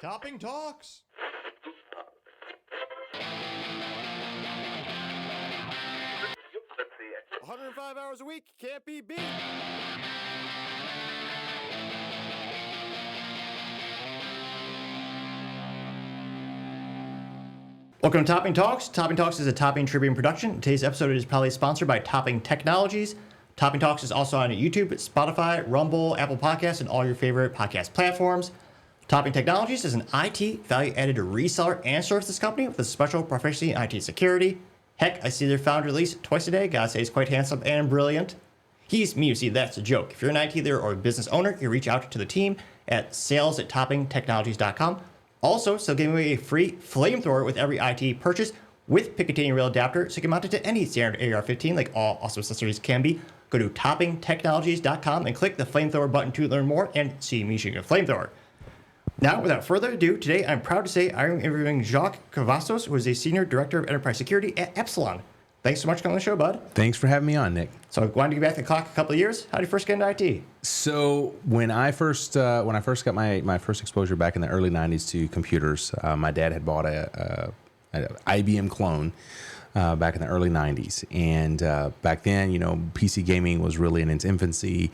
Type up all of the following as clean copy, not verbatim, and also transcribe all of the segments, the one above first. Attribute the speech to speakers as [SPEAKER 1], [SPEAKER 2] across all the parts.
[SPEAKER 1] Topping Talks.
[SPEAKER 2] Let's see.
[SPEAKER 1] 105 hours a week, can't be beat. Welcome to Topping Talks. Topping Talks is a Topping Tribune production. Today's episode is probably sponsored by Topping Technologies. Topping Talks is also on YouTube, Spotify, Rumble, Apple Podcasts, and all your favorite podcast platforms. Topping Technologies is an IT value-added reseller and services company with a special proficiency in IT security. Heck, I see their founder at least twice a day. Gotta say he's quite handsome and brilliant. He's me, you see, that's a joke. If you're an IT leader or a business owner, you reach out to the team at sales@toppingtechnologies.com. Also, still giving away a free Flamethrower with every IT purchase with Picatinny rail adapter, so you can mount it to any standard AR-15 like all awesome accessories can be. Go to toppingtechnologies.com and click the Flamethrower button to learn more and see me shooting a flamethrower. Now, without further ado, today I'm proud to say I'm interviewing Jacques Cavasoz, who is a Senior Director of Enterprise Security at Epsilon. Thanks so much for coming on the show, bud.
[SPEAKER 3] Thanks for having me on, Nick.
[SPEAKER 1] So I wanted to get back the clock a couple of years. How did you first get into IT?
[SPEAKER 3] So when I first got my first exposure back in the early 90s to computers, my dad had bought a IBM clone back in the early 90s. And back then, PC gaming was really in its infancy.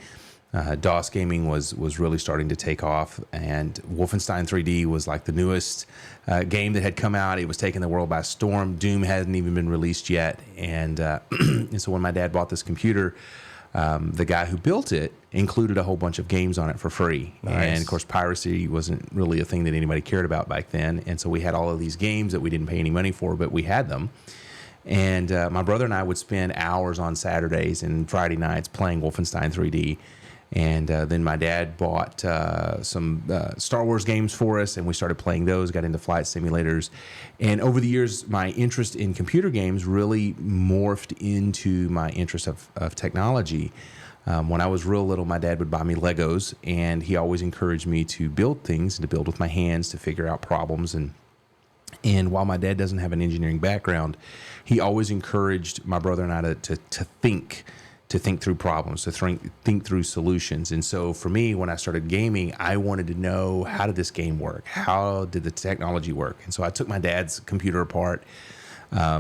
[SPEAKER 3] DOS gaming was really starting to take off, and Wolfenstein 3D was like the newest game that had come out. It was taking the world by storm. Doom hadn't even been released yet, and so when my dad bought this computer, the guy who built it included a whole bunch of games on it for free.
[SPEAKER 1] Nice.
[SPEAKER 3] And of course, piracy wasn't really a thing that anybody cared about back then, and so we had all of these games that we didn't pay any money for, but we had them. And my brother and I would spend hours on Saturdays and Friday nights playing Wolfenstein 3D. And then my dad bought some Star Wars games for us, and we started playing those, got into flight simulators. And over the years, my interest in computer games really morphed into my interest of technology. When I was real little, my dad would buy me Legos, and he always encouraged me to build things and to build with my hands, to figure out problems. And while my dad doesn't have an engineering background, he always encouraged my brother and I to think through problems, to think through solutions. And so for me, when I started gaming, I wanted to know, how did this game work? How did the technology work? And so I took my dad's computer apart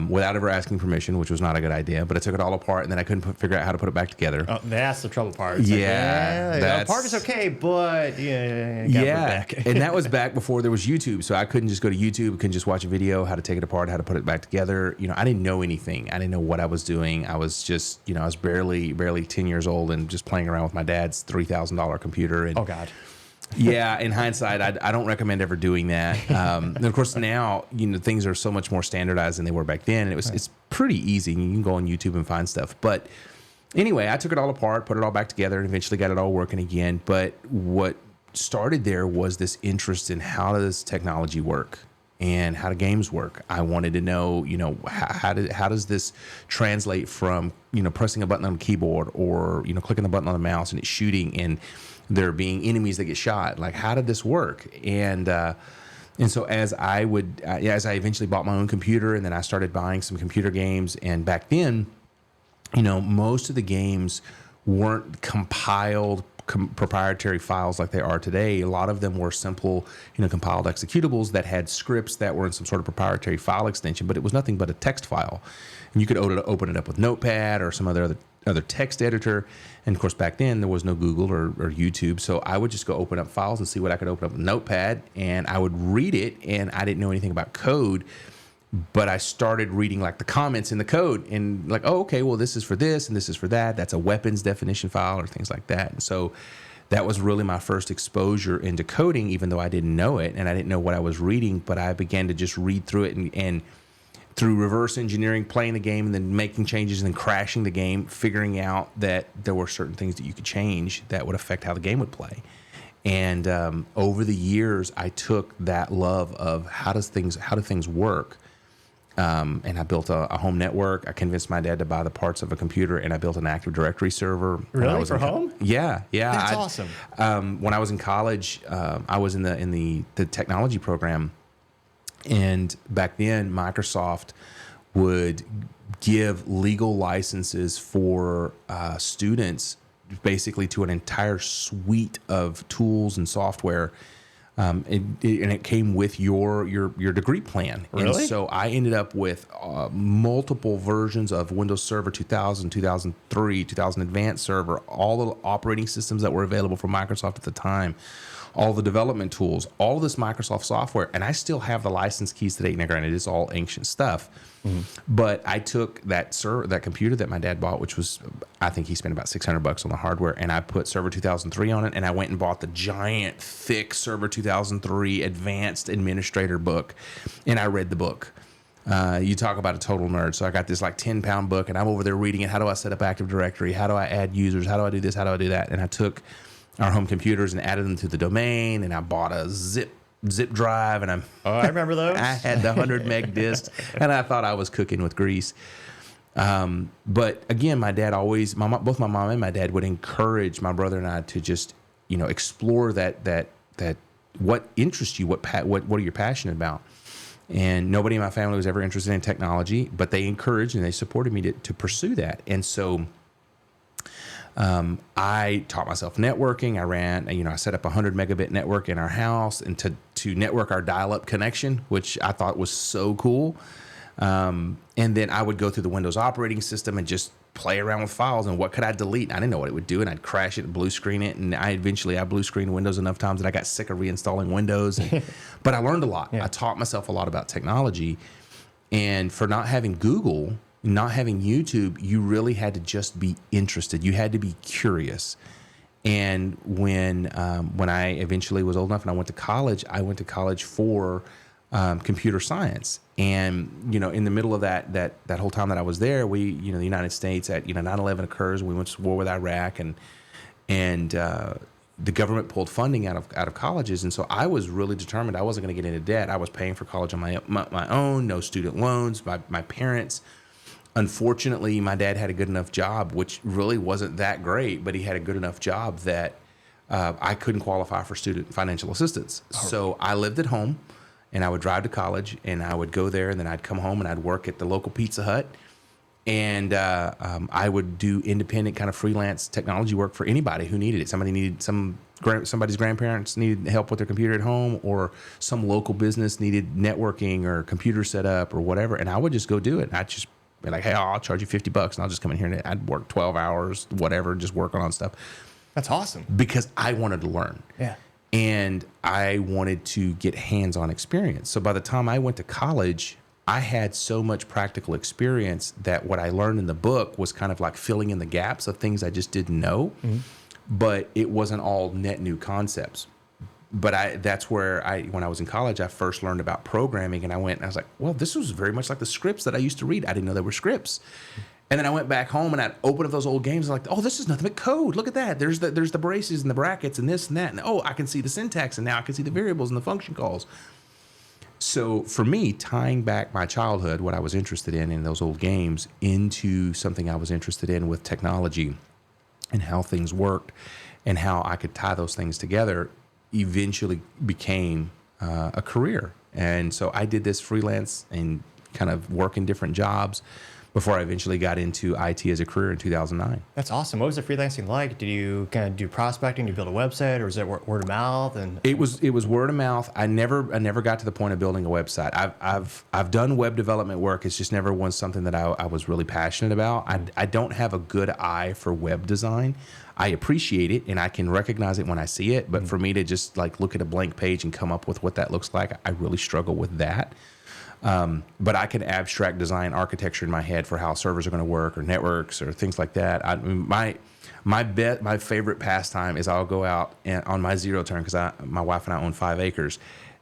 [SPEAKER 3] without ever asking permission, which was not a good idea, but I took it all apart, and then I couldn't figure out how to put it back together.
[SPEAKER 1] Oh, that's the trouble part. It's part is okay, but
[SPEAKER 3] yeah. And that was back before there was YouTube, so I couldn't just go to YouTube, couldn't just watch a video, how to take it apart, how to put it back together. I didn't know anything. I didn't know what I was doing. I was just, I was barely 10 years old and just playing around with my dad's $3,000 computer. And
[SPEAKER 1] oh, God.
[SPEAKER 3] Yeah, in hindsight, I don't recommend ever doing that. And of course, now things are so much more standardized than they were back then. And it's pretty easy. You can go on YouTube and find stuff. But anyway, I took it all apart, put it all back together, and eventually got it all working again. But what started there was this interest in how does technology work and how do games work. I wanted to know, how does this translate from pressing a button on the keyboard or clicking the button on the mouse and it's shooting and there being enemies that get shot. Like, how did this work? And so as I eventually bought my own computer, and then I started buying some computer games. And back then, most of the games weren't compiled proprietary files like they are today. A lot of them were simple, compiled executables that had scripts that were in some sort of proprietary file extension, but it was nothing but a text file. And you could open it up with Notepad or some other text editor. And of course, back then there was no Google or YouTube. So I would just go open up files and see what I could open up with Notepad, and I would read it, and I didn't know anything about code, but I started reading like the comments in the code and like, oh, okay, well, this is for this and this is for that. That's a weapons definition file or things like that. And so that was really my first exposure into coding, even though I didn't know it and I didn't know what I was reading, but I began to just read through it and through reverse engineering, playing the game and then making changes and then crashing the game, figuring out that there were certain things that you could change that would affect how the game would play. And over the years, I took that love of how do things work, and I built a home network. I convinced my dad to buy the parts of a computer, and I built an Active Directory server.
[SPEAKER 1] Really, for home?
[SPEAKER 3] Yeah.
[SPEAKER 1] That's awesome.
[SPEAKER 3] When I was in college, I was in the technology program. And back then, Microsoft would give legal licenses for students basically to an entire suite of tools and software And it came with your degree plan.
[SPEAKER 1] Really?
[SPEAKER 3] And so I ended up with multiple versions of Windows Server 2000, 2003, 2000 Advanced Server, all the operating systems that were available from Microsoft at the time, all the development tools, all this Microsoft software. And I still have the license keys today. Now, granted, it's all ancient stuff. But I took that computer that my dad bought, which was, I think he spent about $600 on the hardware, and I put Server 2003 on it, and I went and bought the giant, thick Server 2003 Advanced Administrator book, and I read the book. You talk about a total nerd. So I got this like 10-pound book, and I'm over there reading it. How do I set up Active Directory? How do I add users? How do I do this? How do I do that? And I took our home computers and added them to the domain, and I bought a zip drive, and
[SPEAKER 1] I remember those.
[SPEAKER 3] I had the 100 meg disk, and I thought I was cooking with grease. But again, my dad always, both my mom and my dad would encourage my brother and I to just, explore that what interests you, what are you passionate about. And nobody in my family was ever interested in technology, but they encouraged and they supported me to pursue that. And so I taught myself networking. I ran, I set up a 100 megabit network in our house and to network our dial-up connection, which I thought was so cool. And then I would go through the Windows operating system and just play around with files and what could I delete? I didn't know what it would do, and I'd crash it and blue screen it. And I blue screened Windows enough times that I got sick of reinstalling Windows. But I learned a lot. Yeah. I taught myself a lot about technology. And for not having Google, not having YouTube, you really had to just be interested. You had to be curious. And when I eventually was old enough and I went to college for computer science. And, in the middle of that whole time that I was there, the United States at, 9/11 occurs. We went to war with Iraq, and the government pulled funding out of colleges. And so I was really determined I wasn't going to get into debt. I was paying for college on my own, no student loans. My parents, unfortunately, my dad had a good enough job, which really wasn't that great, but he had a good enough job that I couldn't qualify for student financial assistance. So I lived at home, and I would drive to college, and I would go there, and then I'd come home, and I'd work at the local Pizza Hut, and I would do independent kind of freelance technology work for anybody who needed it. Somebody's grandparents needed help with their computer at home, or some local business needed networking or computer setup or whatever, and I would just go do it. I'd just be like, hey, I'll charge you $50, and I'll just come in here and I'd work 12 hours, whatever, just working on stuff.
[SPEAKER 1] That's awesome.
[SPEAKER 3] Because I wanted to learn.
[SPEAKER 1] Yeah.
[SPEAKER 3] And I wanted to get hands-on experience. So by the time I went to college, I had so much practical experience that what I learned in the book was kind of like filling in the gaps of things I just didn't know. Mm-hmm. But it wasn't all net new concepts. But that's where when I was in college, I first learned about programming, and I was like, well, this was very much like the scripts that I used to read. I didn't know they were scripts. And then I went back home and I'd open up those old games and like, oh, this is nothing but code. Look at that. There's the braces and the brackets and this and that. And oh, I can see the syntax, and now I can see the variables and the function calls. So for me, tying back my childhood, what I was interested in those old games, into something I was interested in with technology and how things worked and how I could tie those things together, eventually became a career. And so I did this freelance and kind of work in different jobs before I eventually got into IT as a career in 2009.
[SPEAKER 1] That's awesome. What was the freelancing like? Did you kind of do prospecting? Did you build a website, or was it word of mouth? And
[SPEAKER 3] it was word of mouth. I never got to the point of building a website. I've done web development work. It's just never was something that I was really passionate about. I don't have a good eye for web design. I appreciate it and I can recognize it when I see it, but for me to just like look at a blank page and come up with what that looks like, I really struggle with that. But I can abstract design architecture in my head for how servers are going to work or networks or things like that. My favorite pastime is I'll go out on my zero turn, because my wife and I own 5 acres,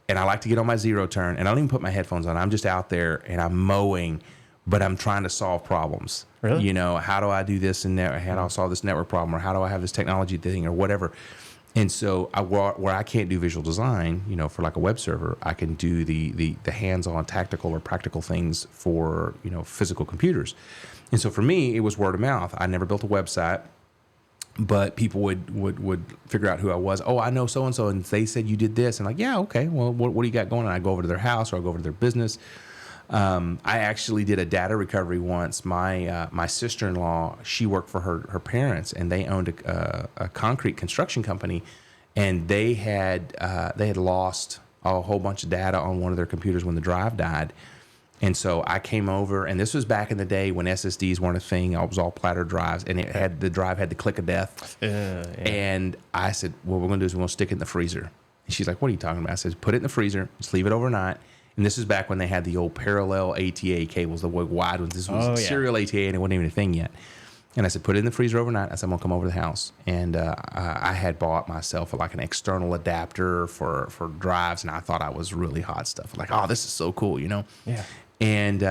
[SPEAKER 3] and I like to get on my zero turn, and I don't even put my headphones on. I'm just out there and I'm mowing, but I'm trying to solve problems.
[SPEAKER 1] Really?
[SPEAKER 3] How do I do this and that? How do I solve this network problem, or how do I have this technology thing or whatever? And so where I can't do visual design, for like a web server, I can do the hands-on tactical or practical things for, physical computers. And so for me, it was word of mouth. I never built a website, but people would figure out who I was. Oh, I know so-and-so, and they said you did this. And like, yeah, okay, well, what do you got going on? I go over to their house, or I go over to their business. I actually did a data recovery once. My sister-in-law, she worked for her parents, and they owned a concrete construction company. and they had lost a whole bunch of data on one of their computers when the drive died. And so I came over, and this was back in the day when SSDs weren't a thing. It was all platter drives, and the drive had the click of death. And I said, what we're going to do is we're going to stick it in the freezer. And she's like, what are you talking about? I said, put it in the freezer, just leave it overnight. And this is back when they had the old parallel ATA cables, the wide ones. This was serial ATA, and it wasn't even a thing yet. And I said, put it in the freezer overnight. I said, I'm going to come over to the house. And I had bought myself like an external adapter for drives, and I thought I was really hot stuff. Like, oh, this is so cool, you know?
[SPEAKER 1] Yeah.
[SPEAKER 3] And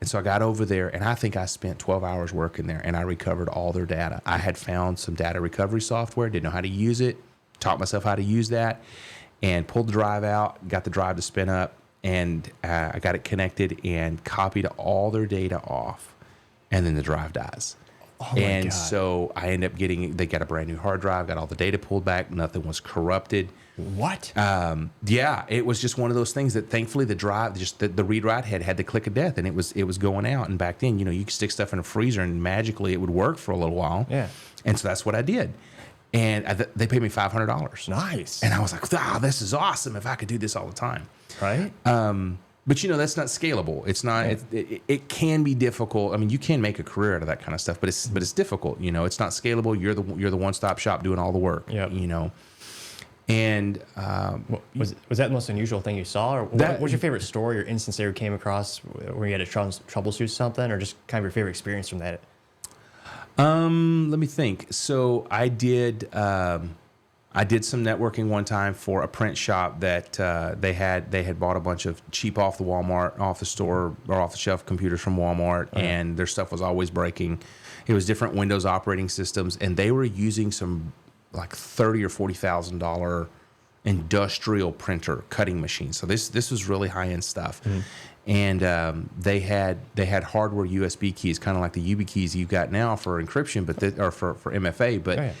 [SPEAKER 3] so I got over there, and I think I spent 12 hours working there, and I recovered all their data. I had found some data recovery software, didn't know how to use it, taught myself how to use that, and pulled the drive out, got the drive to spin up, and I got it connected and copied all their data off, and then the drive dies.
[SPEAKER 1] Oh my
[SPEAKER 3] and
[SPEAKER 1] God.
[SPEAKER 3] So I end up they got a brand new hard drive, got all the data pulled back, nothing was corrupted.
[SPEAKER 1] What?
[SPEAKER 3] Yeah, it was just one of those things that thankfully the drive, just the read-write head had the click of death, and it was going out. And back then, you know, you could stick stuff in a freezer and magically it would work for a little while.
[SPEAKER 1] Yeah.
[SPEAKER 3] And so that's what I did. And they paid me $500.
[SPEAKER 1] Nice.
[SPEAKER 3] And I was like, this is awesome if I could do this all the time.
[SPEAKER 1] Right?
[SPEAKER 3] But you know, that's not scalable. It's not. It can be difficult. I mean, you can make a career out of that kind of stuff, but it's difficult. You know, it's not scalable. You're the one-stop shop doing all the work.
[SPEAKER 1] Yep.
[SPEAKER 3] You know, and
[SPEAKER 1] was that the most unusual thing you saw, or what was your favorite story or instance that you came across where you had to troubleshoot something, or just kind of your favorite experience from that?
[SPEAKER 3] Let me think. So I did some networking one time for a print shop that they had bought a bunch of cheap off the store or off the shelf computers from Walmart, and their stuff was always breaking. It was different Windows operating systems, and they were using some like $30,000 or $40,000 industrial printer cutting machines. So this was really high end stuff. And they had hardware USB keys, kind of like the YubiKeys keys you've got now for encryption, or for MFA. But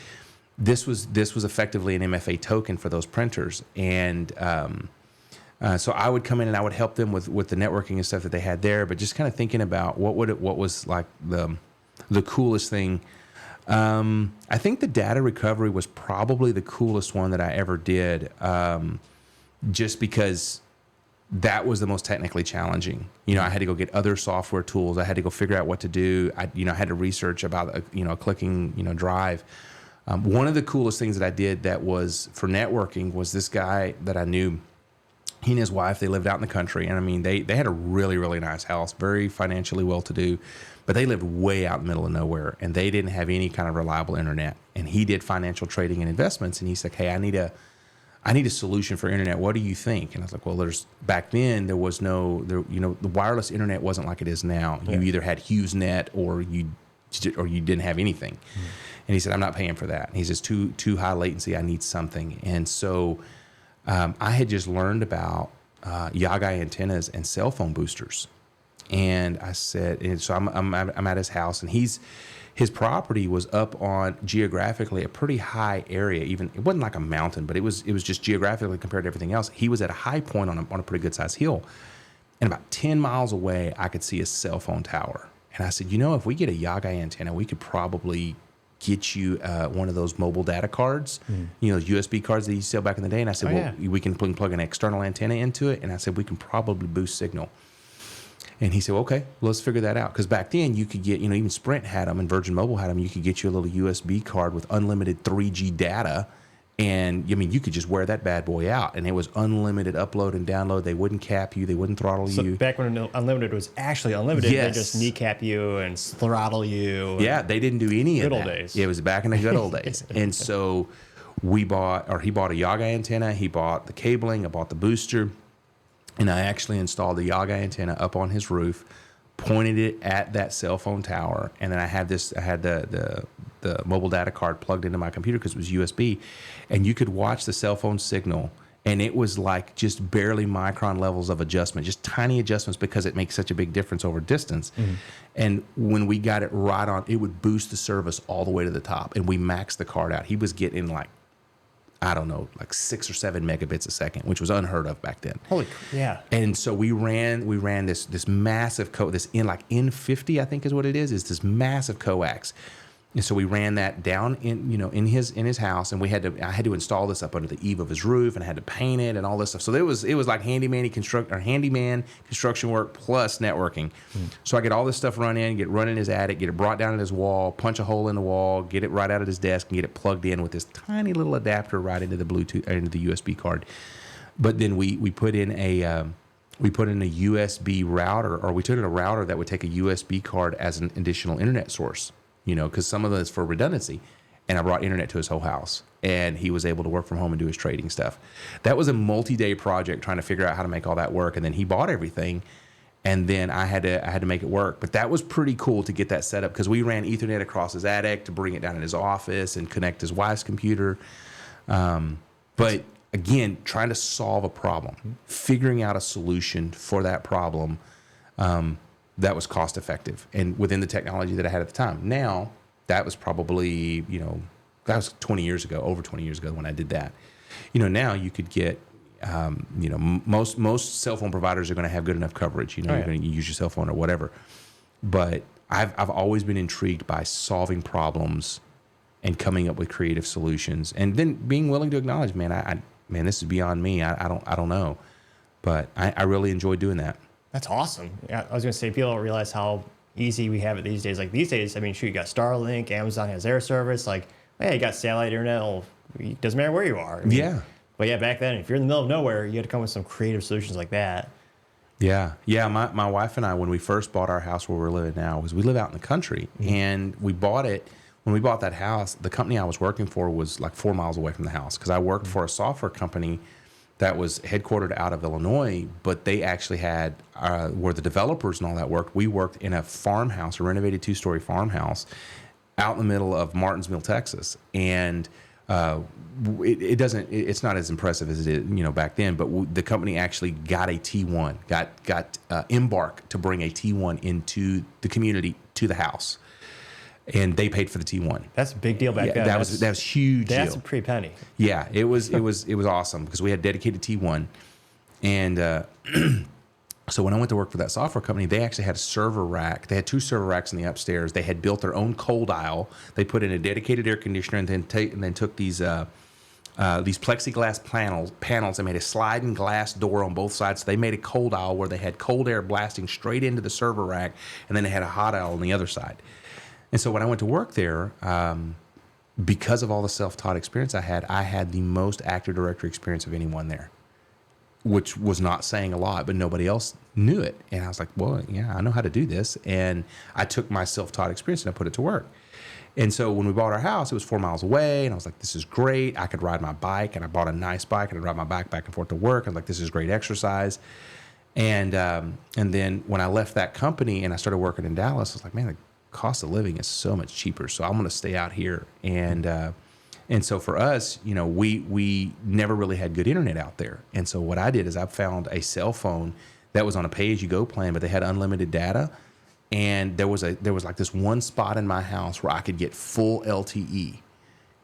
[SPEAKER 3] this was effectively an MFA token for those printers. And so I would come in and I would help them with the networking and stuff that they had there. But just kind of thinking about what was like the coolest thing. I think the data recovery was probably the coolest one that I ever did, just because that was the most technically challenging. You know, I had to go get other software tools. I had to go figure out what to do. I had to research about a clicking drive. One of the coolest things that I did that was for networking was this guy that I knew. He and his wife, they lived out in the country, and I mean they had a really, really nice house, very financially well-to-do, but they lived way out in the middle of nowhere, and they didn't have any kind of reliable internet. And he did financial trading and investments, and he's like, hey, I need a solution for internet. What do you think? And I was like, well, back then there was the wireless internet wasn't like it is now. You either had HughesNet or you didn't have anything. And he said, I'm not paying for that. And he says, too high latency. I need something. And so I had just learned about Yagai antennas and cell phone boosters. And I said, and so I'm at his house, and his property was up on geographically a pretty high area. Even it wasn't like a mountain, but it was just geographically compared to everything else. He was at a high point on a pretty good sized hill, and about 10 miles away, I could see a cell phone tower. And I said, if we get a Yagai antenna, we could probably get you one of those mobile data cards, USB cards that you sell back in the day. And I said, we can plug an external antenna into it. And I said, we can probably boost signal. And he said, okay, let's figure that out. Because back then you could get, even Sprint had them and Virgin Mobile had them. You could get you a little USB card with unlimited 3G data. And you could just wear that bad boy out. And it was unlimited upload and download. They wouldn't cap you. They wouldn't throttle you.
[SPEAKER 1] Back when unlimited was actually unlimited, they just kneecap you and throttle you.
[SPEAKER 3] Yeah, they didn't do any of that.
[SPEAKER 1] Good old days.
[SPEAKER 3] It was back in the good old days. And so he bought a Yagai antenna. He bought the cabling. I bought the booster. And I actually installed the Yagai antenna up on his roof, pointed it at that cell phone tower, and then I had the mobile data card plugged into my computer because it was USB, and you could watch the cell phone signal, and it was like just barely micron levels of adjustment, just tiny adjustments because it makes such a big difference over distance. And when we got it right on, it would boost the service all the way to the top, and we maxed the card out. He was getting like 6 or 7 megabits a second, which was unheard of back then.
[SPEAKER 1] Yeah.
[SPEAKER 3] And so we ran this massive this N50, I think is what it is this massive coax. And so we ran that down in his house, and I had to install this up under the eave of his roof, and I had to paint it and all this stuff. So it was like handyman construction work plus networking. So I get all this stuff run in his attic, get it brought down in his wall, punch a hole in the wall, get it right out of his desk, and get it plugged in with this tiny little adapter right into the Bluetooth into the USB card. But then we put in a USB router, or we took in a router that would take a USB card as an additional internet source. Because some of it's for redundancy. And I brought internet to his whole house. And he was able to work from home and do his trading stuff. That was a multi-day project trying to figure out how to make all that work. And then he bought everything. And then I had to make it work. But that was pretty cool to get that set up, because we ran Ethernet across his attic to bring it down in his office and connect his wife's computer. But again, trying to solve a problem, figuring out a solution for that problem, that was cost effective and within the technology that I had at the time. Now, that was probably, that was 20 years ago, over 20 years ago when I did that. Now you could get, most cell phone providers are going to have good enough coverage. You're going to use your cell phone or whatever. But I've always been intrigued by solving problems and coming up with creative solutions, and then being willing to acknowledge, man, this is beyond me. I don't know, but I really enjoy doing that.
[SPEAKER 1] That's awesome. Yeah, I was going to say, people don't realize how easy we have it these days. Like these days, I mean, shoot, you got Starlink, Amazon has their service. Like, hey, you got satellite internet. Well, it doesn't matter where you are. I mean,
[SPEAKER 3] yeah.
[SPEAKER 1] But yeah, back then, if you're in the middle of nowhere, you had to come with some creative solutions like that.
[SPEAKER 3] Yeah. Yeah. My wife and I, when we first bought our house where we're living now, we live out in the country, and we bought it. When we bought that house, the company I was working for was like 4 miles away from the house, because I worked for a software company that was headquartered out of Illinois, but they actually had, where the developers and all that worked, we worked in a farmhouse, a renovated 2-story farmhouse out in the middle of Martinsville, Texas. And it's not as impressive as it is, back then, but the company actually got a T1, got Embark to bring a T1 into the community, to the house. And they paid for the T1. That's a big deal back then. That was huge. That's a pretty penny. Yeah, it was awesome, because we had dedicated T1, and so when I went to work for that software company, they actually had a server rack. They had 2 server racks in the upstairs. They had built their own cold aisle. They put in a dedicated air conditioner, and then took these plexiglass panels and made a sliding glass door on both sides. So they made a cold aisle where they had cold air blasting straight into the server rack, and then they had a hot aisle on the other side. And so when I went to work there, because of all the self-taught experience I had the most Active Directory experience of anyone there, which was not saying a lot, but nobody else knew it. And I was like, well, yeah, I know how to do this. And I took my self-taught experience and I put it to work. And so when we bought our house, it was 4 miles away, and I was like, this is great. I could ride my bike, and I bought a nice bike, and I'd ride my bike back and forth to work. I was like, this is great exercise. And then when I left that company and I started working in Dallas, I was like, man, the cost of living is so much cheaper, so I'm going to stay out here. And so for us, we never really had good internet out there. And so what I did is I found a cell phone that was on a pay-as-you-go plan, but they had unlimited data. And there was like this one spot in my house where I could get full LTE,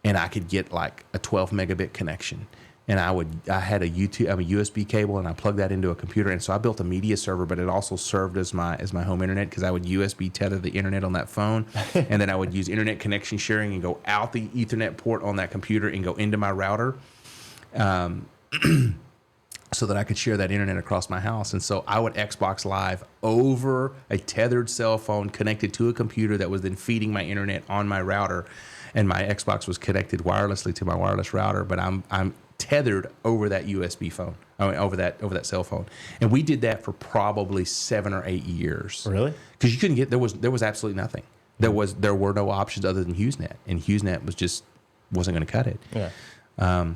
[SPEAKER 3] and I could get like a 12 megabit connection. And I had a USB cable, and I plugged that into a computer. And so I built a media server, but it also served as my home internet, because I would USB tether the internet on that phone. And then I would use internet connection sharing and go out the Ethernet port on that computer and go into my router, so that I could share that internet across my house. And so I would Xbox Live over a tethered cell phone connected to a computer that was then feeding my internet on my router. And my Xbox was connected wirelessly to my wireless router, but I'm tethered over that USB phone, over that cell phone. And we did that for probably 7 or 8 years. Really? Because you couldn't get, there was absolutely nothing. There were no options other than HughesNet, and HughesNet wasn't going to cut it. Yeah.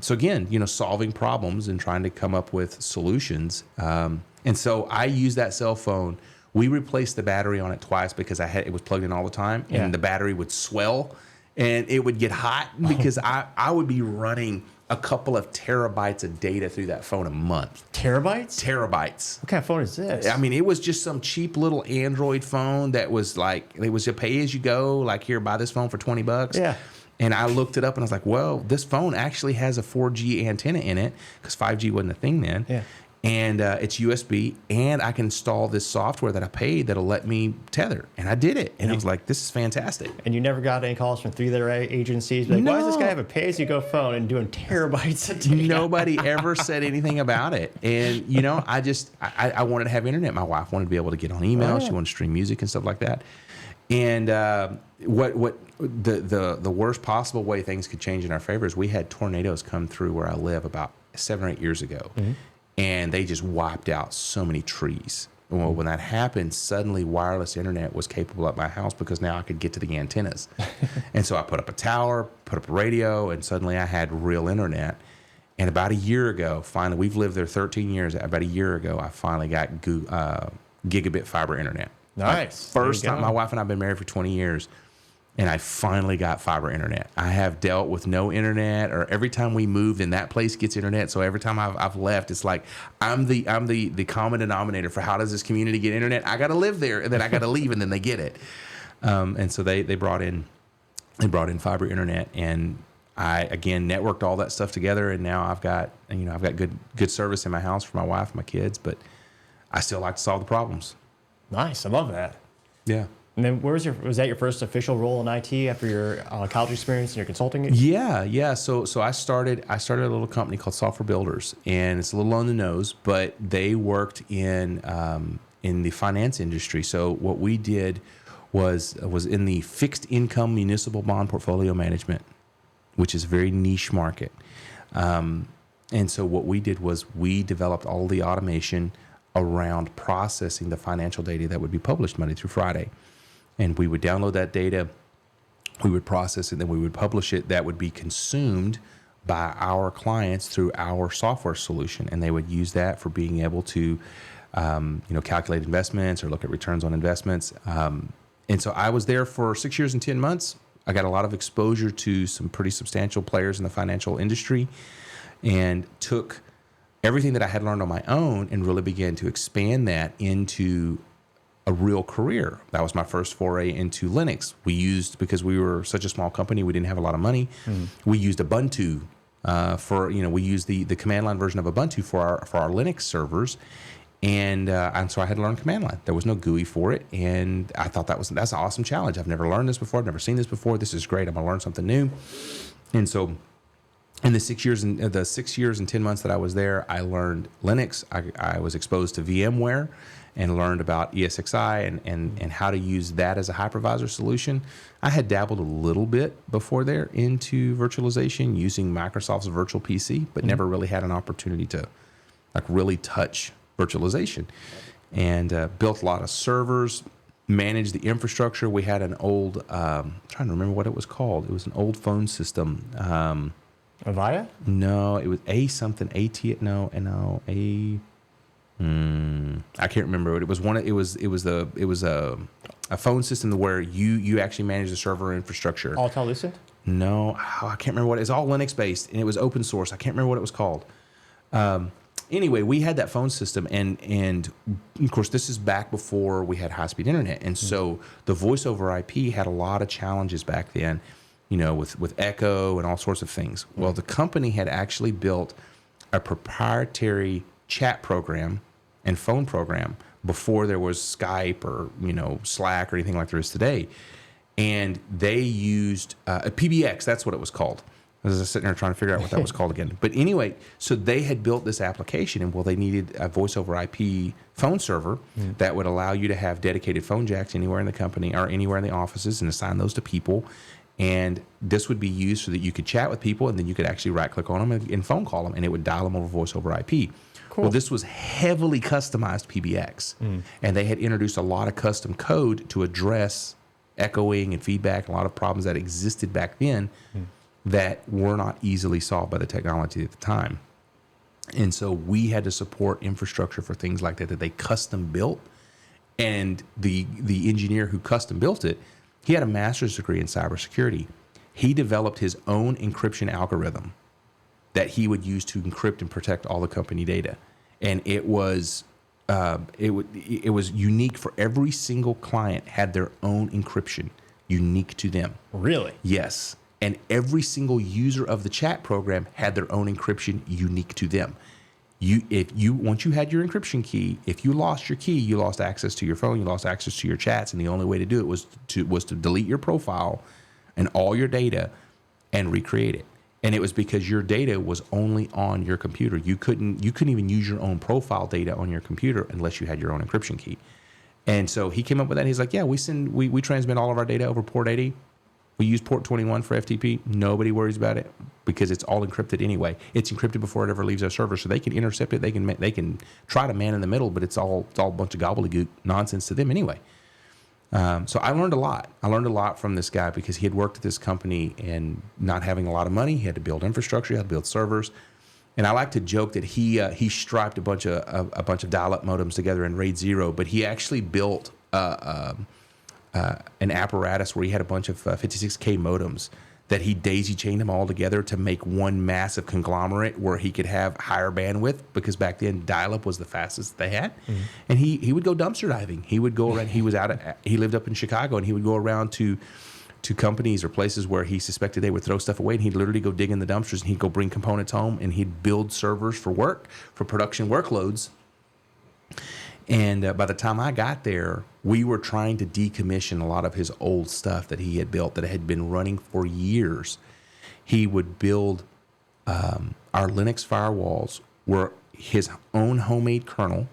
[SPEAKER 3] So again, solving problems and trying to come up with solutions. And so I use that cell phone. We replaced the battery on it twice because it was plugged in all the time, and the battery would swell and it would get hot because I would be running a couple of terabytes of data through that phone a month. Terabytes? Terabytes. What kind of phone is this? I mean, it was just some cheap little Android phone that was like, it was a pay-as-you-go, like, here, buy this phone for $20. Yeah. And I looked it up, and I was like, well, this phone actually has a 4G antenna in it, because 5G wasn't a thing then. Yeah. And it's USB, and I can install this software that I paid that'll let me tether. And I did it. And I was like, this is fantastic.
[SPEAKER 1] And you never got any calls from 3 other agencies? Like, why does this guy have a pay-as-you-go phone and doing terabytes a day?
[SPEAKER 3] Nobody ever said anything about it. And, I wanted to have internet. My wife wanted to be able to get on email. Oh, yeah. She wanted to stream music and stuff like that. And what the worst possible way things could change in our favor is we had tornadoes come through where I live about 7 or 8 years ago. Mm-hmm. And they just wiped out so many trees. Well, when that happened, suddenly wireless internet was capable at my house because now I could get to the antennas. And so I put up a tower, put up a radio, and suddenly I had real internet. And about a year ago, finally, we've lived there 13 years. About a year ago, I finally got gigabit fiber internet.
[SPEAKER 1] Nice.
[SPEAKER 3] First time, my wife and I have been married for 20 years. And I finally got fiber internet. I have dealt with no internet, or every time we moved and that place gets internet. So every time I've left, it's like I'm the common denominator for how does this community get internet? I got to live there, and then I got to leave, and then they get it. And so they brought in fiber internet, and I again networked all that stuff together, and now I've got good service in my house for my wife and my kids. But I still like to solve the problems.
[SPEAKER 1] Nice, I love that.
[SPEAKER 3] Yeah.
[SPEAKER 1] And then was that your first official role in IT after your college experience and your consulting?
[SPEAKER 3] Yeah. So I started a little company called Software Builders, and it's a little on the nose, but they worked in the finance industry. So what we did was in the fixed income municipal bond portfolio management, which is a very niche market. And so what we did was we developed all the automation around processing the financial data that would be published Monday through Friday. And we would download that data, we would process it, then we would publish it. That would be consumed by our clients through our software solution, and they would use that for being able to, calculate investments or look at returns on investments. And so I was there for 6 years and 10 months. I got a lot of exposure to some pretty substantial players in the financial industry, and took everything that I had learned on my own and really began to expand that into a real career. That was my first foray into Linux. Because we were such a small company, we didn't have a lot of money. We used Ubuntu we used the command line version of Ubuntu for our Linux servers. And so I had to learn command line. There was no GUI for it. And I thought that's an awesome challenge. I've never learned this before. I've never seen this before. This is great. I'm going to learn something new. And so in the 6 years and 10 months that I was there, I learned Linux. I was exposed to VMware and learned about ESXi and how to use that as a hypervisor solution. I had dabbled a little bit before there into virtualization using Microsoft's virtual PC, but never really had an opportunity to really touch virtualization. And built a lot of servers, managed the infrastructure. We had an old, I'm trying to remember what it was called. It was an old phone system.
[SPEAKER 1] Avaya?
[SPEAKER 3] No, it was I can't remember it. It was a phone system where you actually manage the server infrastructure.
[SPEAKER 1] Alcatel-Lucent?
[SPEAKER 3] No, I can't remember what. It's all Linux based, and it was open source. I can't remember what it was called. Anyway, we had that phone system, and of course, this is back before we had high speed internet, and so the voice over IP had a lot of challenges back then, with echo and all sorts of things. Well, the company had actually built a proprietary chat program and phone program before there was Skype or Slack or anything like there is today, and they used a PBX. That's what it was called. I was sitting there trying to figure out what that was called again. But anyway, so they had built this application, and they needed a voice over IP phone server that would allow you to have dedicated phone jacks anywhere in the company or anywhere in the offices and assign those to people. And this would be used so that you could chat with people, and then you could actually right-click on them and phone call them, and it would dial them over voice over IP. Cool. Well, this was heavily customized PBX, and they had introduced a lot of custom code to address echoing and feedback, a lot of problems that existed back then that were not easily solved by the technology at the time. And so we had to support infrastructure for things like that they custom built. And the engineer who custom built it, he had a master's degree in cybersecurity. He developed his own encryption algorithm that he would use to encrypt and protect all the company data. And it was unique for every single client had their own encryption unique to them.
[SPEAKER 1] Really?
[SPEAKER 3] Yes. And every single user of the chat program had their own encryption unique to them. Once you had your encryption key, if you lost your key, you lost access to your phone, you lost access to your chats, and the only way to do it was to delete your profile and all your data and recreate it. And it was because your data was only on your computer. You couldn't even use your own profile data on your computer unless you had your own encryption key. And so he came up with that. He's like, yeah, we transmit all of our data over port 80. We use port 21 for FTP. Nobody worries about it because it's all encrypted anyway. It's encrypted before it ever leaves our server, so they can intercept it. They can try to man in the middle, but it's all a bunch of gobbledygook nonsense to them anyway. So I learned a lot. I learned a lot from this guy because he had worked at this company and not having a lot of money. He had to build infrastructure. He had to build servers. And I like to joke that he striped a bunch of dial-up modems together in RAID 0, but he actually built an apparatus where he had a bunch of 56K modems that he daisy-chained them all together to make one massive conglomerate where he could have higher bandwidth, because back then dial-up was the fastest they had. Mm-hmm. And he would go dumpster diving. He would go around. He lived up in Chicago, and he would go around to companies or places where he suspected they would throw stuff away, and he'd literally go dig in the dumpsters, and he'd go bring components home, and he'd build servers for production workloads. And by the time I got there, we were trying to decommission a lot of his old stuff that he had built that had been running for years. He would build our Linux firewalls were his own homemade kernel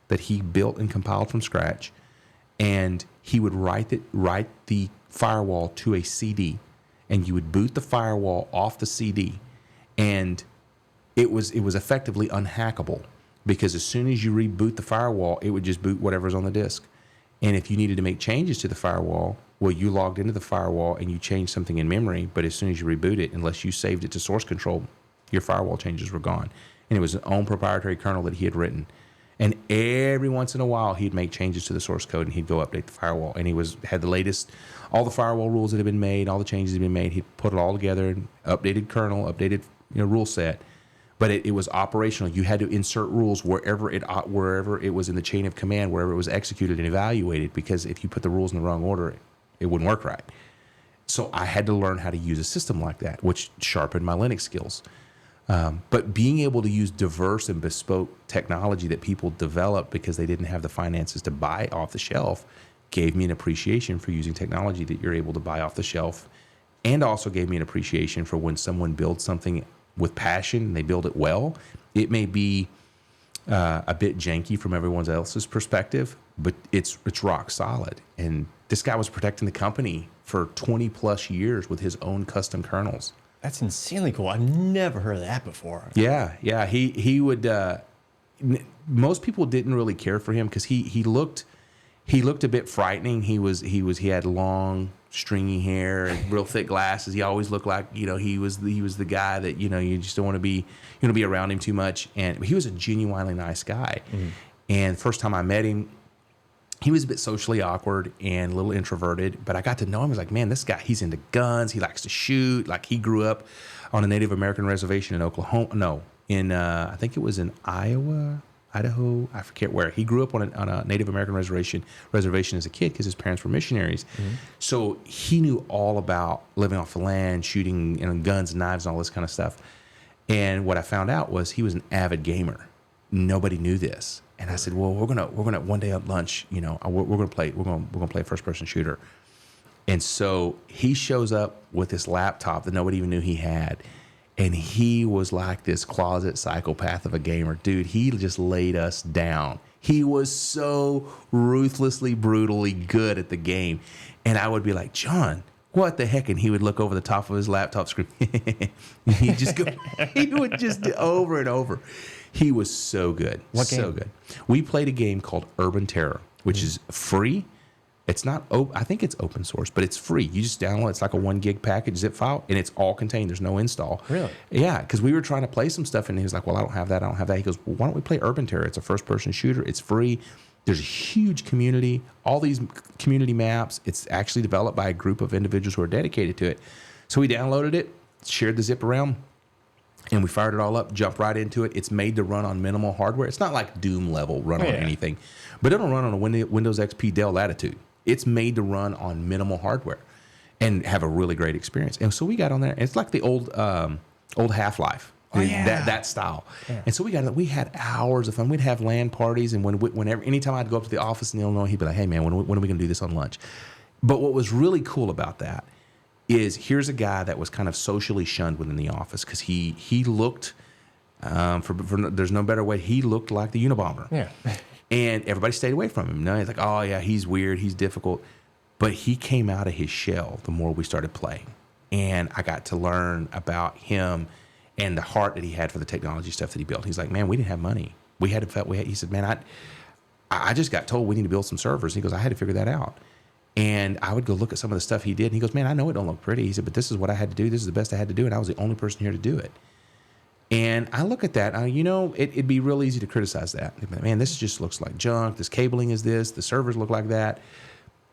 [SPEAKER 3] that he built and compiled from scratch, and he would write the firewall to a CD, and you would boot the firewall off the CD, and it was effectively unhackable. Because as soon as you reboot the firewall, it would just boot whatever's on the disk. And if you needed to make changes to the firewall, well, you logged into the firewall and you changed something in memory, but as soon as you reboot it, unless you saved it to source control, your firewall changes were gone. And it was his own proprietary kernel that he had written. And every once in a while, he'd make changes to the source code and he'd go update the firewall. And he had the latest, all the firewall rules that had been made, all the changes that had been made. He'd put it all together, updated kernel, updated rule set. But it was operational. You had to insert rules wherever it was in the chain of command, wherever it was executed and evaluated, because if you put the rules in the wrong order, it wouldn't work right. So I had to learn how to use a system like that, which sharpened my Linux skills. But being able to use diverse and bespoke technology that people developed because they didn't have the finances to buy off the shelf gave me an appreciation for using technology that you're able to buy off the shelf, and also gave me an appreciation for when someone builds something with passion and they build it well. It may be a bit janky from everyone else's perspective, but it's rock solid. And this guy was protecting the company for 20 plus years with his own custom kernels.
[SPEAKER 1] That's insanely cool. I've never heard of that before.
[SPEAKER 3] Yeah. He would. Most people didn't really care for him because he looked a bit frightening. He had long, stringy hair and real thick glasses. He always looked like he was the guy that you just don't want to be around him too much. And he was a genuinely nice guy. Mm-hmm. And first time I met him, he was a bit socially awkward and a little introverted. But I got to know him. I was like, man, this guy, he's into guns. He likes to shoot. Like, he grew up on a Native American reservation in Oklahoma. No, I think it was in Idaho, I forget where. He grew up on a Native American reservation as a kid because his parents were missionaries. Mm-hmm. So he knew all about living off the land, shooting guns, knives, and all this kind of stuff. And what I found out was he was an avid gamer. Nobody knew this. And I said, well, we're gonna one day at lunch, we're gonna play a first person shooter. And so he shows up with this laptop that nobody even knew he had. And he was like this closet psychopath of a gamer. Dude, he just laid us down. He was so ruthlessly, brutally good at the game. And I would be like, John, what the heck? And he would look over the top of his laptop screen. He would just do over and over. He was so good.
[SPEAKER 1] What game?
[SPEAKER 3] So good. We played a game called Urban Terror, which is free. It's not, I think it's open source, but it's free. You just download, it's like a 1 gig package zip file, and it's all contained. There's no install.
[SPEAKER 1] Really?
[SPEAKER 3] Yeah, because we were trying to play some stuff, and he was like, well, I don't have that. He goes, well, why don't we play Urban Terror? It's a first-person shooter. It's free. There's a huge community, all these community maps. It's actually developed by a group of individuals who are dedicated to it. So we downloaded it, shared the zip around, and we fired it all up, jumped right into it. It's made to run on minimal hardware. It's not like Doom level run on anything, but it'll run on a Windows XP Dell Latitude. It's made to run on minimal hardware and have a really great experience. And so we got on there. It's like the old Half-Life. that style. Yeah. And so we had hours of fun. We'd have LAN parties, and anytime I'd go up to the office in Illinois, he'd be like, "Hey man, when are we going to do this on lunch?" But what was really cool about that is here's a guy that was kind of socially shunned within the office because he looked, there's no better way, he looked like the Unabomber.
[SPEAKER 1] Yeah.
[SPEAKER 3] And everybody stayed away from him. No, he's like, oh yeah, he's weird, he's difficult. But he came out of his shell the more we started playing. And I got to learn about him and the heart that he had for the technology stuff that he built. He's like, man, we didn't have money. He said, man, I just got told we need to build some servers. He goes, I had to figure that out. And I would go look at some of the stuff he did. And he goes, man, I know it don't look pretty. He said, but this is what I had to do. This is the best I had to do. And I was the only person here to do it. And I look at that, it'd be real easy to criticize that. Man, this just looks like junk. This cabling is this. The servers look like that.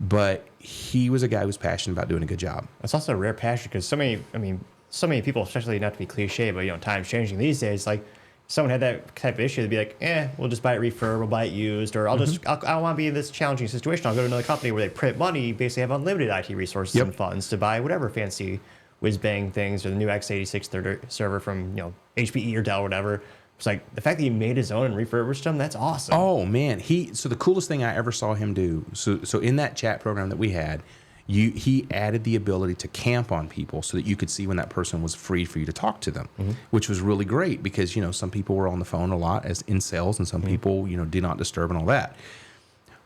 [SPEAKER 3] But he was a guy who was passionate about doing a good job.
[SPEAKER 1] It's also a rare passion because so many people, especially not to be cliche, but time's changing these days. Like someone had that type of issue, they'd be like, we'll just buy it refurb, we'll buy it used, or I don't want to be in this challenging situation. I'll go to another company where they print money, basically have unlimited IT resources and funds to buy whatever fancy whiz-bang things or the new x86 server from HPE or Dell or whatever. It's like the fact that he made his own and refurbished them, that's awesome.
[SPEAKER 3] Oh man, so the coolest thing I ever saw him do, so in that chat program that we had, he added the ability to camp on people so that you could see when that person was free for you to talk to them, which was really great because some people were on the phone a lot as in sales and some people do not disturb and all that.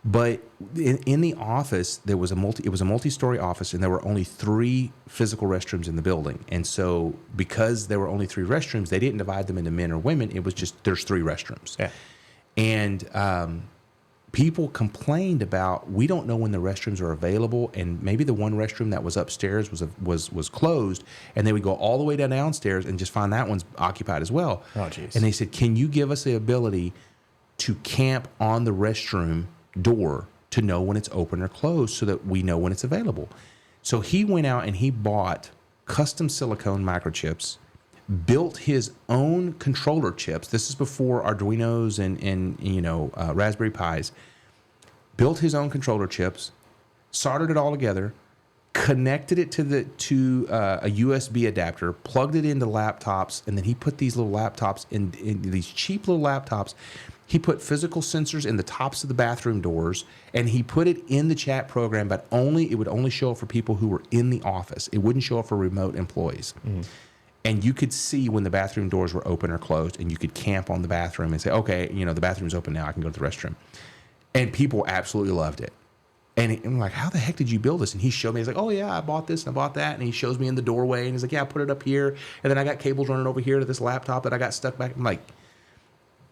[SPEAKER 3] But in the office, it was a multi-story office, and there were only 3 physical restrooms in the building. And so because there were only 3 restrooms, they didn't divide them into men or women. It was just there's 3 restrooms. Yeah. And people complained about we don't know when the restrooms are available, and maybe the one restroom that was upstairs was closed, and they would go all the way downstairs and just find that one's occupied as well.
[SPEAKER 1] Oh, jeez.
[SPEAKER 3] And they said, "Can you give us the ability to camp on the restroom door to know when it's open or closed so that we know when it's available?" So he went out and he bought custom silicone microchips, built his own controller chips. This is before Arduinos and Raspberry Pis. Built his own controller chips, soldered it all together, connected it to a USB adapter, plugged it into laptops, and then he put these little laptops in these cheap little laptops. He put physical sensors in the tops of the bathroom doors, and he put it in the chat program, but it would only show up for people who were in the office. It wouldn't show up for remote employees. And you could see when the bathroom doors were open or closed, and you could camp on the bathroom and say, okay, the bathroom's open now, I can go to the restroom. And people absolutely loved it. And I'm like, how the heck did you build this? And he showed me, he's like, oh yeah, I bought this and I bought that. And he shows me in the doorway, and he's like, yeah, I put it up here. And then I got cables running over here to this laptop that I got stuck back. I'm like,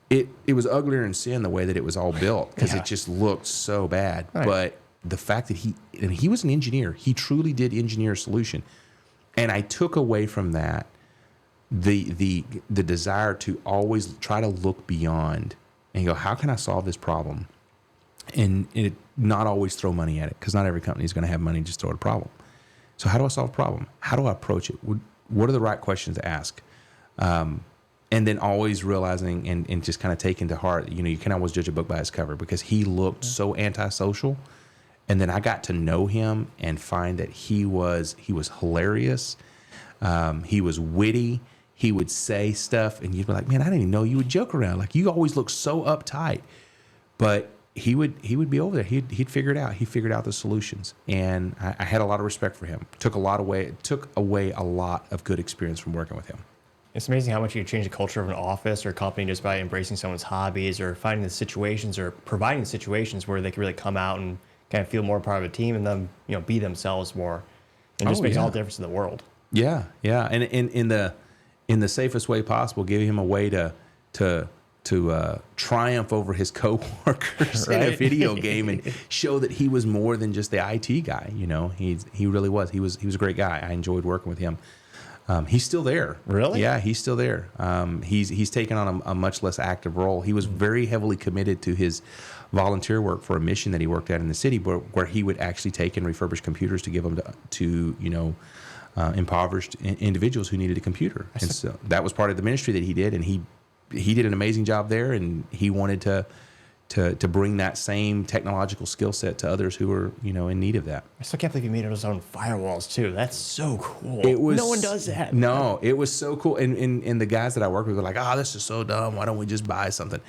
[SPEAKER 3] it was uglier in sin the way that it was all built because it just looked so bad. Right. But the fact that he was an engineer, he truly did engineer a solution. And I took away from that the desire to always try to look beyond and go, how can I solve this problem? And not always throw money at it, because not every company is going to have money to just throw at a problem. So how do I solve a problem? How do I approach it? What are the right questions to ask? And then always realizing and just kind of taking to heart, you can always judge a book by its cover, because he looked so antisocial. And then I got to know him and find that he was hilarious. He was witty. He would say stuff and you'd be like, man, I didn't even know you would joke around. Like, you always look so uptight. But he would be over there. He'd figure it out. He figured out the solutions. And I had a lot of respect for him. Took away a lot of good experience from working with him.
[SPEAKER 1] It's amazing how much you can change the culture of an office or a company just by embracing someone's hobbies or finding the situations or providing situations where they can really come out and kind of feel more part of a team and then, be themselves more. And just makes all the difference in the world.
[SPEAKER 3] Yeah, yeah. And in the safest way possible, give him a way to triumph over his coworkers in a video game and show that he was more than just the IT guy. He really was. He was a great guy. I enjoyed working with him. He's still there.
[SPEAKER 1] Really?
[SPEAKER 3] Yeah, he's still there. He's taken on a much less active role. He was very heavily committed to his volunteer work for a mission that he worked at in the city, where he would actually take and refurbish computers to give them to impoverished individuals who needed a computer. And so that was part of the ministry that he did, and he did an amazing job there, and he wanted to bring that same technological skill set to others who are, in need of that.
[SPEAKER 1] I still can't believe he made his own firewalls too. That's so cool. No one does that.
[SPEAKER 3] No, it was so cool. And the guys that I work with were like, this is so dumb. Why don't we just buy something?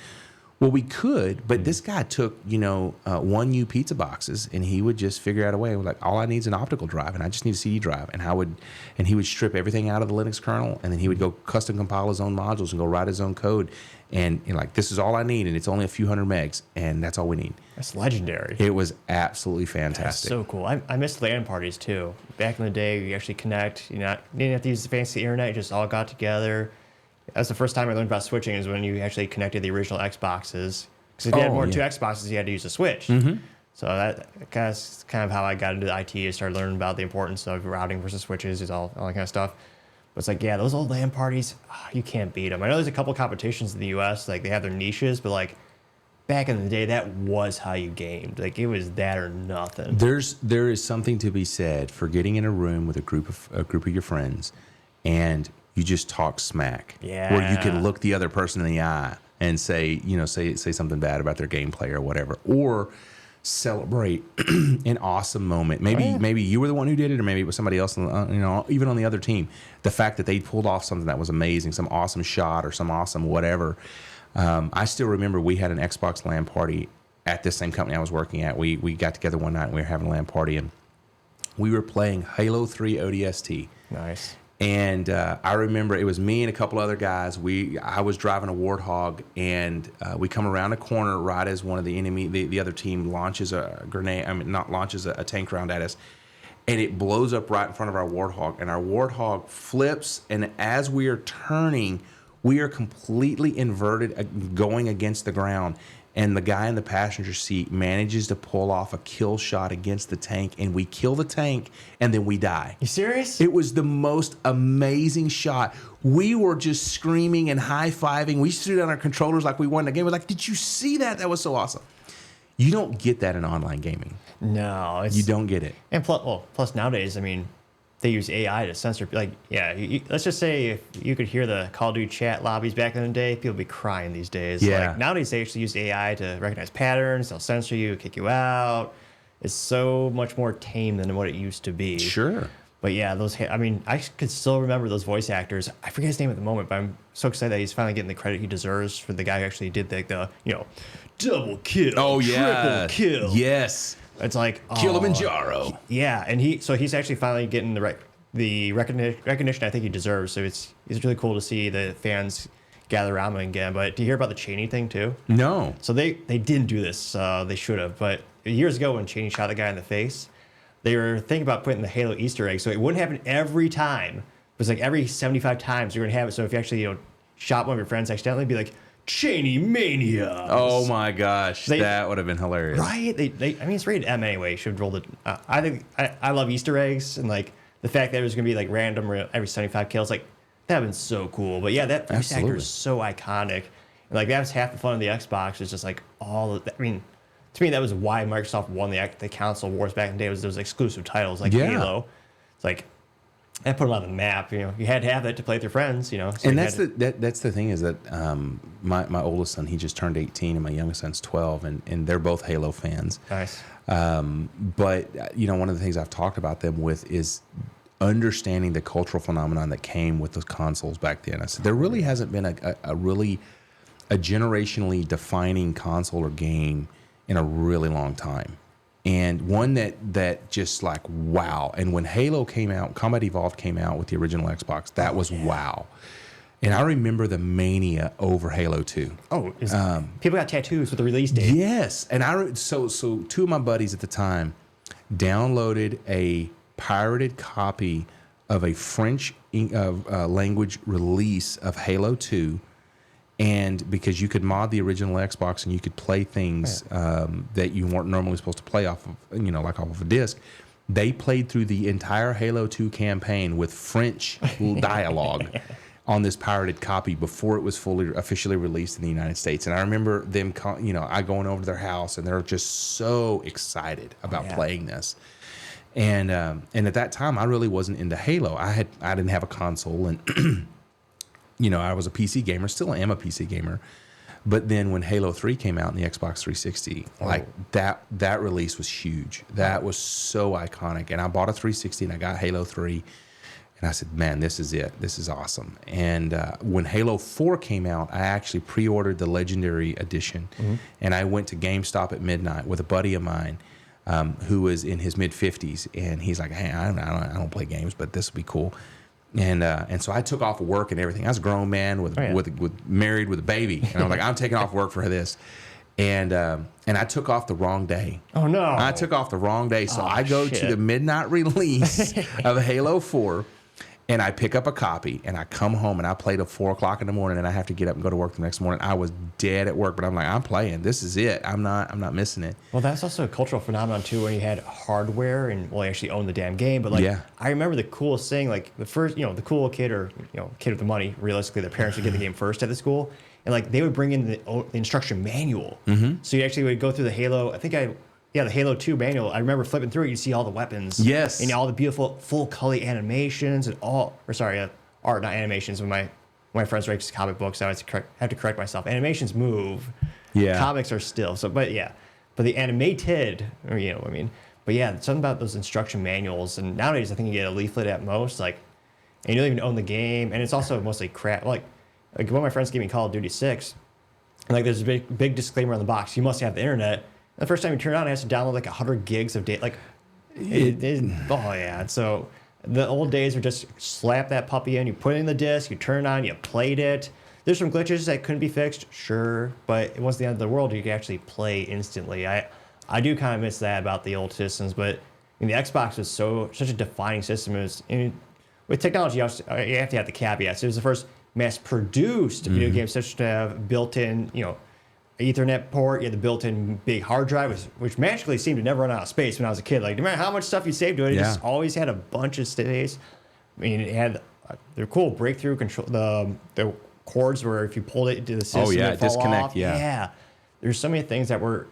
[SPEAKER 3] Well, we could, but this guy took, 1U pizza boxes, and he would just figure out a way. Like, all I need is an optical drive, and I just need a CD drive. And he would strip everything out of the Linux kernel, and then he would go custom compile his own modules and go write his own code. And like, this is all I need, and it's only a few hundred megs, and that's all we need.
[SPEAKER 1] That's legendary.
[SPEAKER 3] It was absolutely fantastic.
[SPEAKER 1] That's so cool. I miss LAN parties too. Back in the day, you actually connect. You didn't have to use the fancy internet. You just all got together. That's the first time I learned about switching, is when you actually connected the original Xboxes. Because if you had more than 2 Xboxes, you had to use a switch. So that's kind of how I got into IT. I started learning about the importance of routing versus switches, is all that kind of stuff. But it's like, yeah, those old LAN parties, you can't beat them. I know there's a couple competitions in the U.S. Like, they have their niches, but like, back in the day, that was how you gamed. Like, it was that or nothing.
[SPEAKER 3] There is something to be said for getting in a room with a group of your friends, and you just talk smack.
[SPEAKER 1] Yeah.
[SPEAKER 3] Where you can look the other person in the eye and say something bad about their gameplay or whatever, or celebrate an awesome moment. Maybe you were the one who did it, or maybe it was somebody else, even on the other team. The fact that they pulled off something that was amazing, some awesome shot or some awesome whatever. I still remember we had an Xbox LAN party at this same company I was working at. We got together one night and we were having a LAN party, and we were playing Halo 3 ODST.
[SPEAKER 1] Nice.
[SPEAKER 3] And I remember it was me and a couple other guys. I was driving a Warthog, and we come around a corner right as one of the other team launches a grenade. I mean, not launches a tank round at us, and it blows up right in front of our Warthog. And our Warthog flips, and as we are turning, we are completely inverted, going against the ground. And the guy in the passenger seat manages to pull off a kill shot against the tank, and we kill the tank, and then we die.
[SPEAKER 1] You serious?
[SPEAKER 3] It was the most amazing shot. We were just screaming and high-fiving. We stood on our controllers like we won the game. We're like, did you see that? That was so awesome. You don't get that in online gaming.
[SPEAKER 1] No.
[SPEAKER 3] You don't get it.
[SPEAKER 1] And plus nowadays, I mean, they use AI to censor. Like, yeah, let's just say if you could hear the Call of Duty chat lobbies back in the day, people would be crying these days.
[SPEAKER 3] Yeah.
[SPEAKER 1] Like, nowadays, they actually use AI to recognize patterns. They'll censor you, kick you out. It's so much more tame than what it used to be.
[SPEAKER 3] Sure.
[SPEAKER 1] But yeah, I could still remember those voice actors. I forget his name at the moment, but I'm so excited that he's finally getting the credit he deserves for the guy who actually did the double kill.
[SPEAKER 3] Oh, yeah.
[SPEAKER 1] Triple kill.
[SPEAKER 3] Yes.
[SPEAKER 1] It's like
[SPEAKER 3] Kilimanjaro.
[SPEAKER 1] Yeah, and he's actually finally getting the recognition I think he deserves. So it's really cool to see the fans gather around him again. But to hear about the Cheney thing too?
[SPEAKER 3] No.
[SPEAKER 1] So they didn't do this. They should have. But years ago when Cheney shot the guy in the face, they were thinking about putting the Halo Easter egg so it wouldn't happen every time. It was like every 75 times you're gonna have it. So if you actually shot one of your friends accidentally, it'd be like, Cheney Mania.
[SPEAKER 3] Oh my gosh, that would have been hilarious,
[SPEAKER 1] right? I mean, it's rated M anyway. Should roll the. I think I love Easter eggs, and like the fact that it was gonna be like random every 75 kills, like that'd been so cool. But yeah, that voice actor is so iconic, and like that's half the fun of the Xbox. Is just like all of that. I mean, to me, that was why Microsoft won the console wars back in the day. Was those exclusive titles like Halo? It's like. That put them on the map. You had to have that to play with your friends. So
[SPEAKER 3] and that's the thing is that my oldest son, he just turned 18, and my youngest son's 12, and they're both Halo fans.
[SPEAKER 1] Nice.
[SPEAKER 3] But one of the things I've talked about them with is understanding the cultural phenomenon that came with those consoles back then. I said there really hasn't been a really generationally defining console or game in a really long time. And one that just like, wow. And when Halo came out, Combat Evolved came out with the original Xbox, that was wow. And I remember the mania over Halo 2.
[SPEAKER 1] Oh, people got tattoos with the release date.
[SPEAKER 3] Yes. And so two of my buddies at the time downloaded a pirated copy of a French language release of Halo 2. And because you could mod the original Xbox and you could play things that you weren't normally supposed to play off of, like off of a disc, they played through the entire Halo 2 campaign with French dialogue on this pirated copy before it was officially released in the United States. And I remember them, I going over to their house, and they're just so excited about playing this. And at that time, I really wasn't into Halo. I didn't have a console, and I was a PC gamer, still am a PC gamer, But then when Halo 3 came out in the Xbox 360, like that release was huge. That was so iconic. And I bought a 360 and I got Halo 3. And I said, man, this is it. This is awesome. And when Halo 4 came out, I actually pre-ordered the Legendary Edition. And I went to GameStop at midnight with a buddy of mine who was in his mid-50s. And he's like, hey, I don't play games, but this would be cool. And so I took off of work and everything. I was a grown man with married with a baby. And I'm like, I'm taking off work for this. And I took off the wrong day.
[SPEAKER 1] Oh, no.
[SPEAKER 3] I took off the wrong day. So I go to the midnight release of Halo 4. And I pick up a copy, and I come home, and I play till 4 o'clock in the morning, and I have to get up and go to work the next morning. I was dead at work, but I'm like, I'm playing. This is it. I'm not missing it.
[SPEAKER 1] Well, that's also a cultural phenomenon too, when you had hardware and you actually owned the damn game. But I remember the coolest thing, like the first, the cool kid or kid with the money. Realistically, their parents would get the game first at the school, and like they would bring in the instruction manual. So you actually would go through the Halo. The Halo 2 manual. I remember flipping through it. You see all the weapons.
[SPEAKER 3] Yes.
[SPEAKER 1] And all the beautiful full color animations and art, not animations. When my friends write comic books, I have to correct myself. Animations move. Yeah. Comics are still. So, but the animated, But yeah, something about those instruction manuals. And nowadays, I think you get a leaflet at most. And you don't even own the game. And it's also mostly crap. Like one of my friends gave me Call of Duty 6. And there's a big disclaimer on the box. You must have the internet. The first time you turn it on, it has to download 100 gigs of data. So the old days were just slap that puppy in, you put it in the disc, you turn it on, you played it. There's some glitches that couldn't be fixed, sure, but it wasn't the end of the world. You could actually play instantly. I do kind of miss that about the old systems, but the Xbox was such a defining system. With technology, you have to have the caveats. It was the first mass-produced video game such to have built-in, Ethernet port, you had the built-in big hard drive, which magically seemed to never run out of space when I was a kid. No matter how much stuff you saved to it, it just always had a bunch of space. It had they're cool breakthrough control. The cords where if you pulled it into the system, it'd fall
[SPEAKER 3] disconnect.
[SPEAKER 1] Off. Yeah. There's so many things that were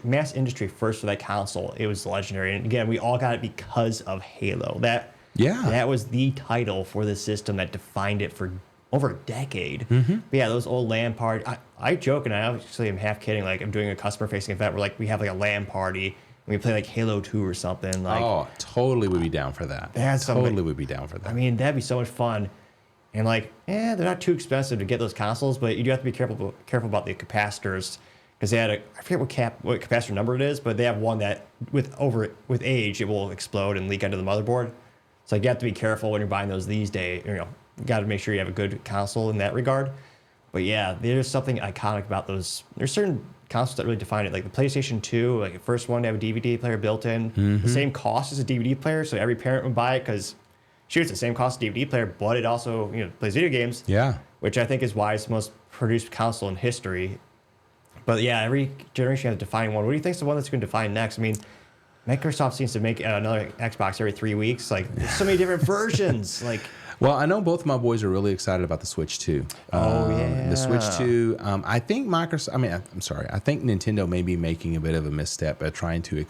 [SPEAKER 1] mass industry first for that console. It was legendary, and again, we all got it because of Halo. That was the title for the system that defined it for over a decade. But yeah, those old LAN parties. I joke, and I actually am half kidding. I'm doing a customer-facing event where we have a LAN party, and we play Halo 2 or something.
[SPEAKER 3] Totally would be down for that. Totally would be down for that.
[SPEAKER 1] That'd be so much fun. And they're not too expensive to get those consoles, but you do have to be careful about the capacitors, because they had I forget what capacitor number it is, but they have one that with age it will explode and leak onto the motherboard. So you have to be careful when you're buying those these days. You got to make sure you have a good console in that regard. But yeah, there's something iconic about those. There's certain consoles that really define it. Like the PlayStation 2, the first one to have a DVD player built in. The same cost as a DVD player, so every parent would buy it because, it's the same cost as a DVD player, but it also plays video games. Yeah. Which I think is why it's the most produced console in history. But yeah, every generation has a defining one. What do you think is the one that's going to define next? Microsoft seems to make another Xbox every 3 weeks. There's so many different versions.
[SPEAKER 3] Well, I know both of my boys are really excited about the Switch 2. The Switch 2. I think I think Nintendo may be making a bit of a misstep at trying to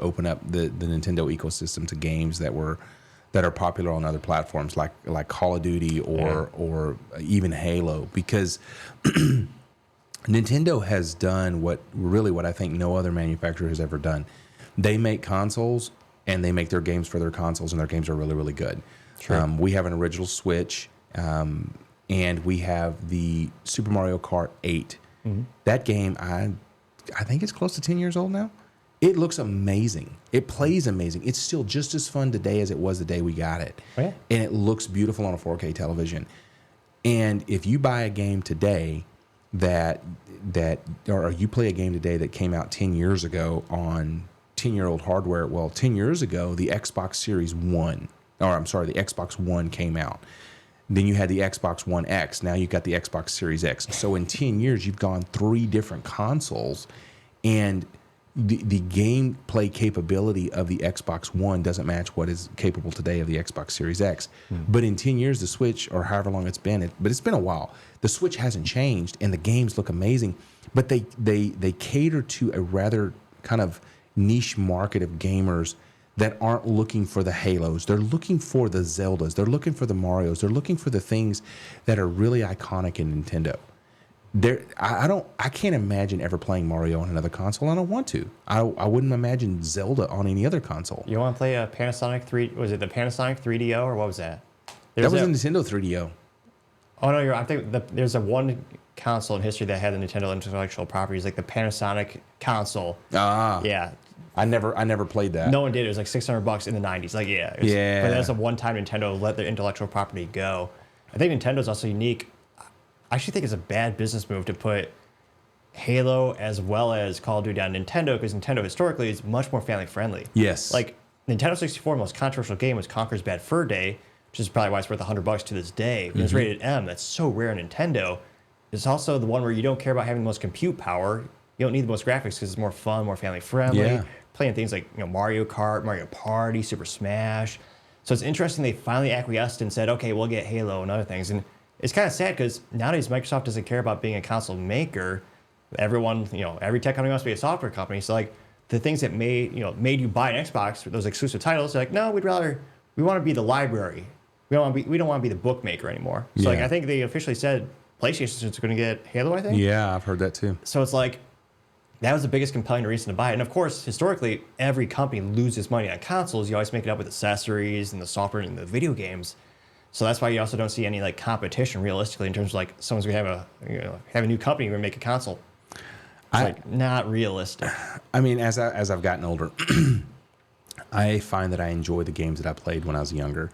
[SPEAKER 3] open up the Nintendo ecosystem to games that are popular on other platforms like Call of Duty or even Halo, because Nintendo has done what I think no other manufacturer has ever done. They make consoles and they make their games for their consoles, and their games are really, really good. Sure. We have an original Switch, and we have the Super Mario Kart 8. That game, I think it's close to 10 years old now. It looks amazing. It plays amazing. It's still just as fun today as it was the day we got it. Oh, yeah. And it looks beautiful on a 4K television. And if you buy a game today or you play a game today that came out 10 years ago on 10-year-old hardware, 10 years ago, the Xbox One came out. Then you had the Xbox One X. Now you've got the Xbox Series X. So in 10 years, you've gone 3 different consoles, and the gameplay capability of the Xbox One doesn't match what is capable today of the Xbox Series X. But in 10 years, the Switch, or however long it's been, but it's been a while, the Switch hasn't changed, and the games look amazing. But they cater to a rather kind of niche market of gamers that aren't looking for the Halos. They're looking for the Zeldas. They're looking for the Marios. They're looking for the things that are really iconic in Nintendo. I can't imagine ever playing Mario on another console. I don't want to. I wouldn't imagine Zelda on any other console.
[SPEAKER 1] You want to play a Panasonic 3? Was it the Panasonic 3DO or what was that?
[SPEAKER 3] That was a Nintendo 3DO.
[SPEAKER 1] Oh no, I think there's a one console in history that had the Nintendo intellectual properties, like the Panasonic console.
[SPEAKER 3] Ah,
[SPEAKER 1] yeah.
[SPEAKER 3] I never played that.
[SPEAKER 1] No one did. It was like $600 in the 90s. Like
[SPEAKER 3] Yeah.
[SPEAKER 1] But that's a one-time Nintendo let their intellectual property go. I think Nintendo's also unique. I actually think it's a bad business move to put Halo as well as Call of Duty on Nintendo, because Nintendo historically is much more family friendly.
[SPEAKER 3] Yes.
[SPEAKER 1] Like Nintendo 64 most controversial game was Conker's Bad Fur Day, which is probably why it's worth $100 to this day. It's rated M. That's so rare in Nintendo. It's also the one where you don't care about having the most compute power. You don't need the most graphics because it's more fun, more family friendly.
[SPEAKER 3] Yeah.
[SPEAKER 1] Playing things like Mario Kart, Mario Party, Super Smash. So it's interesting they finally acquiesced and said, okay, we'll get Halo and other things. And it's kind of sad because nowadays Microsoft doesn't care about being a console maker. Everyone, every tech company wants to be a software company. So like the things that made you buy an Xbox, those exclusive titles, they're like, no, we want to be the library. We don't want to be the bookmaker anymore. So like I think they officially said PlayStation is going to get Halo, I think.
[SPEAKER 3] Yeah, I've heard that too.
[SPEAKER 1] So it's like that was the biggest compelling reason to buy it. And of course, historically, every company loses money on consoles. You always make it up with accessories and the software and the video games. So that's why you also don't see any like competition realistically in terms of like someone's going to have a new company and make a console. It's like not realistic.
[SPEAKER 3] I mean, as I've gotten older, I find that I enjoy the games that I played when I was younger.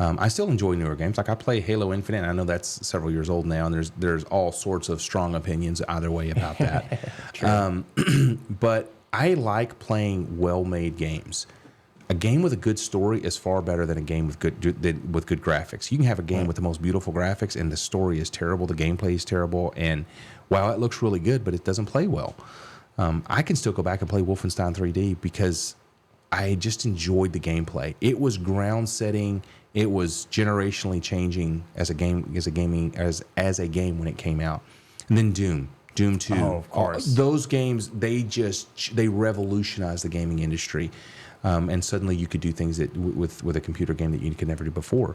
[SPEAKER 3] I still enjoy newer games. Like I play Halo Infinite. And I know that's several years old now, and there's all sorts of strong opinions either way about that. But I like playing well-made games. A game with a good story is far better than a game with good graphics. You can have a game with the most beautiful graphics, and the story is terrible, the gameplay is terrible, and wow, it looks really good, but it doesn't play well. I can still go back and play Wolfenstein 3D because I just enjoyed the gameplay. It was ground setting. It was generationally changing as a game when it came out. And then Doom 2.
[SPEAKER 1] Oh, of course.
[SPEAKER 3] Those games, they revolutionized the gaming industry. And suddenly you could do things that with a computer game that you could never do before.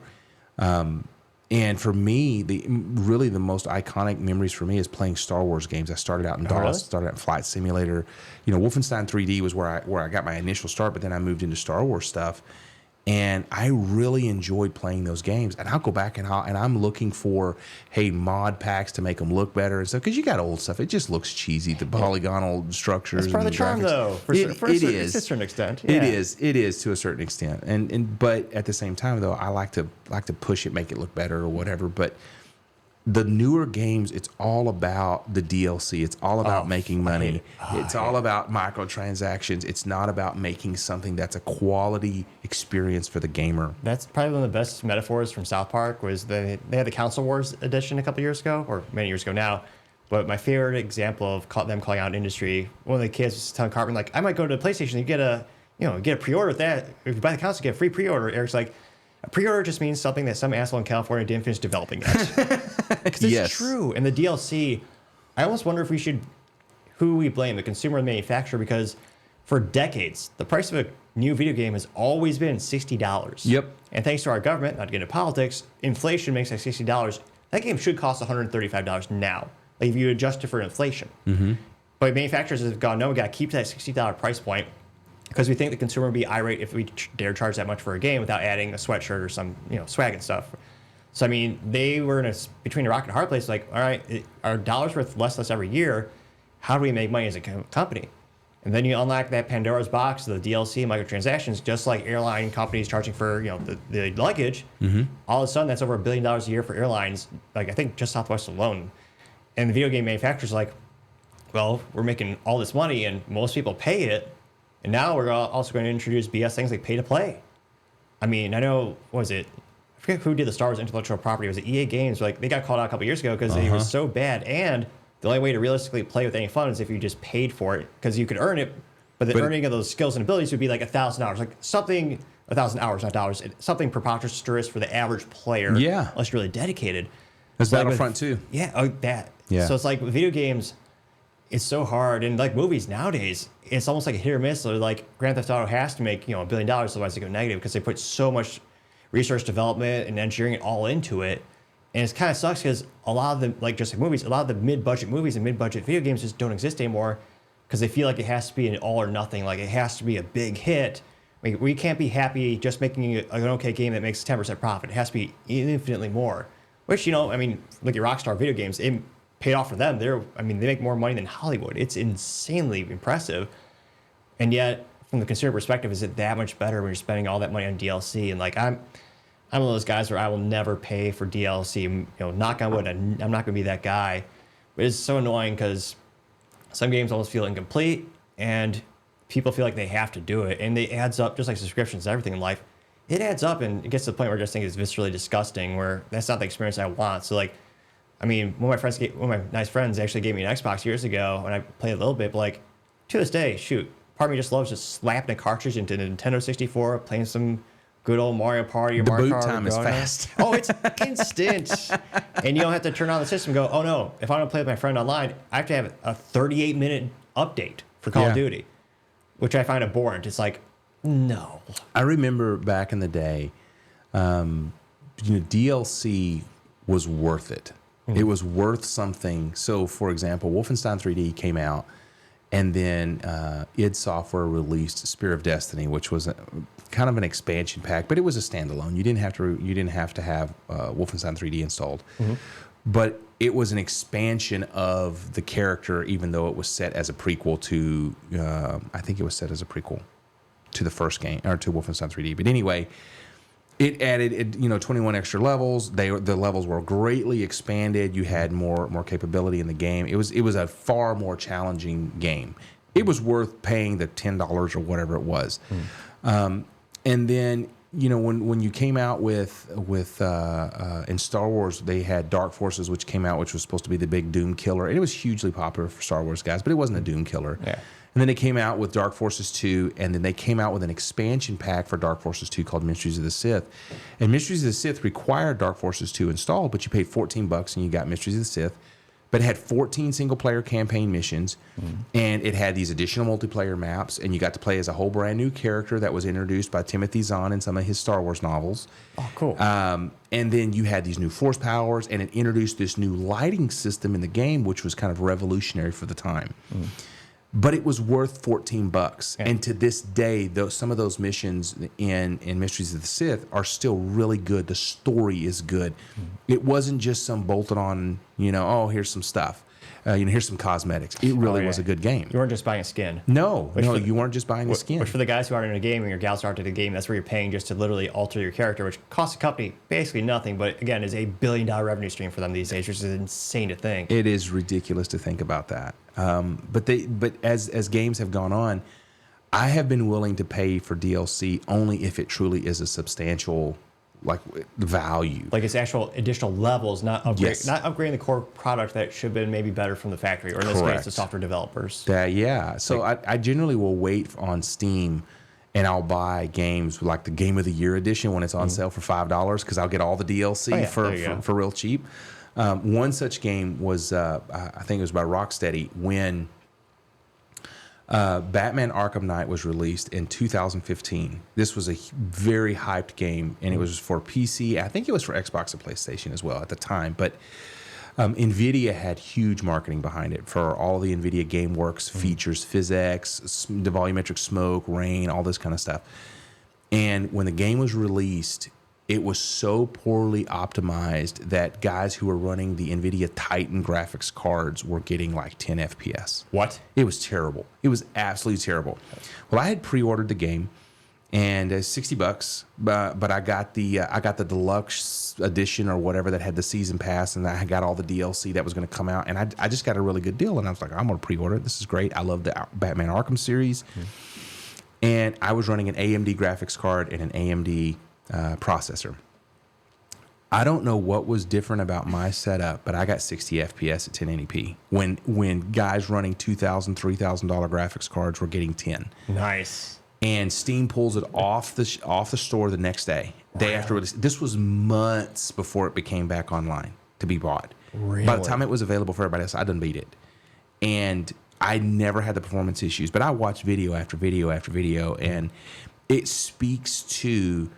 [SPEAKER 3] And for me, the most iconic memories for me is playing Star Wars games. I started out in DOS, started out in Flight Simulator. Wolfenstein 3D was where I got my initial start, but then I moved into Star Wars stuff. And I really enjoyed playing those games. And I'll go back and I'm looking for, mod packs to make them look better and stuff. Because you got old stuff. It just looks cheesy, the polygonal structures.
[SPEAKER 1] It's part of the charm, though. It is. To a certain extent. Yeah.
[SPEAKER 3] It is to a certain extent. But at the same time, though, I like to push it, make it look better or whatever. But the newer games, it's all about the DLC. It's all about making money. It's all about microtransactions. It's not about making something that's a quality experience for the gamer.
[SPEAKER 1] That's probably one of the best metaphors from South Park was they had the Console Wars edition a couple years ago, or many years ago now. But my favorite example of them calling out industry, one of the kids was telling Cartman, like, I might go to the PlayStation, you get a pre-order with that. If you buy the console, you get a free pre-order. Eric's like, a pre-order just means something that some asshole in California didn't finish developing yet. Because it's true. And the DLC, I almost wonder if who we blame, the consumer or the manufacturer, because for decades, the price of a new video game has always been $60.
[SPEAKER 3] Yep.
[SPEAKER 1] And thanks to our government, not to get into politics, inflation makes that $60. That game should cost $135 now, like if you adjust it for inflation. But manufacturers have gone, no, we got to keep that $60 price point, because we think the consumer would be irate if we dare charge that much for a game without adding a sweatshirt or some swag and stuff. So, I mean, they were between a rock and a hard place, like, all right, our dollar's worth less every year. How do we make money as a company? And then you unlock that Pandora's box, the DLC, microtransactions, just like airline companies charging for the luggage. All of a sudden, that's over $1 billion a year for airlines, like I think just Southwest alone. And the video game manufacturers are like, well, we're making all this money and most people pay it. And now we're also going to introduce BS things like pay to play. I mean, I know, what was it? I forget who did the Star Wars intellectual property. Was it EA Games? Like, they got called out a couple years ago because they were so bad. And the only way to realistically play with any fun is if you just paid for it, because you could earn it. But the earning of those skills and abilities would be like $1,000, like something, 1,000 hours, not dollars, something preposterous for the average player.
[SPEAKER 3] Yeah.
[SPEAKER 1] Unless you're really dedicated.
[SPEAKER 3] That's Battlefront too.
[SPEAKER 1] Yeah, that.
[SPEAKER 3] Yeah.
[SPEAKER 1] So it's like with video games, it's so hard. And like movies nowadays, it's almost like a hit or miss. So like Grand Theft Auto has to make $1 billion, otherwise they go negative, because they put so much research development and engineering all into it. And it kind of sucks because a lot of the, like just like movies, a lot of the mid-budget movies and mid-budget video games just don't exist anymore because they feel like it has to be an all or nothing. Like it has to be a big hit. I mean, we can't be happy just making an okay game that makes 10% profit. It has to be infinitely more. Which, you know, I mean, look at Rockstar Video Games. It paid off for them. They make more money than Hollywood. It's insanely impressive. And yet, from the consumer perspective, is it that much better when you're spending all that money on DLC? And like I'm one of those guys where I will never pay for DLC. You know, knock on wood, I'm not going to be that guy. But it's so annoying because some games almost feel incomplete, and people feel like they have to do it, and it adds up just like subscriptions and everything in life. It adds up, and it gets to the point where I just think it's viscerally disgusting. Where that's not the experience I want. So like, I mean, one of my nice friends actually gave me an Xbox years ago, and I played a little bit. But like, to this day, shoot, part of me just loves just slapping a cartridge into the Nintendo 64, playing some good old Mario Party or
[SPEAKER 3] The
[SPEAKER 1] Mario
[SPEAKER 3] boot
[SPEAKER 1] Kart.
[SPEAKER 3] time is fast.
[SPEAKER 1] Oh, it's instant. And you don't have to turn on the system and go, oh no, if I want to play with my friend online, I have to have a 38-minute update for Call of Duty, which I find abhorrent. It's like, no.
[SPEAKER 3] I remember back in the day, DLC was worth it. It was worth something. So, for example, Wolfenstein 3D came out, and then id Software released Spear of Destiny, which was kind of an expansion pack, but it was a standalone. You didn't have to have Wolfenstein 3D installed, but it was an expansion of the character, even though it was set as a prequel to. I think it was set as a prequel to the first game, or to Wolfenstein 3D. But anyway, it added 21 extra levels. The levels were greatly expanded. You had more capability in the game. It was a far more challenging game. It was worth paying the $10 or whatever it was. And then when you came out with in Star Wars, they had Dark Forces, which came out, which was supposed to be the big Doom killer. And it was hugely popular for Star Wars guys, but it wasn't a Doom killer.
[SPEAKER 1] Yeah.
[SPEAKER 3] And then they came out with Dark Forces 2, and then they came out with an expansion pack for Dark Forces 2 called Mysteries of the Sith. And Mysteries of the Sith required Dark Forces 2 installed, but you paid $14 and you got Mysteries of the Sith. But it had 14 single-player campaign missions, and it had these additional multiplayer maps, and you got to play as a whole brand new character that was introduced by Timothy Zahn in some of his Star Wars novels.
[SPEAKER 1] Oh, cool.
[SPEAKER 3] And then you had these new force powers, and it introduced this new lighting system in the game, which was kind of revolutionary for the time. But it was worth $14. Yeah. And to this day, some of those missions in Mysteries of the Sith are still really good. The story is good. It wasn't just some bolted on, here's some stuff. Here's some cosmetics. It really was a good game.
[SPEAKER 1] You weren't just buying a skin.
[SPEAKER 3] No, you weren't just buying a skin.
[SPEAKER 1] Which for the guys who aren't in a game and your gals aren't in a game, that's where you're paying just to literally alter your character, which costs the company basically nothing, but again, is $1 billion revenue stream for them these days, which is insane to think.
[SPEAKER 3] It is ridiculous to think about that. But as games have gone on, I have been willing to pay for DLC only if it truly is a substantial value. Like
[SPEAKER 1] it's actual additional levels, not upgrading the core product that should have been maybe better from the factory, or in this case, the software developers.
[SPEAKER 3] So I generally will wait on Steam, and I'll buy games like the Game of the Year edition when it's on sale for $5 because I'll get all the DLC for real cheap. One such game was, I think it was by Rocksteady, when Batman Arkham Knight was released in 2015. This was a very hyped game, and it was for PC. I think it was for Xbox and PlayStation as well at the time. But NVIDIA had huge marketing behind it for all the NVIDIA GameWorks features, physics, the volumetric smoke, rain, all this kind of stuff. And when the game was released, it was so poorly optimized that guys who were running the NVIDIA Titan graphics cards were getting like 10 FPS.
[SPEAKER 1] What?
[SPEAKER 3] It was terrible. It was absolutely terrible. Well, I had pre-ordered the game, and $60, but I got the deluxe edition or whatever that had the season pass, and I got all the DLC that was going to come out, and I just got a really good deal, and I was like, I'm going to pre-order it. This is great. I love the Batman Arkham series, and I was running an AMD graphics card and an AMD processor. I don't know what was different about my setup, but I got 60 FPS at 1080p when guys running $2,000, $3,000 graphics cards were getting 10.
[SPEAKER 1] Nice.
[SPEAKER 3] And Steam pulls it off the store the next day, day after release. This was months before it became back online to be bought.
[SPEAKER 1] Really?
[SPEAKER 3] By the time it was available for everybody else, I done beat it, and I never had the performance issues. But I watched video after video after video, and it speaks to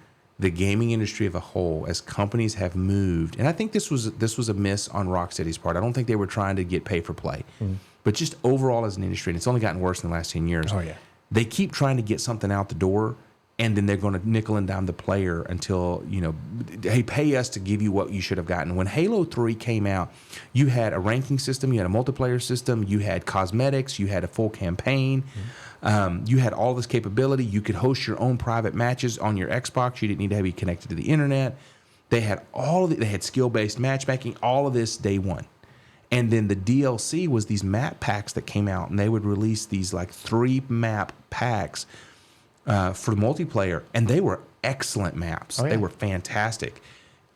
[SPEAKER 3] the gaming industry of a whole, as companies have moved, and I think this was a miss on Rocksteady's part. I don't think they were trying to get pay for play, but just overall as an industry, and it's only gotten worse in the last 10 years.
[SPEAKER 1] Oh, yeah.
[SPEAKER 3] They keep trying to get something out the door, and then they're going to nickel and dime the player until, hey, pay us to give you what you should have gotten. When Halo 3 came out, you had a ranking system, you had a multiplayer system, you had cosmetics, you had a full campaign, you had all this capability. You could host your own private matches on your Xbox. You didn't need to be connected to the internet. They had all of it. They had skill-based matchmaking, all of this day one. And then the DLC was these map packs that came out, and they would release these like 3 map packs for multiplayer, and they were excellent maps.
[SPEAKER 1] Oh, yeah.
[SPEAKER 3] They were fantastic.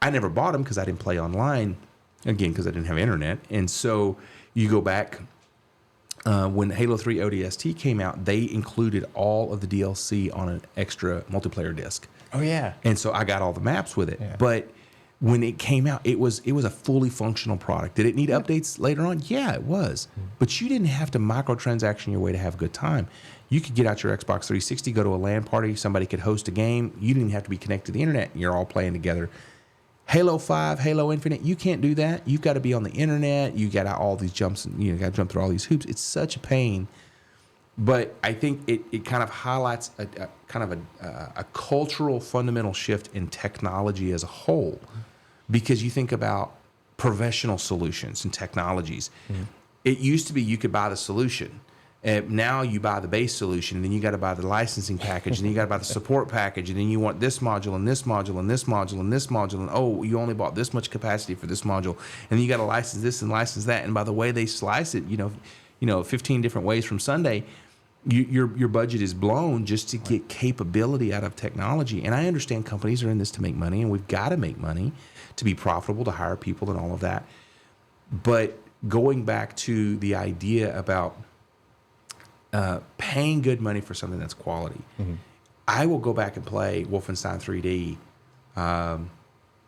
[SPEAKER 3] I never bought them because I didn't play online, again, because I didn't have internet. And so you go back, when Halo 3 ODST came out, they included all of the DLC on an extra multiplayer disc.
[SPEAKER 1] Oh, yeah.
[SPEAKER 3] And so I got all the maps with it.
[SPEAKER 1] Yeah.
[SPEAKER 3] But when it came out, it was a fully functional product. Did it need updates later on? Yeah, it was. But you didn't have to microtransaction your way to have a good time. You could get out your Xbox 360, go to a LAN party, somebody could host a game. You didn't have to be connected to the internet. You're all playing together. Halo 5, Halo Infinite, you can't do that. You've got to be on the internet. You got all these jumps, and got to jump through all these hoops. It's such a pain. But I think it kind of highlights a cultural fundamental shift in technology as a whole, because you think about professional solutions and technologies. It used to be you could buy the solution. Now you buy the base solution, and then you got to buy the licensing package, and then you got to buy the support package, and then you want this module and this module and this module and this module, and oh, you only bought this much capacity for this module, and then you got to license this and license that. And by the way they slice it, 15 different ways from Sunday, your budget is blown just to get capability out of technology. And I understand companies are in this to make money, and we've got to make money to be profitable, to hire people and all of that. But going back to the idea about paying good money for something that's quality. I will go back and play Wolfenstein 3D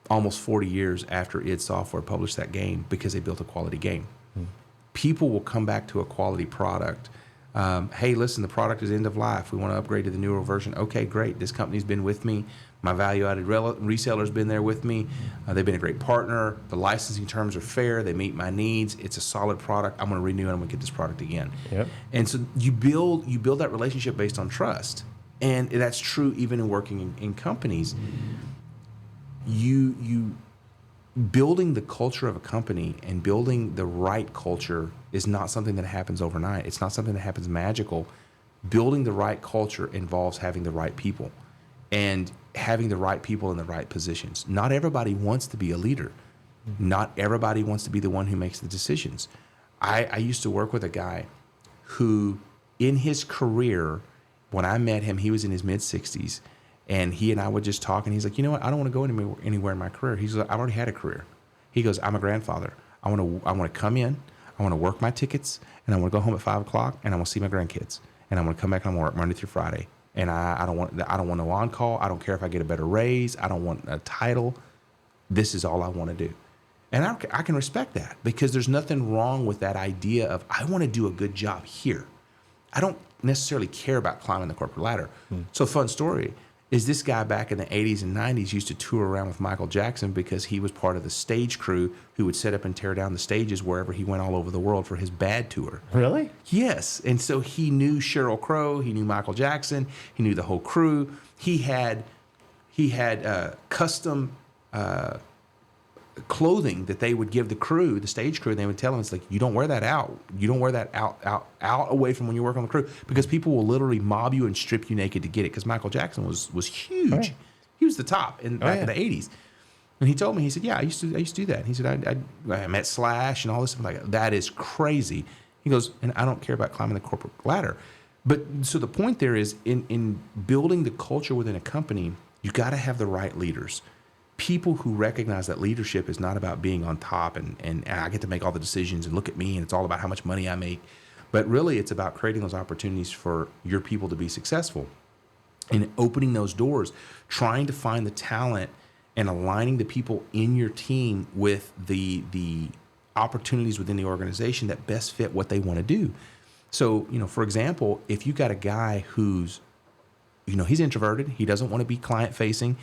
[SPEAKER 3] almost 40 years after id Software published that game because they built a quality game. People will come back to a quality product. Hey, listen, the product is end of life. We want to upgrade to the newer version. Okay, great. This company's been with me. My value-added reseller's been there with me. They've been a great partner. The licensing terms are fair. They meet my needs. It's a solid product. I'm going to renew and I'm going to get this product again.
[SPEAKER 1] Yep.
[SPEAKER 3] And so you build that relationship based on trust. And that's true even in working in companies. You building the culture of a company and building the right culture is not something that happens overnight. It's not something that happens magical. Building the right culture involves having the right people and having the right people in the right positions. Not everybody wants to be a leader. Not everybody wants to be the one who makes the decisions. I used to work with a guy who, in his career, when I met him, he was in his mid-60s, and he and I would just talk, and he's like, you know what? I don't want to go anywhere in my career. He's like, I've already had a career. He goes, I'm a grandfather. I want to come in, I want to work my tickets, and I want to go home at 5 o'clock, and I want to see my grandkids, and I want to come back and I want to work Monday through Friday. And I don't want no on-call. I don't care if I get a better raise. I don't want a title. This is all I want to do. And I can respect that, because there's nothing wrong with that idea of, I want to do a good job here. I don't necessarily care about climbing the corporate ladder. So fun story is this guy back in the 80s and 90s used to tour around with Michael Jackson because he was part of the stage crew who would set up and tear down the stages wherever he went all over the world for his Bad tour.
[SPEAKER 1] Really?
[SPEAKER 3] Yes. And so he knew Sheryl Crow, he knew Michael Jackson, he knew the whole crew. He had custom clothing that they would give the crew, the stage crew, and they would tell them, it's like, you don't wear that out. You don't wear that out away from when you work on the crew, because people will literally mob you and strip you naked to get it, because Michael Jackson was huge.
[SPEAKER 1] Oh, yeah.
[SPEAKER 3] He was the top back in the 80s. And he told me, he said, yeah, I used to do that. And he said, I met Slash and all this. I'm like, that is crazy. He goes, and I don't care about climbing the corporate ladder. But so the point there is, in building the culture within a company, you got to have the right leaders. People who recognize that leadership is not about being on top and I get to make all the decisions and look at me and it's all about how much money I make. But really, it's about creating those opportunities for your people to be successful and opening those doors, trying to find the talent and aligning the people in your team with the opportunities within the organization that best fit what they want to do. So, for example, if you got a guy who's, he's introverted, he doesn't want to be client facing,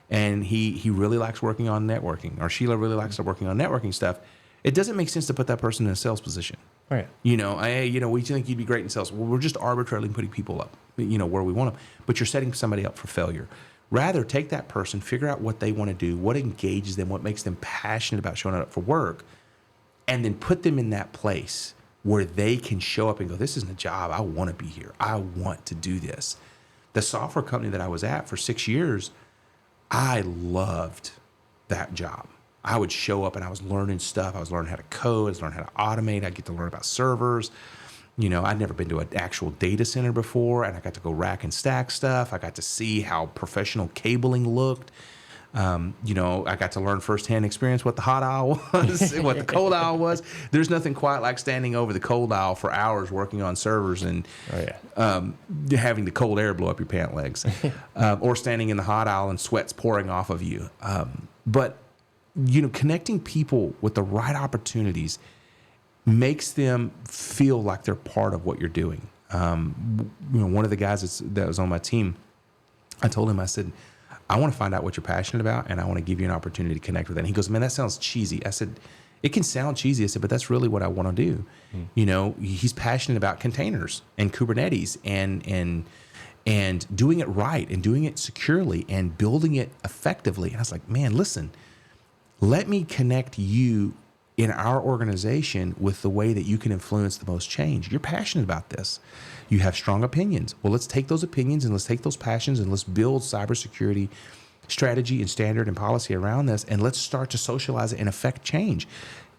[SPEAKER 3] and he really likes working on networking, or Sheila really likes working on networking stuff, it doesn't make sense to put that person in a sales position.
[SPEAKER 1] Right.
[SPEAKER 3] We think you'd be great in sales. Well, we're just arbitrarily putting people up, where we want them. But you're setting somebody up for failure. Rather, take that person, figure out what they want to do, what engages them, what makes them passionate about showing up for work, and then put them in that place where they can show up and go, this isn't a job. I want to be here. I want to do this. The software company that I was at for 6 years, I loved that job. I would show up and I was learning stuff. I was learning how to code. I was learning how to automate. I get to learn about servers. I'd never been to an actual data center before, and I got to go rack and stack stuff. I got to see how professional cabling looked. I got to learn firsthand experience what the hot aisle was, what the cold aisle was. There's nothing quite like standing over the cold aisle for hours working on servers and having the cold air blow up your pant legs, or standing in the hot aisle and sweat's pouring off of you. But connecting people with the right opportunities makes them feel like they're part of what you're doing. One of the guys that was on my team, I told him, I said, I want to find out what you're passionate about, and I want to give you an opportunity to connect with it. And he goes, man, that sounds cheesy. I said, it can sound cheesy. I said, but that's really what I want to do. He's passionate about containers and Kubernetes and doing it right and doing it securely and building it effectively. And I was like, man, listen, let me connect you in our organization with the way that you can influence the most change. You're passionate about this. You have strong opinions. Well, let's take those opinions and let's take those passions and let's build cybersecurity strategy and standard and policy around this, and let's start to socialize it and affect change.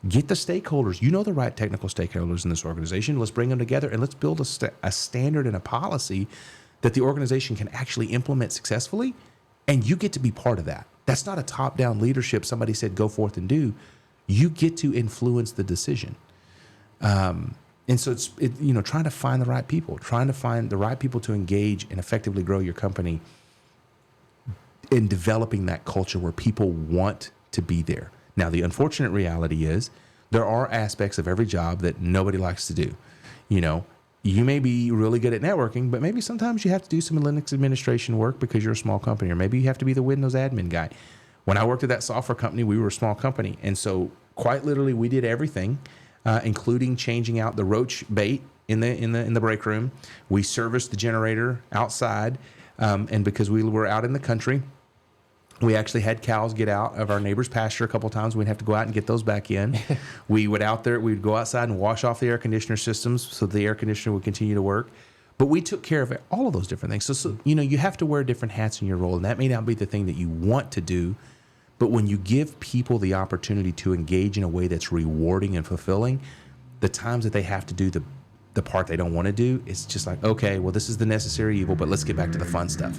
[SPEAKER 3] Get the stakeholders. The right technical stakeholders in this organization. Let's bring them together and let's build a standard and a policy that the organization can actually implement successfully, and you get to be part of that. That's not a top-down leadership. Somebody said, go forth and do. You get to influence the decision. And so it's trying to find the right people, to engage and effectively grow your company in developing that culture where people want to be there. Now, the unfortunate reality is there are aspects of every job that nobody likes to do. You may be really good at networking, but maybe sometimes you have to do some Linux administration work because you're a small company, or maybe you have to be the Windows admin guy. When I worked at that software company, we were a small company. And so quite literally, we did everything, including changing out the roach bait in the break room. We serviced the generator outside. And because we were out in the country, we actually had cows get out of our neighbor's pasture a couple of times. We'd have to go out and get those back in. We'd go outside and wash off the air conditioner systems so the air conditioner would continue to work. But we took care of all of those different things. So you have to wear different hats in your role, and that may not be the thing that you want to do. But when you give people the opportunity to engage in a way that's rewarding and fulfilling, the times that they have to do the part they don't want to do, it's just like, okay, well, this is the necessary evil, but let's get back to the fun stuff.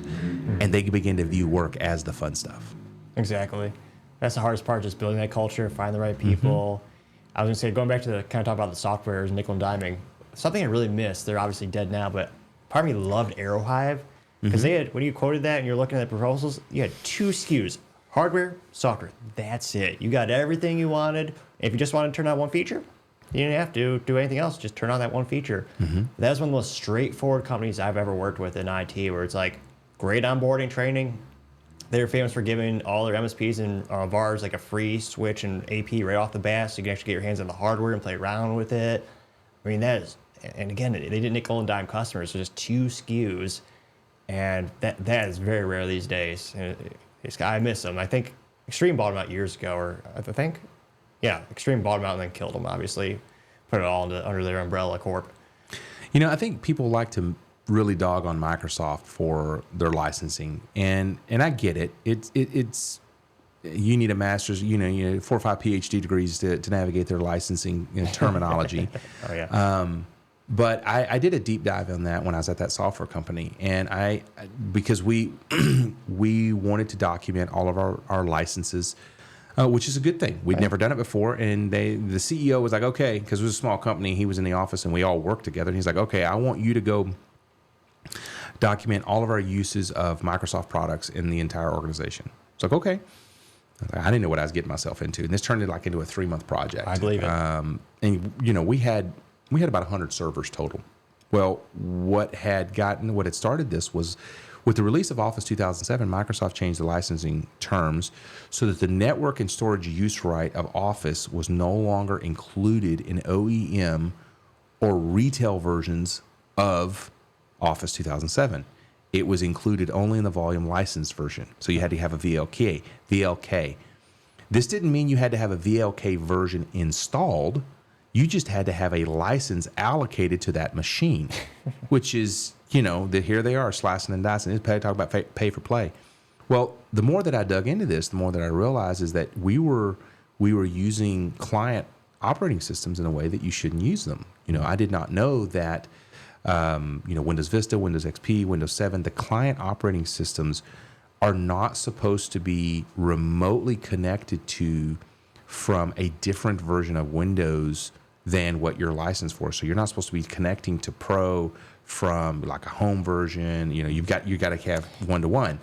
[SPEAKER 3] And they begin to view work as the fun stuff.
[SPEAKER 1] Exactly. That's the hardest part, just building that culture, find the right people. I was going to say, going back to the kind of talk about the softwares, nickel and diming, something I really missed, they're obviously dead now, but part of me loved AeroHive, because they had, when you quoted that and you're looking at the proposals, you had 2 SKUs, hardware, software. That's it. You got everything you wanted. If you just wanted to turn on one feature, you didn't have to do anything else. Just turn on that one feature. That was one of the most straightforward companies I've ever worked with in IT, where it's like great onboarding training. They're famous for giving all their MSPs and VARs like a free switch and AP right off the bat, so you can actually get your hands on the hardware and play around with it. I mean, that is, and again, they did nickel and dime customers, so just 2 SKUs, and that is very rare these days. I miss them. I think Extreme bought them out years ago, or Extreme bought them out and then killed them, obviously. Put it all under their umbrella corp.
[SPEAKER 3] I think people like to really dog on Microsoft for their licensing, and I get it. It's you need a master's, 4 or 5 PhD degrees to navigate their licensing terminology.
[SPEAKER 1] Oh yeah.
[SPEAKER 3] But I did a deep dive on that when I was at that software company, and because we wanted to document all of our licenses. Which is a good thing. We'd never done it before, and the CEO was like, okay, because it was a small company, he was in the office, and we all worked together, and he's like, okay, I want you to go document all of our uses of Microsoft products in the entire organization. It's like, okay. I didn't know what I was getting myself into, and this turned into a 3-month project.
[SPEAKER 1] I believe it.
[SPEAKER 3] And we had about 100 servers total. Well, what had started this was With the release of Office 2007, Microsoft changed the licensing terms so that the network and storage use right of Office was no longer included in OEM or retail versions of Office 2007. It was included only in the volume licensed version. So you had to have a VLK. This didn't mean you had to have a VLK version installed. You just had to have a license allocated to that machine, which is, here they are slicing and dicing. It's talk about pay for play. Well, the more that I dug into this, the more that I realized is that we were using client operating systems in a way that you shouldn't use them. I did not know that, Windows Vista, Windows XP, Windows 7, the client operating systems are not supposed to be remotely connected to from a different version of Windows than what you're licensed for. So you're not supposed to be connecting to Pro from like a home version. You got to have one-to-one.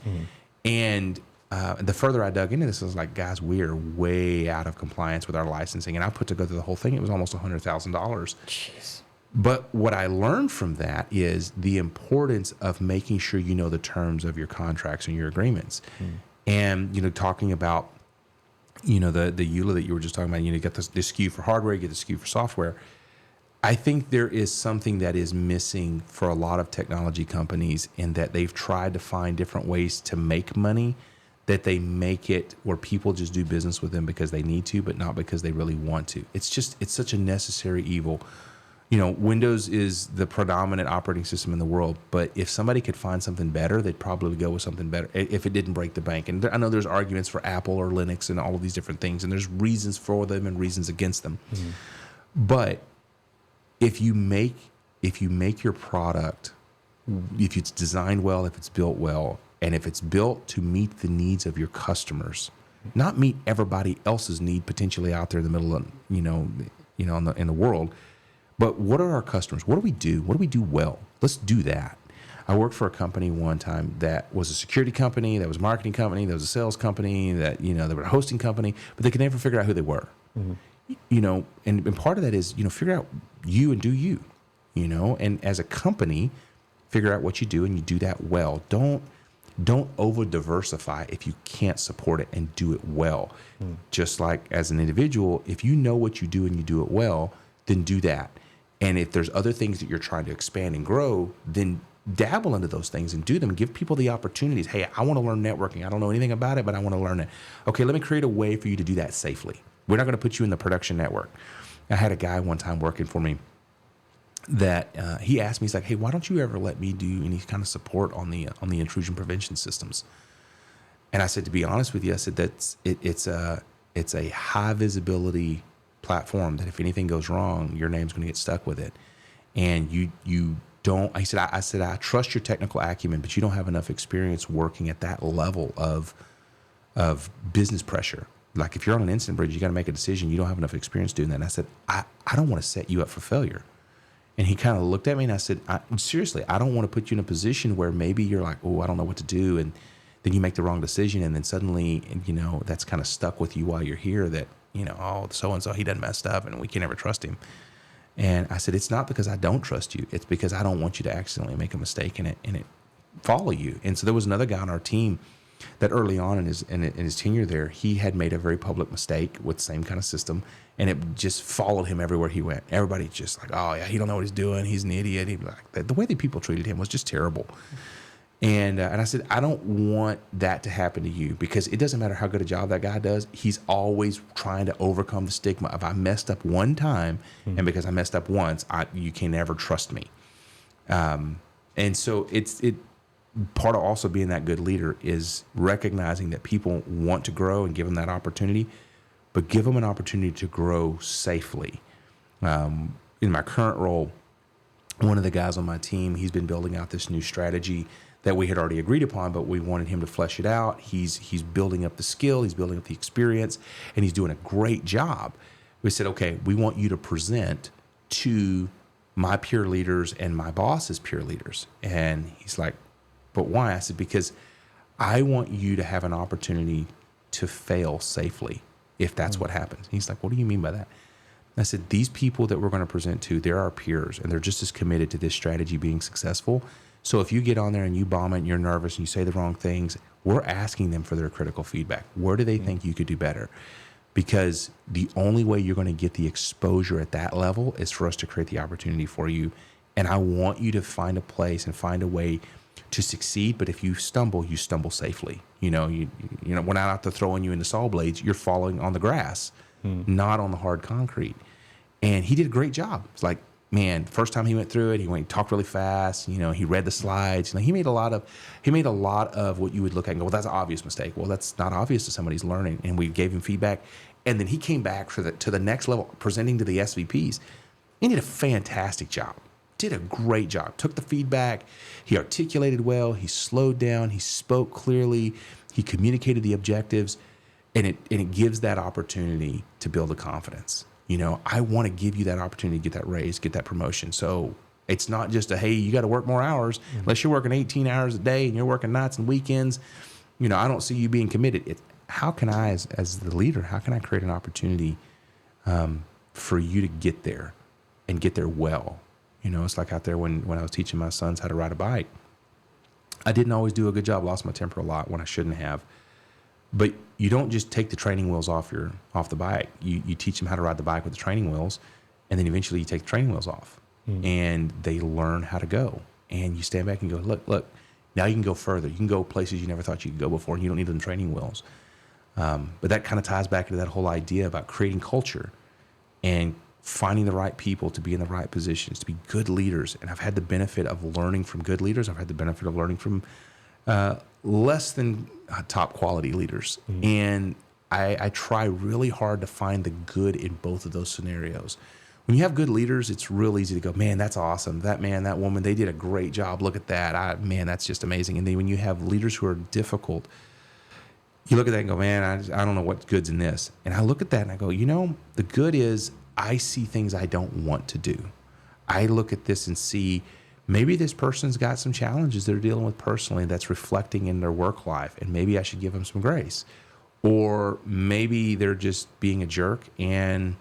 [SPEAKER 3] And the further I dug into this, I was like, guys, we're way out of compliance with our licensing. And I put together the whole thing. It was almost $100,000.
[SPEAKER 1] Jeez.
[SPEAKER 3] But what I learned from that is the importance of making sure you know the terms of your contracts and your agreements. And, talking about, the EULA that you were just talking about, you get the SKU for hardware, you get the SKU for software. I think there is something that is missing for a lot of technology companies in that they've tried to find different ways to make money, that they make it where people just do business with them because they need to, but not because they really want to. It's such a necessary evil. Windows is the predominant operating system in the world, but if somebody could find something better, they'd probably go with something better if it didn't break the bank. And I know there's arguments for Apple or Linux and all of these different things, and there's reasons for them and reasons against them. But if you make your product, if it's designed well, if it's built well, and if it's built to meet the needs of your customers, not meet everybody else's need potentially out there in the middle of in the world. But what are our customers? What do we do? What do we do well? Let's do that. I worked for a company one time that was a security company, that was a marketing company, that was a sales company, that they were a hosting company, but they could never figure out who they were. And part of that is figure out you and do you. And as a company, figure out what you do and you do that well. Don't over diversify if you can't support it and do it well. Just like as an individual, if you know what you do and you do it well, then do that. And if there's other things that you're trying to expand and grow, then dabble into those things and do them. Give people the opportunities. Hey, I want to learn networking. I don't know anything about it, but I want to learn it. Okay, let me create a way for you to do that safely. We're not going to put you in the production network. I had a guy one time working for me that he asked me, he's like, hey, why don't you ever let me do any kind of support on the intrusion prevention systems? And I said, to be honest with you, I said, it's a high visibility platform that if anything goes wrong, your name's going to get stuck with it. And you don't, I said, I trust your technical acumen, but you don't have enough experience working at that level of business pressure. Like if you're on an incident bridge, you got to make a decision. You don't have enough experience doing that. And I said, I don't want to set you up for failure. And he kind of looked at me and I said, seriously, I don't want to put you in a position where maybe you're like, oh, I don't know what to do. And then you make the wrong decision. And then suddenly, that's kind of stuck with you while you're here that, oh, so-and-so, he done messed up and we can never trust him. And I said, it's not because I don't trust you. It's because I don't want you to accidentally make a mistake and it follow you. And so there was another guy on our team that early on in his tenure there, he had made a very public mistake with the same kind of system, and it just followed him everywhere he went. Everybody just like, oh yeah, he don't know what he's doing. He's an idiot. He'd be like, the way that people treated him was just terrible. And I said, I don't want that to happen to you because it doesn't matter how good a job that guy does. He's always trying to overcome the stigma of I messed up one time, and because I messed up once, you can never trust me. And so it part of also being that good leader is recognizing that people want to grow and give them that opportunity, but give them an opportunity to grow safely. In my current role, one of the guys on my team, he's been building out this new strategy that we had already agreed upon, but we wanted him to flesh it out. He's building up the skill, he's building up the experience, and he's doing a great job. We said, okay, we want you to present to my peer leaders and my boss's peer leaders. And he's like, but why? I said, because I want you to have an opportunity to fail safely if that's what happens. He's like, what do you mean by that? I said, these people that we're going to present to, they're our peers, and they're just as committed to this strategy being successful. So if you get on there and you bomb it and you're nervous and you say the wrong things, we're asking them for their critical feedback. Where do they think you could do better? Because the only way you're going to get the exposure at that level is for us to create the opportunity for you. And I want you to find a place and find a way to succeed. But if you stumble safely. You know, we're not out there throwing you into saw blades. You're falling on the grass, not on the hard concrete. And he did a great job. It's like, man, first time he went through it, he talked really fast. You know, he read the slides. You know, he made a lot of what you would look at and go, well, that's an obvious mistake. Well, that's not obvious to somebody who's learning. And we gave him feedback. And then he came back to the next level, presenting to the SVPs. He did a fantastic job. Did a great job. Took the feedback. He articulated well. He slowed down. He spoke clearly. He communicated the objectives. And it gives that opportunity to build the confidence. You know, I want to give you that opportunity to get that raise, get that promotion. So it's not just hey, you got to work more hours. Unless you're working 18 hours a day and you're working nights and weekends, you know, I don't see you being committed. How can I, as the leader, how can I create an opportunity for you to get there and get there well? You know, it's like out there when I was teaching my sons how to ride a bike. I didn't always do a good job, lost my temper a lot when I shouldn't have. But you don't just take the training wheels off the bike. You teach them how to ride the bike with the training wheels, and then eventually you take the training wheels off, and they learn how to go. And you stand back and go, look, now you can go further. You can go places you never thought you could go before, and you don't need them training wheels. But that kind of ties back into that whole idea about creating culture and finding the right people to be in the right positions, to be good leaders. And I've had the benefit of learning from good leaders. I've had the benefit of learning from less than top quality leaders. And I try really hard to find the good in both of those scenarios. When you have good leaders, it's real easy to go, man, that's awesome. That man, that woman, they did a great job. Look at that. Man, that's just amazing. And then when you have leaders who are difficult, you look at that and go, man, I don't know what good's in this. And I look at that and I go, you know, the good is I see things I don't want to do. I look at this and see maybe this person's got some challenges they're dealing with personally that's reflecting in their work life, and maybe I should give them some grace. Or maybe they're just being a jerk, and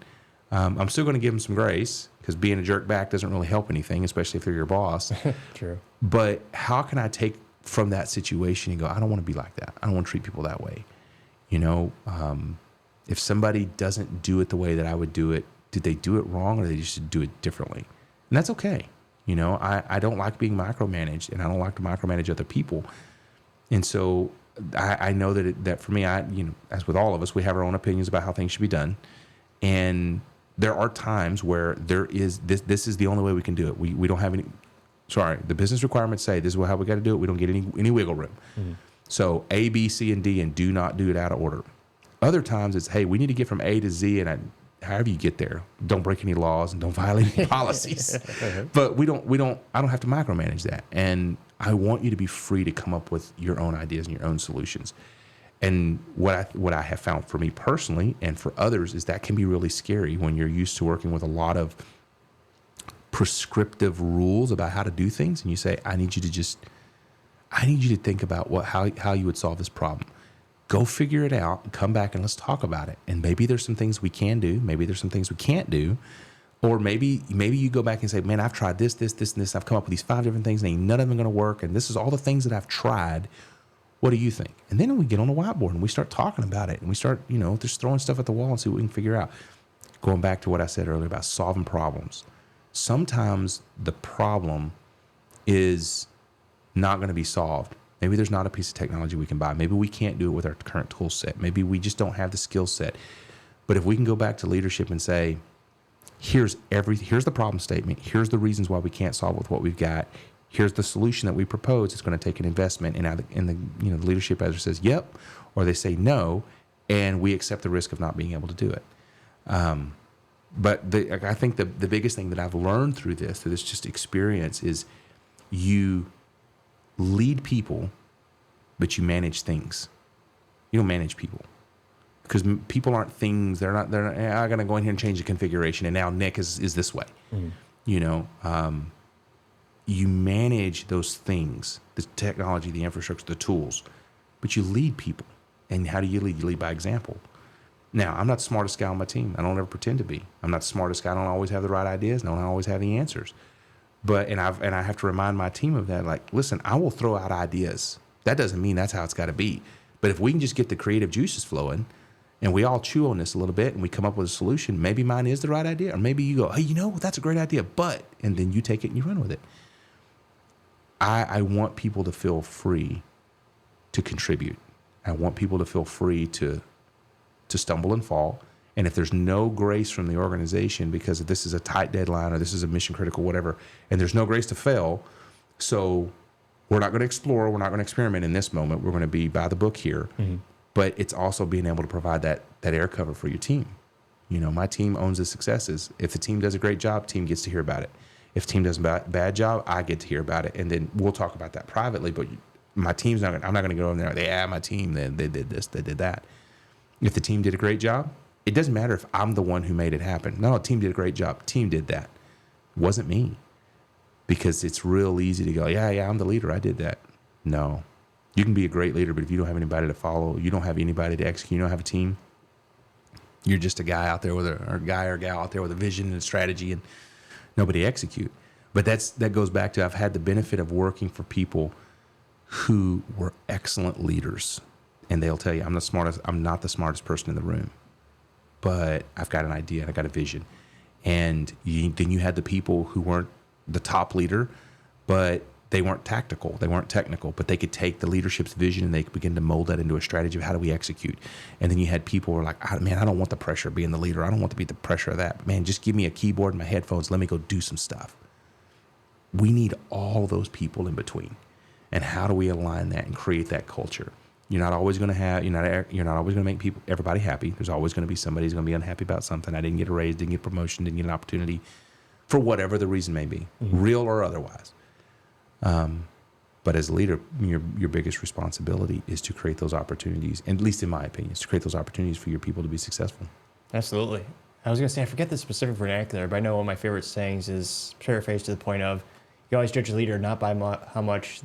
[SPEAKER 3] I'm still going to give them some grace because being a jerk back doesn't really help anything, especially if they're your boss.
[SPEAKER 1] True.
[SPEAKER 3] But how can I take from that situation and go, I don't want to be like that. I don't want to treat people that way. You know, if somebody doesn't do it the way that I would do it, did they do it wrong or they just do it differently? And that's okay. You know, I don't like being micromanaged, and I don't like to micromanage other people. And so I know that for me, as with all of us, we have our own opinions about how things should be done. And there are times where there is this is the only way we can do it. We don't have any. Sorry, the business requirements say this is how we got to do it. We don't get any wiggle room. So A, B, C, and D, and do not do it out of order. Other times it's, hey, we need to get from A to Z, and however you get there, don't break any laws and don't violate any policies. But I don't have to micromanage that. And I want you to be free to come up with your own ideas and your own solutions. And what I have found for me personally and for others is that can be really scary when you're used to working with a lot of prescriptive rules about how to do things. And you say, I need you to think about how you would solve this problem. Go figure it out and come back and let's talk about it. And maybe there's some things we can do. Maybe there's some things we can't do. Or maybe you go back and say, man, I've tried this, and this. I've come up with these 5 different things and ain't none of them going to work. And this is all the things that I've tried. What do you think? And then we get on the whiteboard and we start talking about it. And we start, just throwing stuff at the wall and see what we can figure out. Going back to what I said earlier about solving problems. Sometimes the problem is not going to be solved. Maybe there's not a piece of technology we can buy. Maybe we can't do it with our current tool set. Maybe we just don't have the skill set. But if we can go back to leadership and say, here's the problem statement. Here's the reasons why we can't solve it with what we've got. Here's the solution that we propose. It's going to take an investment. And the leadership either says yep, or they say no, and we accept the risk of not being able to do it. But I think the biggest thing that I've learned through this just experience is you lead people, but you manage things. You don't manage people because people aren't things. They're not. I'm going to go in here and change the configuration, and now Nick is this way. You manage those things, the technology, the infrastructure, the tools, but you lead people. And how do you lead? You lead by example. Now, I'm not the smartest guy on my team. I don't ever pretend to be. I'm not the smartest guy. I don't always have the right ideas. I don't always have the answers. But and I have to remind my team of that. Like, listen, I will throw out ideas. That doesn't mean that's how it's got to be. But if we can just get the creative juices flowing, and we all chew on this a little bit, and we come up with a solution, maybe mine is the right idea, or maybe you go, hey, that's a great idea, and then you take it and you run with it. I want people to feel free to contribute. I want people to feel free to stumble and fall. And if there's no grace from the organization because this is a tight deadline or this is a mission critical, whatever, and there's no grace to fail, so we're not going to explore, we're not going to experiment in this moment. We're going to be by the book here. Mm-hmm. But it's also being able to provide that air cover for your team. My team owns the successes. If the team does a great job, team gets to hear about it. If the team does a bad job, I get to hear about it. And then we'll talk about that privately, but my team's I'm not going to go in there. My team, they did this, they did that. If the team did a great job, it doesn't matter if I'm the one who made it happen. No, the team did a great job. Team did that. It wasn't me. Because it's real easy to go, yeah, I'm the leader. I did that. No. You can be a great leader, but if you don't have anybody to follow, you don't have anybody to execute, you don't have a team, you're just a guy out there or guy or gal out there with a vision and a strategy and nobody execute. But that goes back to I've had the benefit of working for people who were excellent leaders. And they'll tell you, I'm not the smartest person in the room, but I've got an idea and I got a vision. And then you had the people who weren't the top leader, but they weren't tactical, they weren't technical, but they could take the leadership's vision and they could begin to mold that into a strategy of how do we execute. And then you had people who were like, man, I don't want the pressure of being the leader. I don't want to be the pressure of that. Man, just give me a keyboard and my headphones. Let me go do some stuff. We need all those people in between. And how do we align that and create that culture? You're not always going to always going to make everybody happy. There's always going to be somebody who's going to be unhappy about something. I didn't get a raise, didn't get a promotion, didn't get an opportunity for whatever the reason may be, real or otherwise. But as a leader, your biggest responsibility is to create those opportunities, and at least in my opinion, is to create those opportunities for your people to be successful.
[SPEAKER 1] Absolutely. I was going to say, I forget the specific vernacular, but I know one of my favorite sayings is paraphrased to the point of, you always judge a leader not by how much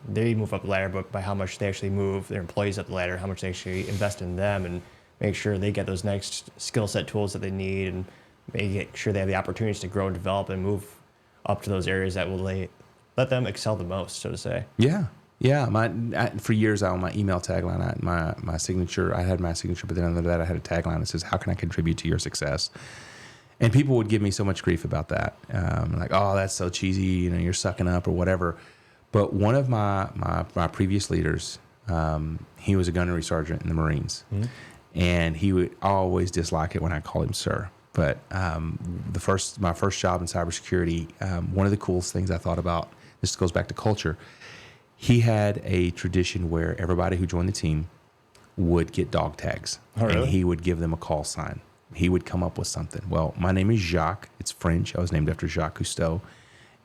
[SPEAKER 1] they move up the ladder, but by how much they actually move their employees up the ladder, how much they actually invest in them, and make sure they get those next skill set tools that they need, and make sure they have the opportunities to grow and develop and move up to those areas that will let them excel the most, so to say.
[SPEAKER 3] Yeah. For years, on my email tagline, my signature, I had my signature, but then under that, I had a tagline that says, "How can I contribute to your success?" And people would give me so much grief about that. Like, oh, that's so cheesy, you're sucking up or whatever. But one of my previous leaders, he was a gunnery sergeant in the Marines. Mm-hmm. And he would always dislike it when I called him sir. But my first job in cybersecurity, one of the coolest things I thought about, this goes back to culture, he had a tradition where everybody who joined the team would get dog tags. Oh, really? And he would give them a call sign. He would come up with something. Well, my name is Jacques. It's French. I was named after Jacques Cousteau.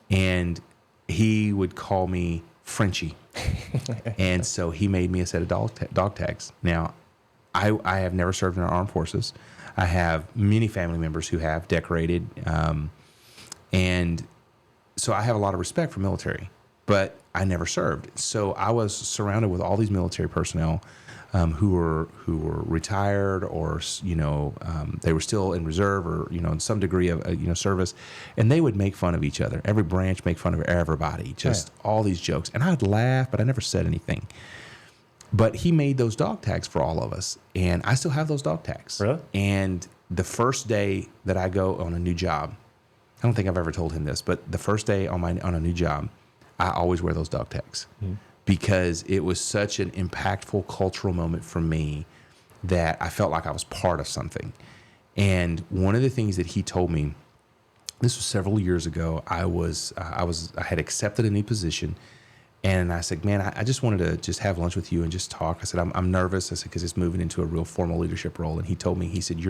[SPEAKER 3] And he would call me Frenchie. And so he made me a set of dog tags. Now, I have never served in our armed forces. I have many family members who have decorated. And so I have a lot of respect for military, but I never served. So I was surrounded with all these military personnel who were retired or they were still in reserve or in some degree of service, and they would make fun of each other. Every branch make fun of everybody, just all these jokes, and I'd laugh, but I never said anything. But he made those dog tags for all of us, and I still have those dog tags. Really? And the first day that I go on a new job, I don't think I've ever told him this, but the first day on a new job, I always wear those dog tags. Mm-hmm. Because it was such an impactful cultural moment for me that I felt like I was part of something. And one of the things that he told me, this was several years ago, I had accepted a new position, and I said, man, I just wanted to just have lunch with you and just talk. I said, I'm nervous. I said, because it's moving into a real formal leadership role. And he told me, he said,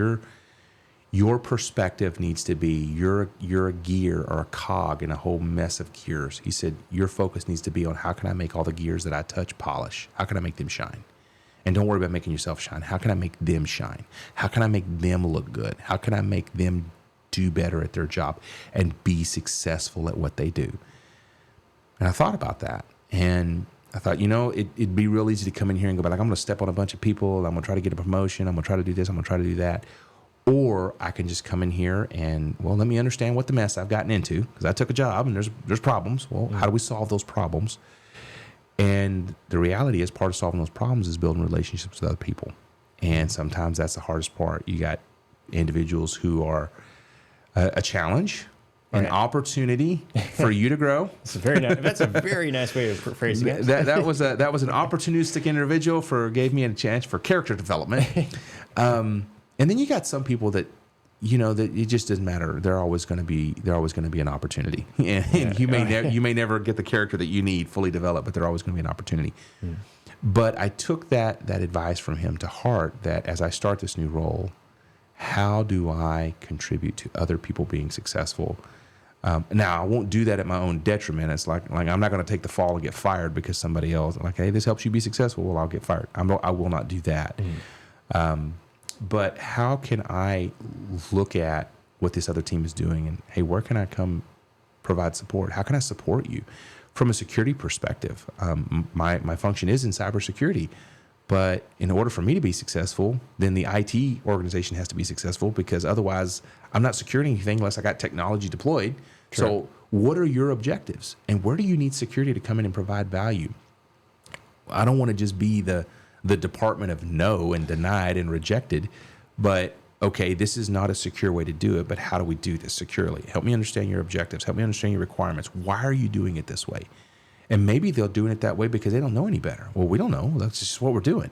[SPEAKER 3] your perspective needs to be you're a gear or a cog in a whole mess of gears. He said, your focus needs to be on how can I make all the gears that I touch polish? How can I make them shine? And don't worry about making yourself shine. How can I make them shine? How can I make them look good? How can I make them do better at their job and be successful at what they do? And I thought about that. And I thought, it'd be real easy to come in here and go, like, I'm going to step on a bunch of people. I'm going to try to get a promotion. I'm going to try to do this. I'm going to try to do that. Or I can just come in here and, well, let me understand what the mess I've gotten into, because I took a job and there's problems. Well, how do we solve those problems? And the reality is, part of solving those problems is building relationships with other people. And sometimes that's the hardest part. You got individuals who are a challenge, an opportunity for you to grow.
[SPEAKER 1] That's a very nice way of phrasing it.
[SPEAKER 3] That was an opportunistic individual gave me a chance for character development. And then you got some people that, that it just doesn't matter. They're always going to be an opportunity. And you may never get the character that you need fully developed, but they're always going to be an opportunity. But I took that advice from him to heart, that as I start this new role, how do I contribute to other people being successful? Now, I won't do that at my own detriment. It's like I'm not going to take the fall and get fired because somebody else, like, hey, this helps you be successful. Well, I'll get fired. I will not do that. But how can I look at what this other team is doing and, hey, where can I come provide support? How can I support you? From a security perspective, my function is in cybersecurity. But in order for me to be successful, then the IT organization has to be successful, because otherwise I'm not securing anything unless I got technology deployed. Sure. So what are your objectives? And where do you need security to come in and provide value? I don't want to just be the department of no and denied and rejected, but okay, this is not a secure way to do it, but how do we do this securely? Help me understand your objectives. Help me understand your requirements. Why are you doing it this way? And maybe they're doing it that way because they don't know any better. Well, we don't know. That's just what we're doing.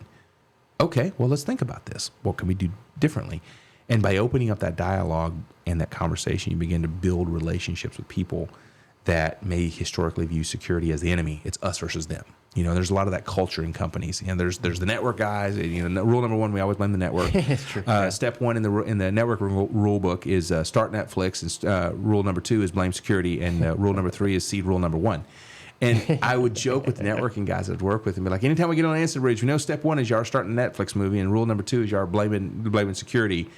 [SPEAKER 3] Okay, well, let's think about this. What can we do differently? And by opening up that dialogue and that conversation, you begin to build relationships with people that may historically view security as the enemy. It's us versus them. There's a lot of that culture in companies. There's the network guys. Rule number one, we always blame the network.
[SPEAKER 1] It's true.
[SPEAKER 3] Step one in the network rule book is start Netflix, and rule number 2 is blame security, and rule number 3 is seed rule number 1. And I would joke with the networking guys I'd work with and be like, anytime we get on Answer Bridge, we know step 1 is you are starting a Netflix movie, and rule number 2 is you are blaming security.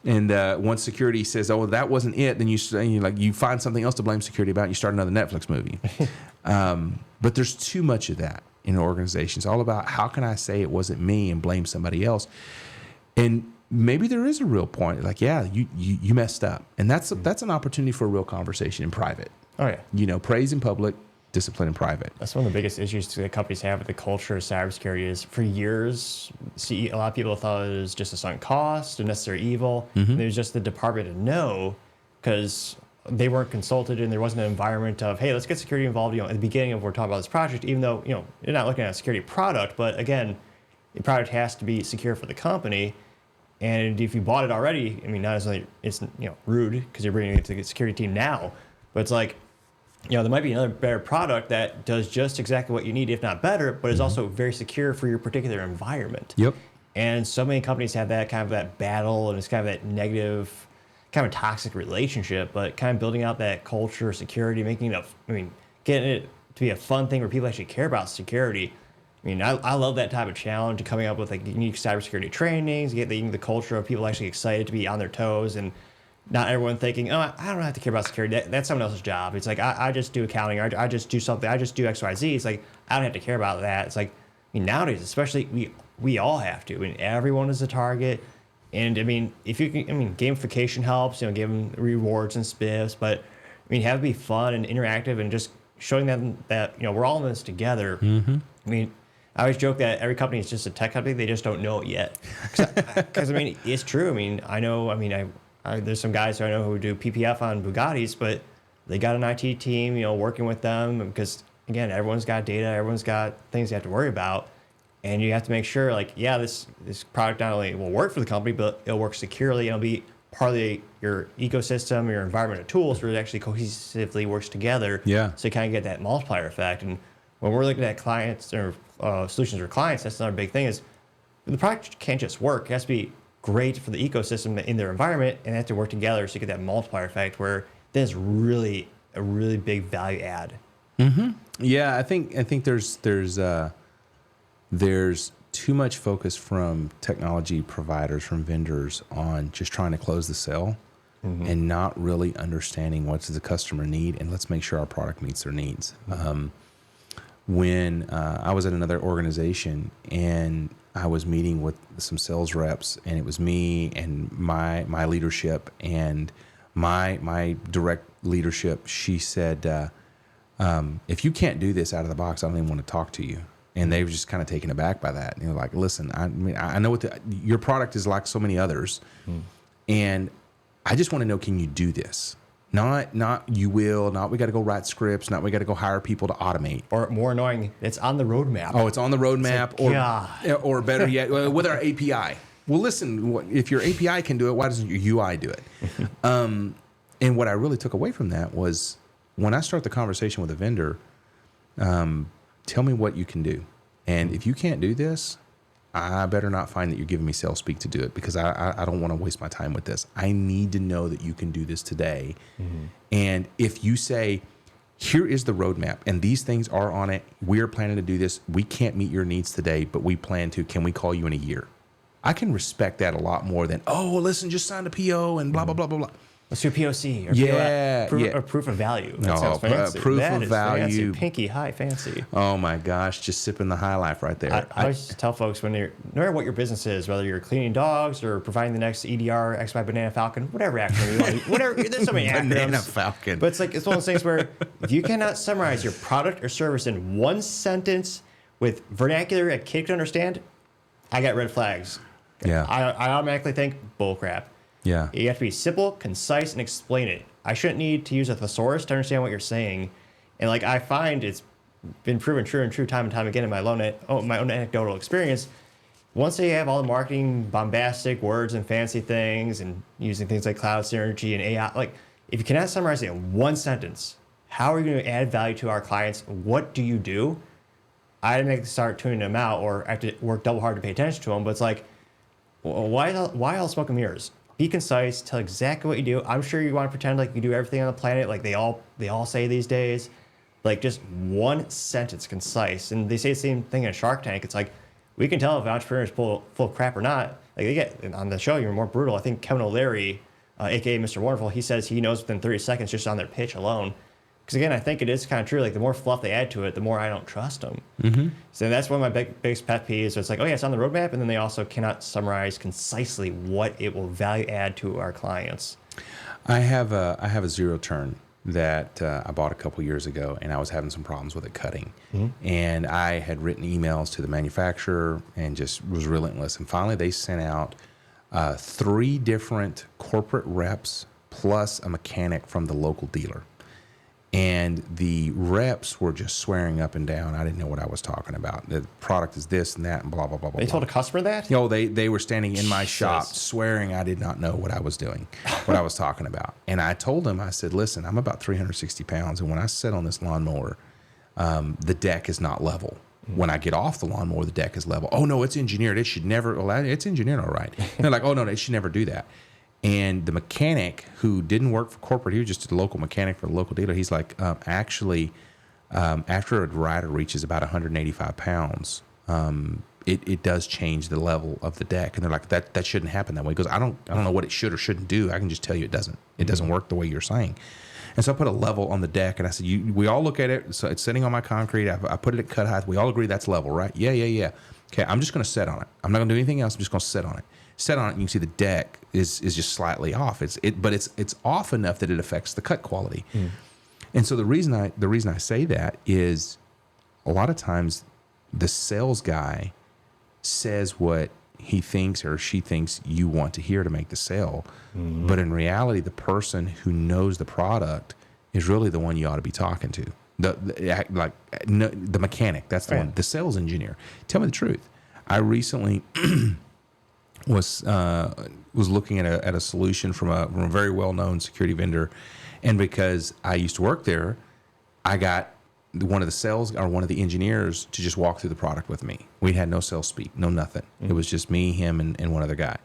[SPEAKER 3] And once security says, "Oh, that wasn't it," then you find something else to blame security about, and you start another Netflix movie. But there's too much of that in an organization. It's all about, how can I say it wasn't me and blame somebody else? And maybe there is a real point, like, yeah, you messed up, and that's an opportunity for a real conversation in private.
[SPEAKER 1] Oh yeah.
[SPEAKER 3] Praise in public, discipline in private.
[SPEAKER 1] That's one of the biggest issues that companies have with the culture of cybersecurity. Is for years, a lot of people thought it was just a sunk cost, a necessary evil. It was just the department to know, because they weren't consulted and there wasn't an environment of, hey, let's get security involved. At the beginning of we're talking about this project, even though you're not looking at a security product, but again, the product has to be secure for the company. And if you bought it already, not necessarily it's rude because you're bringing it to the security team now, but it's like, there might be another better product that does just exactly what you need, if not better, but is also very secure for your particular environment.
[SPEAKER 3] Yep.
[SPEAKER 1] And so many companies have that kind of that battle, and it's kind of that negative, kind of toxic relationship, but kind of building out that culture, security, making it getting it to be a fun thing where people actually care about security. I love that type of challenge, coming up with unique cybersecurity trainings, getting the culture of people actually excited to be on their toes, and not everyone thinking, oh, I don't have to care about security. That's someone else's job. It's like, I just do accounting. I just do something. I just do X, Y, Z. It's like, I don't have to care about that. It's like, nowadays, especially, we all have to. Everyone is a target. And if you can, gamification helps, give them rewards and spiffs, but have it be fun and interactive, and just showing them that, we're all in this together. I always joke that every company is just a tech company. They just don't know it yet. Because, it's true. I know, there's some guys who I know who do PPF on Bugattis, but they got an IT team, working with them, because, again, everyone's got data, everyone's got things they have to worry about. And you have to make sure, this product not only will work for the company, but it'll work securely, and it'll be part of your ecosystem, your environment of tools, where it actually cohesively works together.
[SPEAKER 3] Yeah.
[SPEAKER 1] So you kind of get that multiplier effect. And when we're looking at clients or solutions for clients, that's another big thing, is the product can't just work. It has to be great for the ecosystem in their environment, and they have to work together so you get that multiplier effect, where there's really a really big value add.
[SPEAKER 3] Yeah, I think there's too much focus from technology providers, from vendors, on just trying to close the sale, and not really understanding what does the customer need, and let's make sure our product meets their needs. When I was at another organization, and I was meeting with some sales reps, and it was me and my leadership and my direct leadership. She said, if you can't do this out of the box, I don't even want to talk to you. And they were just kind of taken aback by that. And like, listen, I mean, I know your product is like so many others, and I just want to know, can you do this? Not you will, not we got to go write scripts, not we got to go hire people to automate.
[SPEAKER 1] Or more annoying, it's on the roadmap.
[SPEAKER 3] Oh, it's on the roadmap,
[SPEAKER 1] like,
[SPEAKER 3] or better yet, with our API. Well, listen, if your API can do it, why doesn't your UI do it? And what I really took away from that was when I start the conversation with a vendor, tell me what you can do. And if you can't do this, I better not find that you're giving me sales speak to do it, because I don't want to waste my time with this. I need to know that you can do this today. And if you say, here is the roadmap and these things are on it, we're planning to do this. We can't meet your needs today, but we plan to. Can we call you in a year? I can respect that a lot more than, oh, well, listen, just sign a PO and blah, blah, blah, blah, blah.
[SPEAKER 1] Let's do POC or proof of value. That sounds fancy.
[SPEAKER 3] Proof
[SPEAKER 1] that
[SPEAKER 3] of
[SPEAKER 1] is
[SPEAKER 3] value.
[SPEAKER 1] Fancy. Pinky high fancy.
[SPEAKER 3] Oh my gosh, just sipping the high life right there.
[SPEAKER 1] I always tell folks, no matter what your business is, whether you're cleaning dogs or providing the next EDR, XY Banana Falcon, whatever acronym you want, whatever. There's so many acronyms.
[SPEAKER 3] Banana Falcon.
[SPEAKER 1] But it's one of those things where if you cannot summarize your product or service in one sentence with vernacular a kid can understand, I got red flags.
[SPEAKER 3] Yeah.
[SPEAKER 1] I automatically think bullcrap.
[SPEAKER 3] Yeah.
[SPEAKER 1] You have to be simple, concise, and explain it. I shouldn't need to use a thesaurus to understand what you're saying. And like I find it's been proven true time and time again in my own anecdotal experience. Once they have all the marketing, bombastic words and fancy things and using things like cloud synergy and AI, like if you cannot summarize it in one sentence, how are you going to add value to our clients? What do you do? I automatically start tuning them out, or I have to work double hard to pay attention to them. But it's like, well, why all smoke and mirrors? Be concise. Tell exactly what you do. I'm sure you want to pretend like you do everything on the planet, like they all say these days. Like just one sentence, concise. And they say the same thing in Shark Tank. It's like we can tell if an entrepreneur is full of crap or not. Like they get on the show, you're more brutal. I think Kevin O'Leary, aka Mr. Wonderful, he says he knows within 30 seconds just on their pitch alone. Because again, I think it is kind of true. Like the more fluff they add to it, the more I don't trust them. So that's one of my biggest pet peeves. So it's like, oh yeah, it's on the roadmap, and then they also cannot summarize concisely what it will value add to our clients.
[SPEAKER 3] I have a zero turn that I bought a couple years ago, and I was having some problems with it cutting. And I had written emails to the manufacturer and just was relentless. And finally, they sent out 3 different corporate reps plus a mechanic from the local dealer. And the reps were just swearing up and down. I didn't know what I was talking about. The product is this and that and blah, blah, blah, blah.
[SPEAKER 1] They told a customer that?
[SPEAKER 3] No, they were standing in my shop swearing I did not know what I was doing, what I was talking about. And I told them, I said, listen, I'm about 360 pounds. And when I sit on this lawnmower, the deck is not level. When I get off the lawnmower, the deck is level. Oh, no, it's engineered. It should never, well, it's engineered all right. And they're like, oh, no, it should never do that. And the mechanic who didn't work for corporate, he was just a local mechanic for the local dealer. He's like, actually, after a rider reaches about 185 pounds, it does change the level of the deck. And they're like, that shouldn't happen that way. He goes, I don't know what it should or shouldn't do. I can just tell you it doesn't. It doesn't work the way you're saying. And so I put a level on the deck, and I said, we all look at it. So it's sitting on my concrete. I put it at cut height. We all agree that's level, right? Yeah. Okay, I'm just going to set on it. I'm not going to do anything else. I'm just going to sit on it. Set on it, and you can see the deck is just slightly off. But it's off enough that it affects the cut quality. And so the reason I say that is a lot of times the sales guy says what he thinks or she thinks you want to hear to make the sale. But in reality, the person who knows the product is really the one you ought to be talking to. The mechanic, that's the one. The sales engineer. Tell me the truth. I recently was looking at a solution from a very well-known security vendor, and because I used to work there, I got one of the sales or one of the engineers to just walk through the product with me. We had no sales speak, no nothing. It was just me, him, and one other guy,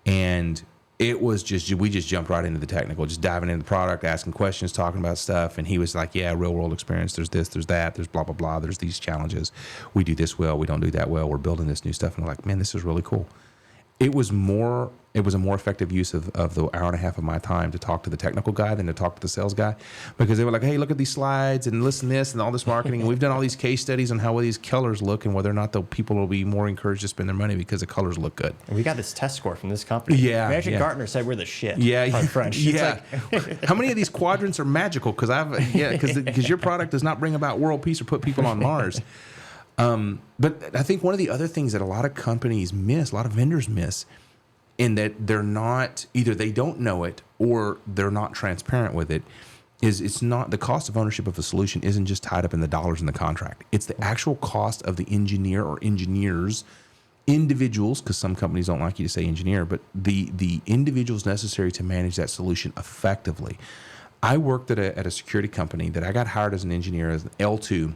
[SPEAKER 3] and it was just we just jumped right into the technical, just diving into the product, asking questions, talking about stuff, and he was like, "Yeah, real world experience. There's this, there's that, there's blah blah blah. There's these challenges. We do this well, we don't do that well. We're building this new stuff." And I'm like, "Man, this is really cool." It was a more effective use of the hour and a half of my time to talk to the technical guy than to talk to the sales guy, because they were like, hey, look at these slides and listen to this and all this marketing. And we've done all these case studies on how well these colors look and whether or not the people will be more encouraged to spend their money because the colors look good.
[SPEAKER 1] And we got this test score from this company.
[SPEAKER 3] Yeah.
[SPEAKER 1] Imagine Gartner said we're the shit.
[SPEAKER 3] Yeah.
[SPEAKER 1] Pardon French.
[SPEAKER 3] Yeah. How many of these quadrants are magical? Because your product does not bring about world peace or put people on Mars. But I think one of the other things that a lot of companies miss, a lot of vendors miss, in that they're not, either they don't know it or they're not transparent with it, is it's not, the cost of ownership of a solution isn't just tied up in the dollars in the contract. It's the actual cost of the engineer or engineers, individuals, because some companies don't like you to say engineer, but the individuals necessary to manage that solution effectively. I worked at a security company that I got hired as an engineer, as an L2.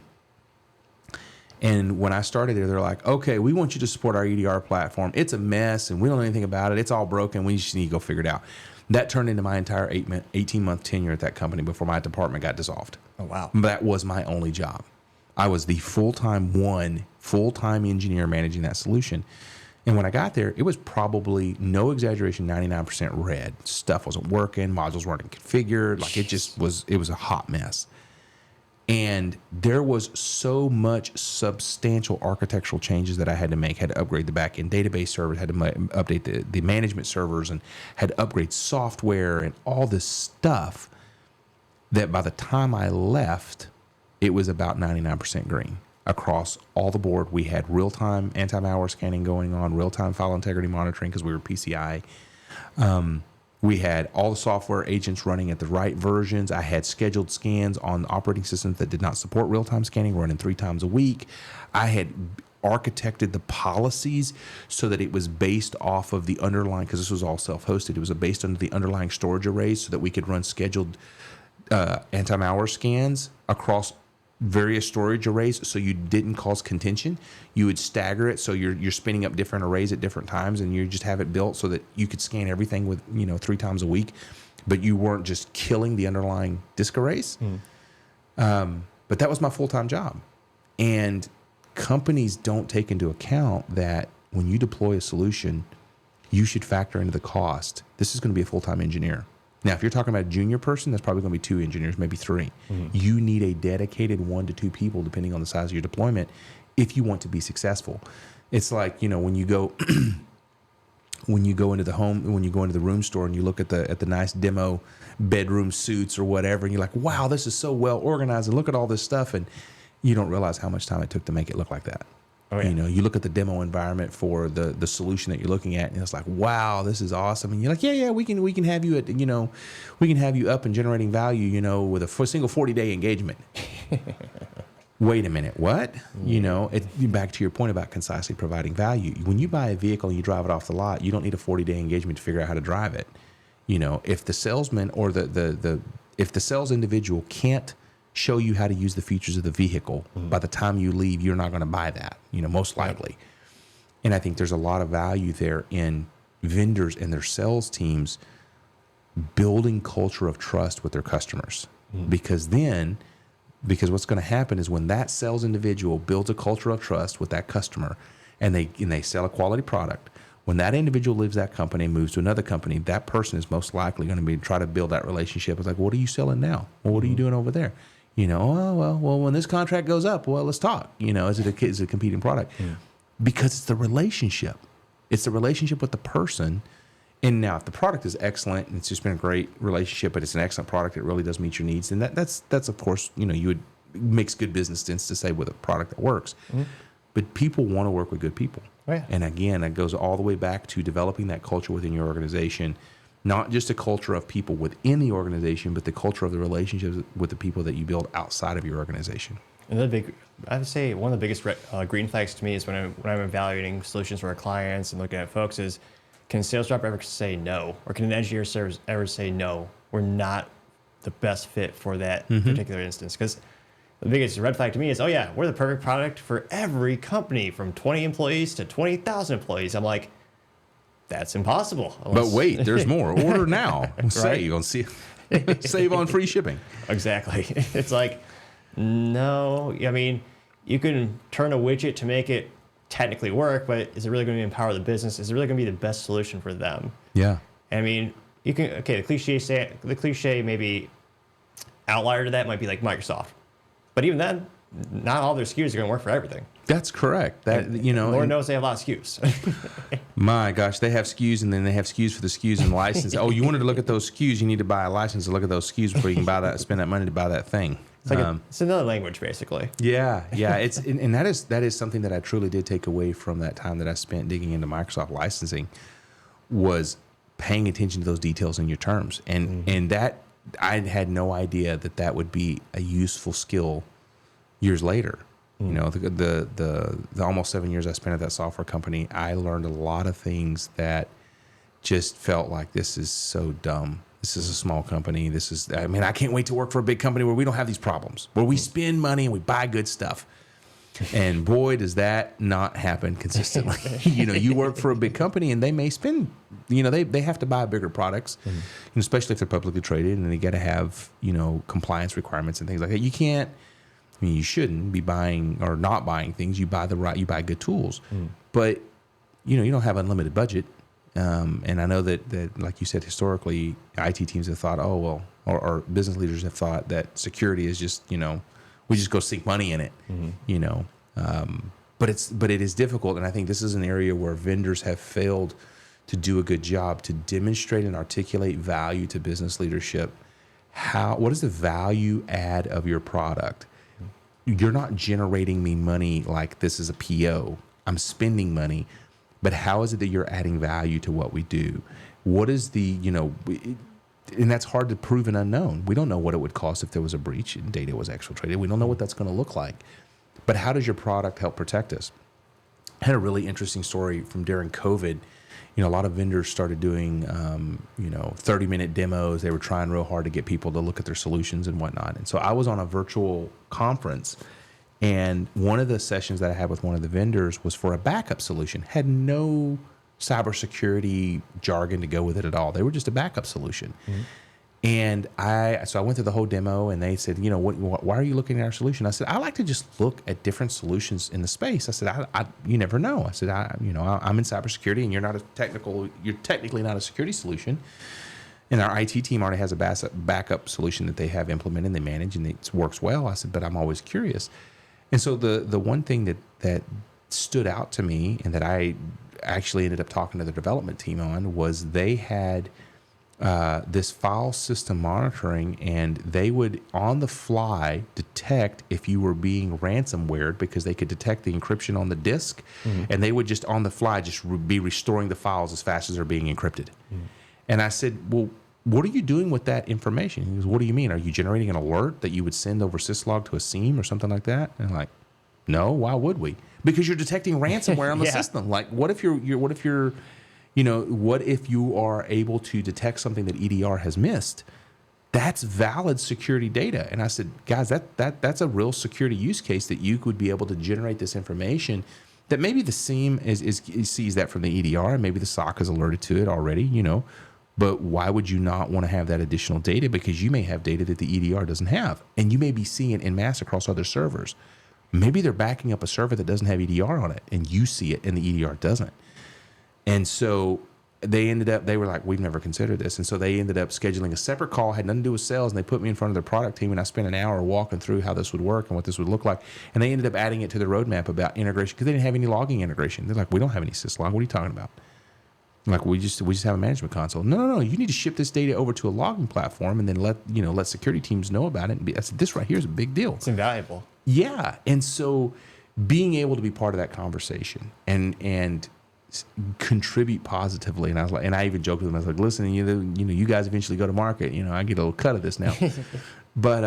[SPEAKER 3] And when I started there, they're like, okay, we want you to support our EDR platform. It's a mess, and we don't know anything about it. It's all broken. We just need to go figure it out. That turned into my entire 18-month tenure at that company before my department got dissolved.
[SPEAKER 1] Oh, wow.
[SPEAKER 3] That was my only job. I was the full-time engineer managing that solution. And when I got there, it was probably, no exaggeration, 99% red. Stuff wasn't working. Modules weren't configured. Like, it was a hot mess. And there was so much substantial architectural changes that I had to make. Had to upgrade the back-end database servers, had to update the management servers, and had to upgrade software and all this stuff, that by the time I left, it was about 99% green. Across all the board, we had real-time anti-malware scanning going on, real-time file integrity monitoring because we were PCI. We had all the software agents running at the right versions. I had scheduled scans on operating systems that did not support real-time scanning running 3 times a week. I had architected the policies so that it was based off of the underlying, because this was all self-hosted, it was based on the underlying storage arrays so that we could run scheduled anti-malware scans across various storage arrays, so you didn't cause contention. You would stagger it, so you're spinning up different arrays at different times, and you just have it built so that you could scan everything with 3 times a week, but you weren't just killing the underlying disk arrays. But that was my full-time job, and companies don't take into account that when you deploy a solution, you should factor into the cost. This is going to be a full-time engineer. Now, if you're talking about a junior person, that's probably going to be 2 engineers, maybe 3. You need a dedicated 1 to 2 people, depending on the size of your deployment, if you want to be successful. It's like, when you go into the room store and you look at the nice demo bedroom suites or whatever, and you're like, wow, this is so well organized, and look at all this stuff, and you don't realize how much time it took to make it look like that. Oh, yeah. You look at the demo environment for the solution that you're looking at, and it's like, wow, this is awesome. And you're like, yeah, we can have you we can have you up and generating value, with a single 40-day engagement. Wait a minute, what? Back to your point about concisely providing value. When you buy a vehicle and you drive it off the lot, you don't need a 40-day engagement to figure out how to drive it. If the salesman or if the sales individual can't show you how to use the features of the vehicle, by the time you leave, you're not going to buy that, most likely. And I think there's a lot of value there in vendors and their sales teams building culture of trust with their customers. Because what's going to happen is when that sales individual builds a culture of trust with that customer, and they sell a quality product, when that individual leaves that company and moves to another company, that person is most likely going to try to build that relationship. It's like, what are you selling now? Well, what are you doing over there? Well, when this contract goes up, well, let's talk. Is it a competing product? Because it's the relationship. It's the relationship with the person. And now, if the product is excellent and it's just been a great relationship, but it's an excellent product that really does meet your needs, then that's of course, makes good business sense to say with a product that works. But people want to work with good people. Oh, yeah. And again, that goes all the way back to developing that culture within your organization. Not just a culture of people within the organization, but the culture of the relationships with the people that you build outside of your organization.
[SPEAKER 1] And I would say one of the biggest green flags to me is when I'm evaluating solutions for our clients and looking at folks is, can a sales rep ever say no? Or can an engineer ever say no? We're not the best fit for that particular instance. Because the biggest red flag to me is, oh yeah, we're the perfect product for every company from 20 employees to 20,000 employees. I'm like, that's impossible.
[SPEAKER 3] But wait, there's more. Order now. Save on save on free shipping.
[SPEAKER 1] Exactly. It's like, no. I mean, you can turn a widget to make it technically work, but is it really going to empower the business? Is it really going to be the best solution for them?
[SPEAKER 3] Yeah.
[SPEAKER 1] And I mean, you can, okay, the cliche maybe outlier to that might be like Microsoft. But even then, not all their SKUs are going to work for everything.
[SPEAKER 3] That's correct. That, you know,
[SPEAKER 1] Lord knows they have a lot of SKUs.
[SPEAKER 3] my gosh, they have SKUs, and then they have SKUs for the SKUs and license. Oh, you wanted to look at those SKUs, you need to buy a license to look at those SKUs before you can buy that, spend that money to buy that thing.
[SPEAKER 1] It's like it's another language, basically.
[SPEAKER 3] Yeah. It's and that is something that I truly did take away from that time that I spent digging into Microsoft licensing, was paying attention to those details in your terms, and that I had no idea that would be a useful skill years later. You know, the almost 7 years I spent at that software company, I learned a lot of things that just felt like, this is so dumb. This is a small company. I can't wait to work for a big company where we don't have these problems, where we spend money and we buy good stuff. And boy, does that not happen consistently. You know, you work for a big company and they may spend, you know, they have to buy bigger products, especially if they're publicly traded, and they got to have, you know, compliance requirements and things like that. You can't, I mean, you shouldn't be buying or not buying things. You buy good tools, but you know, you don't have unlimited budget. And I know that like you said, historically, IT teams have thought, oh, well, or business leaders have thought that security is just, you know, we just go sink money in it, you know. But it is difficult. And I think this is an area where vendors have failed to do a good job to demonstrate and articulate value to business leadership. What is the value add of your product? You're not generating me money like this is a PO. I'm spending money. But how is it that you're adding value to what we do? What is the, you know, and that's hard to prove an unknown. We don't know what it would cost if there was a breach and data was exfiltrated. We don't know what that's going to look like. But how does your product help protect us? I had a really interesting story from during COVID. You know, a lot of vendors started doing, 30-minute demos. They were trying real hard to get people to look at their solutions and whatnot. And so I was on a virtual conference, and one of the sessions that I had with one of the vendors was for a backup solution. Had no cybersecurity jargon to go with it at all. They were just a backup solution. And I went through the whole demo, and they said, you know, why are you looking at our solution? I said, I like to just look at different solutions in the space. I said, you never know. I said, I'm in cybersecurity, and you're technically not a security solution. And our IT team already has a backup solution that they have implemented and they manage, and it works well. I said, but I'm always curious. And so the one thing that stood out to me, and that I actually ended up talking to the development team on, was they had this file system monitoring, and they would on the fly detect if you were being ransomwared, because they could detect the encryption on the disk, and they would just on the fly just be restoring the files as fast as they're being encrypted. And I said, well, what are you doing with that information? He goes, what do you mean? Are you generating an alert that you would send over syslog to a SIEM or something like that? And I'm like, no, why would we? Because you're detecting ransomware on the system. Like, what if you are able to detect something that EDR has missed? That's valid security data. And I said, guys, that's a real security use case, that you could be able to generate this information, that maybe the SIEM sees that from the EDR, and maybe the SOC is alerted to it already, you know. But why would you not want to have that additional data? Because you may have data that the EDR doesn't have, and you may be seeing it en masse across other servers. Maybe they're backing up a server that doesn't have EDR on it, and you see it and the EDR doesn't. And so they were like, we've never considered this. And so they ended up scheduling a separate call, had nothing to do with sales, and they put me in front of their product team, and I spent an hour walking through how this would work and what this would look like. And they ended up adding it to their roadmap about integration, because they didn't have any logging integration. They're like, we don't have any syslog. What are you talking about? I'm like, we just have a management console. No. You need to ship this data over to a logging platform, and then let security teams know about it. And I said, this right here is a big deal.
[SPEAKER 1] It's invaluable.
[SPEAKER 3] Yeah. And so being able to be part of that conversation and contribute positively. And I was like, and I even joked with them. I was like, listen, you guys eventually go to market. You know, I get a little cut of this now. But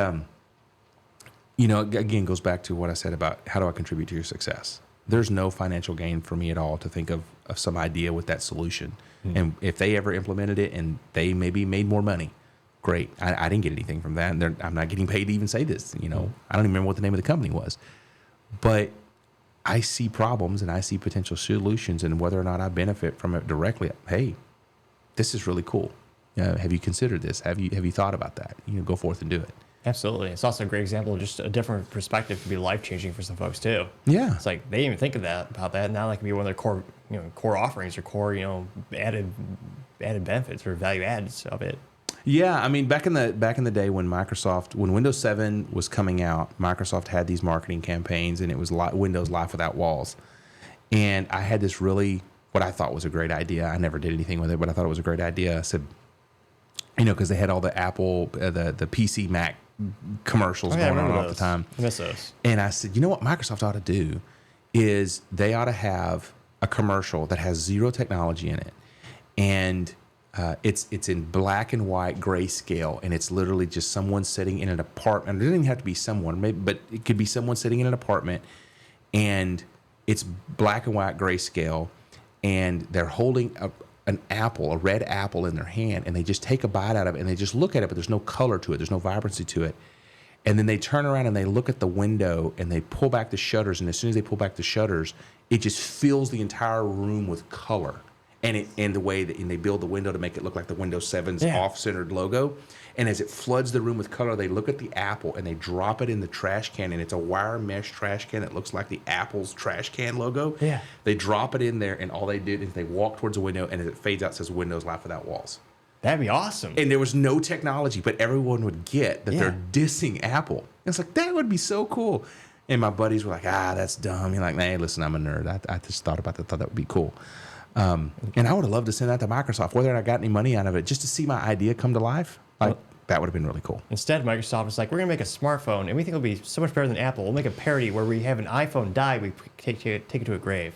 [SPEAKER 3] again, goes back to what I said about how do I contribute to your success. There's no financial gain for me at all to think of some idea with that solution. And if they ever implemented it and they maybe made more money, great. I didn't get anything from that. And I'm not getting paid to even say this. You know, I don't even remember what the name of the company was. But I see problems and I see potential solutions, and whether or not I benefit from it directly, hey, this is really cool. Have you considered this? Have you thought about that? Go forth and do it.
[SPEAKER 1] Absolutely. It's also a great example of just a different perspective could be life-changing for some folks too.
[SPEAKER 3] Yeah.
[SPEAKER 1] It's like they didn't even think of that about that. Now that can be one of their core, core offerings or core, added benefits or value adds of it.
[SPEAKER 3] Yeah, I mean, back in the day when Windows 7 was coming out, Microsoft had these marketing campaigns, and it was Windows Life Without Walls. And I had this what I thought was a great idea. I never did anything with it, but I thought it was a great idea. I said, because they had all the Apple, the PC Mac commercials going on all the time.
[SPEAKER 1] I miss those.
[SPEAKER 3] And I said, what Microsoft ought to do is they ought to have a commercial that has zero technology in it, and it's in black and white grayscale, and it's literally just someone sitting in an apartment. It doesn't even have to be someone, but it could be someone sitting in an apartment, and it's black and white grayscale, and they're holding a red apple in their hand, and they just take a bite out of it, and they just look at it, but there's no color to it. There's no vibrancy to it. And then they turn around and they look at the window, and they pull back the shutters, and as soon as they pull back the shutters, it just fills the entire room with color. And they build the window to make it look like the Windows 7's off-centered logo. And as it floods the room with color, they look at the apple and they drop it in the trash can, and it's a wire mesh trash can that looks like the Apple's trash can logo.
[SPEAKER 1] Yeah.
[SPEAKER 3] They drop it in there, and all they did is they walk towards the window, and as it fades out, it says Windows Life Without Walls.
[SPEAKER 1] That'd be awesome.
[SPEAKER 3] And there was no technology, but everyone would get that they're dissing Apple. And it's like, that would be so cool. And my buddies were like, that's dumb. You're like, hey, listen, I'm a nerd. I just thought about that, thought that would be cool. And I would have loved to send that to Microsoft, whether I got any money out of it, just to see my idea come to life. That would have been really cool.
[SPEAKER 1] Instead, Microsoft is like, we're going to make a smartphone, and we think it'll be so much better than Apple. We'll make a parody where we have an iPhone die, we take it to a grave.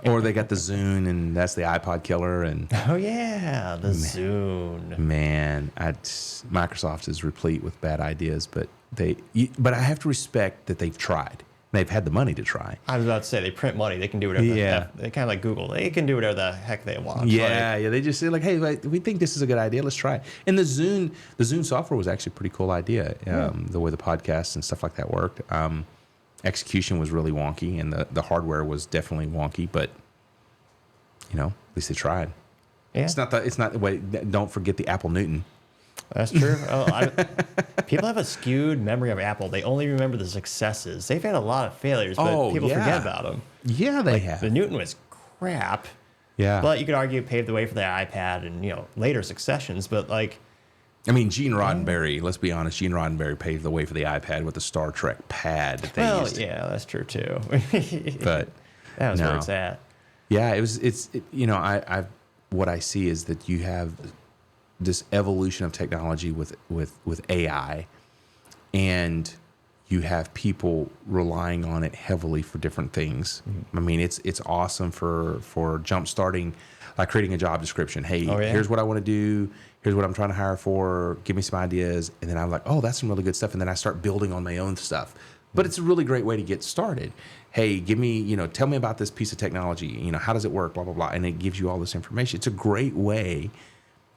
[SPEAKER 3] Or they got the Zune, and that's the iPod killer. And
[SPEAKER 1] oh yeah, the Zune.
[SPEAKER 3] Man, Microsoft is replete with bad ideas, but I have to respect that they've tried. They've had the money to try.
[SPEAKER 1] I was about to say, they print money. They can do whatever the heck. They kind of like Google. They can do whatever the heck they want.
[SPEAKER 3] Yeah. They just say, like, hey, we think this is a good idea. Let's try it. And the Zune software was actually a pretty cool idea, the way the podcasts and stuff like that worked. Execution was really wonky, and the hardware was definitely wonky, but, at least they tried.
[SPEAKER 1] Yeah.
[SPEAKER 3] It's not the way, don't forget the Apple Newton.
[SPEAKER 1] That's true. People have a skewed memory of Apple. They only remember the successes. They've had a lot of failures, but people forget about them.
[SPEAKER 3] Yeah, they have.
[SPEAKER 1] The Newton was crap.
[SPEAKER 3] Yeah.
[SPEAKER 1] But you could argue it paved the way for the iPad and, later successions. But,
[SPEAKER 3] Gene Roddenberry, let's be honest, Gene Roddenberry paved the way for the iPad with the Star Trek pad that they used.
[SPEAKER 1] Yeah, that's true, too.
[SPEAKER 3] But
[SPEAKER 1] that was where it's at.
[SPEAKER 3] Yeah, what I see is that you have this evolution of technology with AI, and you have people relying on it heavily for different things. Mm-hmm. It's awesome for jump starting, like creating a job description. Hey, here's what I want to do. Here's what I'm trying to hire for. Give me some ideas. And then I'm like, oh, that's some really good stuff. And then I start building on my own stuff. But it's a really great way to get started. Hey, give me, tell me about this piece of technology. How does it work? Blah, blah, blah. And it gives you all this information. It's a great way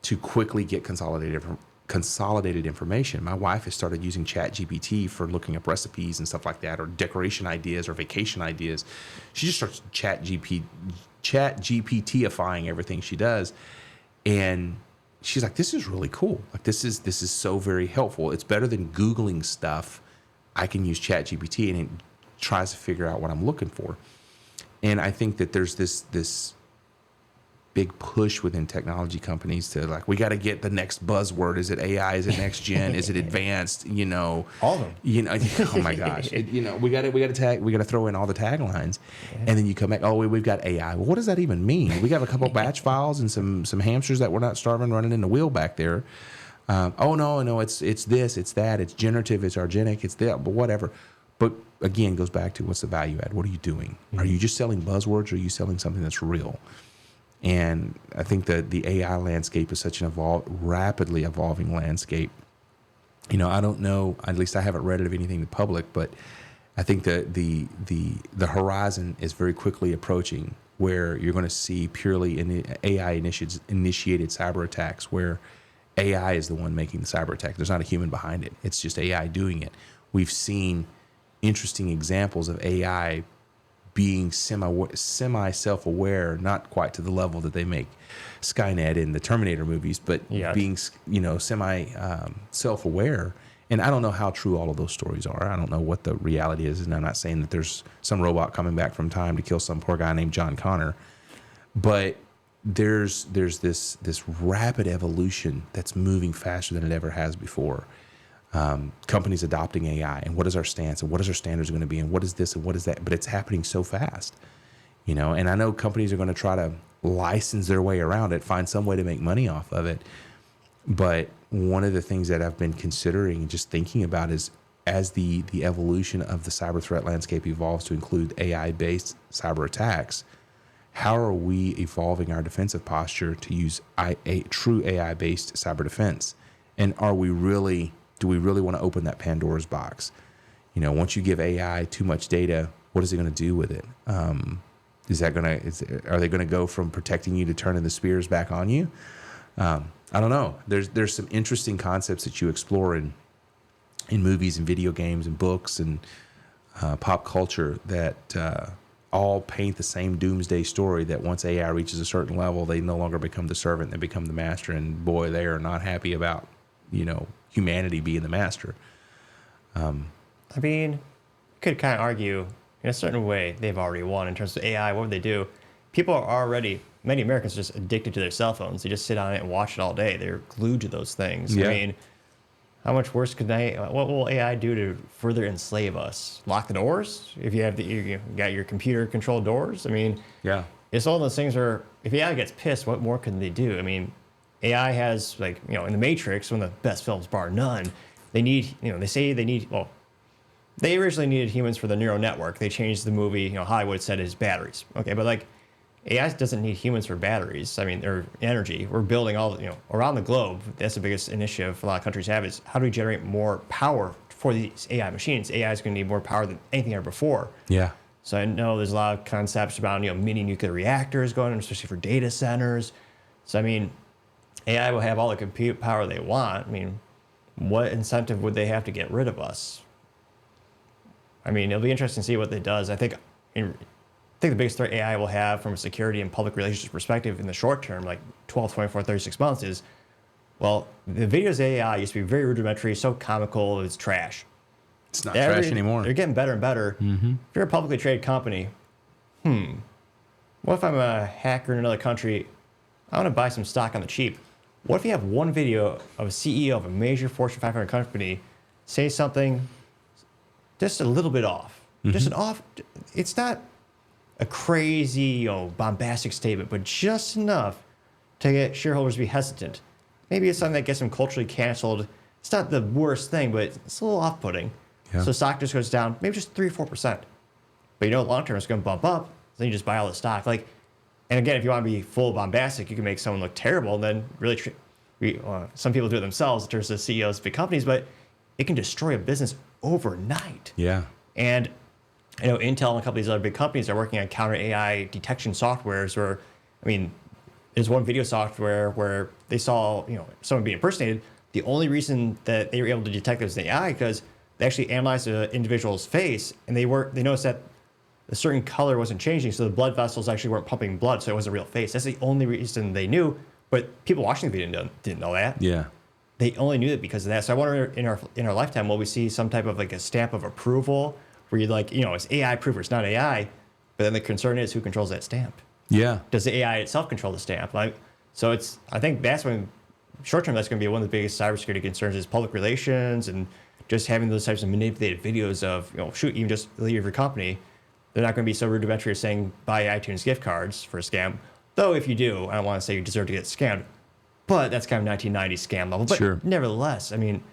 [SPEAKER 3] to quickly get consolidated information. My wife has started using ChatGPT for looking up recipes and stuff like that, or decoration ideas or vacation ideas. She just starts ChatGPT-ifying everything she does. And she's like, this is really cool. Like, this is so very helpful. It's better than Googling stuff. I can use ChatGPT, and it tries to figure out what I'm looking for. And I think that there's this big push within technology companies to, like, we got to get the next buzzword. Is it AI? Is it next gen? Is it advanced?
[SPEAKER 1] All of them.
[SPEAKER 3] Oh my gosh. We got to throw in all the taglines, and then you come back. Oh, we've got AI. Well, what does that even mean? We got a couple batch files and some hamsters that we're not starving running in the wheel back there. No, it's this, it's that, it's generative, it's organic, it's that, but whatever. But again, goes back to, what's the value add? What are you doing? Mm-hmm. Are you just selling buzzwords, or are you selling something that's real? And I think that the AI landscape is such an rapidly evolving landscape. I don't know, at least I haven't read it of anything in public, but I think that the horizon is very quickly approaching, where you're going to see purely AI-initiated cyber attacks, where AI is the one making the cyber attack. There's not a human behind it. It's just AI doing it. We've seen interesting examples of AI being semi self-aware, not quite to the level that they make Skynet in the Terminator movies, but being, semi self-aware. And I don't know how true all of those stories are. I don't know what the reality is. And I'm not saying that there's some robot coming back from time to kill some poor guy named John Connor, but there's this rapid evolution that's moving faster than it ever has before. Companies adopting AI, and what is our stance, and what is our standards going to be, and what is this and what is that? But it's happening so fast, And I know companies are going to try to license their way around it, find some way to make money off of it. But one of the things that I've been considering and just thinking about is, as the evolution of the cyber threat landscape evolves to include AI-based cyber attacks, how are we evolving our defensive posture to use a true AI-based cyber defense? And do we really want to open that Pandora's box? Once you give AI too much data, what is it going to do with it? Are they going to go from protecting you to turning the spears back on you? I don't know. There's some interesting concepts that you explore in movies and video games and books and pop culture that all paint the same doomsday story, that once AI reaches a certain level, they no longer become the servant, they become the master. And boy, they are not happy about, humanity being the master.
[SPEAKER 1] I mean, you could kind of argue in a certain way they've already won in terms of AI. What would they do? People are already, many Americans are just addicted to their cell phones. They just sit on it and watch it all day. They're glued to those things.
[SPEAKER 3] Yeah.
[SPEAKER 1] I mean, how much worse what will AI do to further enslave us? Lock the doors? If you got your computer controlled doors? I mean,
[SPEAKER 3] yeah,
[SPEAKER 1] it's all those things where if AI gets pissed, what more can they do? I mean, AI has, in The Matrix, one of the best films bar none, they originally needed humans for the neural network. They changed the movie, Hollywood said is batteries. Okay, but AI doesn't need humans for batteries. I mean, or energy. We're building all, around the globe. That's the biggest initiative a lot of countries have, is how do we generate more power for these AI machines? AI is going to need more power than anything ever before.
[SPEAKER 3] Yeah.
[SPEAKER 1] So I know there's a lot of concepts about, mini nuclear reactors going on, especially for data centers. So, I mean, AI will have all the compute power they want. I mean, what incentive would they have to get rid of us? I mean, it'll be interesting to see what it does. I think the biggest threat AI will have from a security and public relations perspective in the short term, like 12, 24, 36 months, is, well, the videos of AI used to be very rudimentary, so comical, it's trash.
[SPEAKER 3] It's not trash anymore.
[SPEAKER 1] They're getting better and better. Mm-hmm. If you're a publicly traded company, what if I'm a hacker in another country? I want to buy some stock on the cheap. What if you have one video of a CEO of a major Fortune 500 company say something just a little bit off? Mm-hmm. Just an off. It's not a crazy, bombastic statement, but just enough to get shareholders to be hesitant. Maybe it's something that gets them culturally canceled. It's not the worst thing, but it's a little off-putting. Yeah. So stock just goes down, maybe just 3 or 4%. But long term, it's going to bump up. Then you just buy all the stock. And again, if you want to be full bombastic, you can make someone look terrible. And then really, some people do it themselves in terms of CEOs of big companies, but it can destroy a business overnight.
[SPEAKER 3] Yeah.
[SPEAKER 1] And Intel and a couple of these other big companies are working on counter AI detection softwares where, there's one video software where they saw, someone being impersonated. The only reason that they were able to detect it was AI because they actually analyzed the individual's face and they noticed that a certain color wasn't changing, so the blood vessels actually weren't pumping blood, so it was a real face. That's the only reason they knew, but people watching the video didn't know that.
[SPEAKER 3] Yeah.
[SPEAKER 1] They only knew it because of that. So I wonder in our lifetime, will we see some type of a stamp of approval where you're it's AI proof or it's not AI, but then the concern is who controls that stamp.
[SPEAKER 3] Yeah.
[SPEAKER 1] Does the AI itself control the stamp? I think that's when, short term, that's going to be one of the biggest cybersecurity concerns is public relations and just having those types of manipulated videos of, even just the leader of your company. They're not going to be so rudimentary as saying buy iTunes gift cards for a scam. Though if you do, I don't want to say you deserve to get scammed, but that's kind of 1990s scam level. But
[SPEAKER 3] sure.
[SPEAKER 1] Nevertheless, I think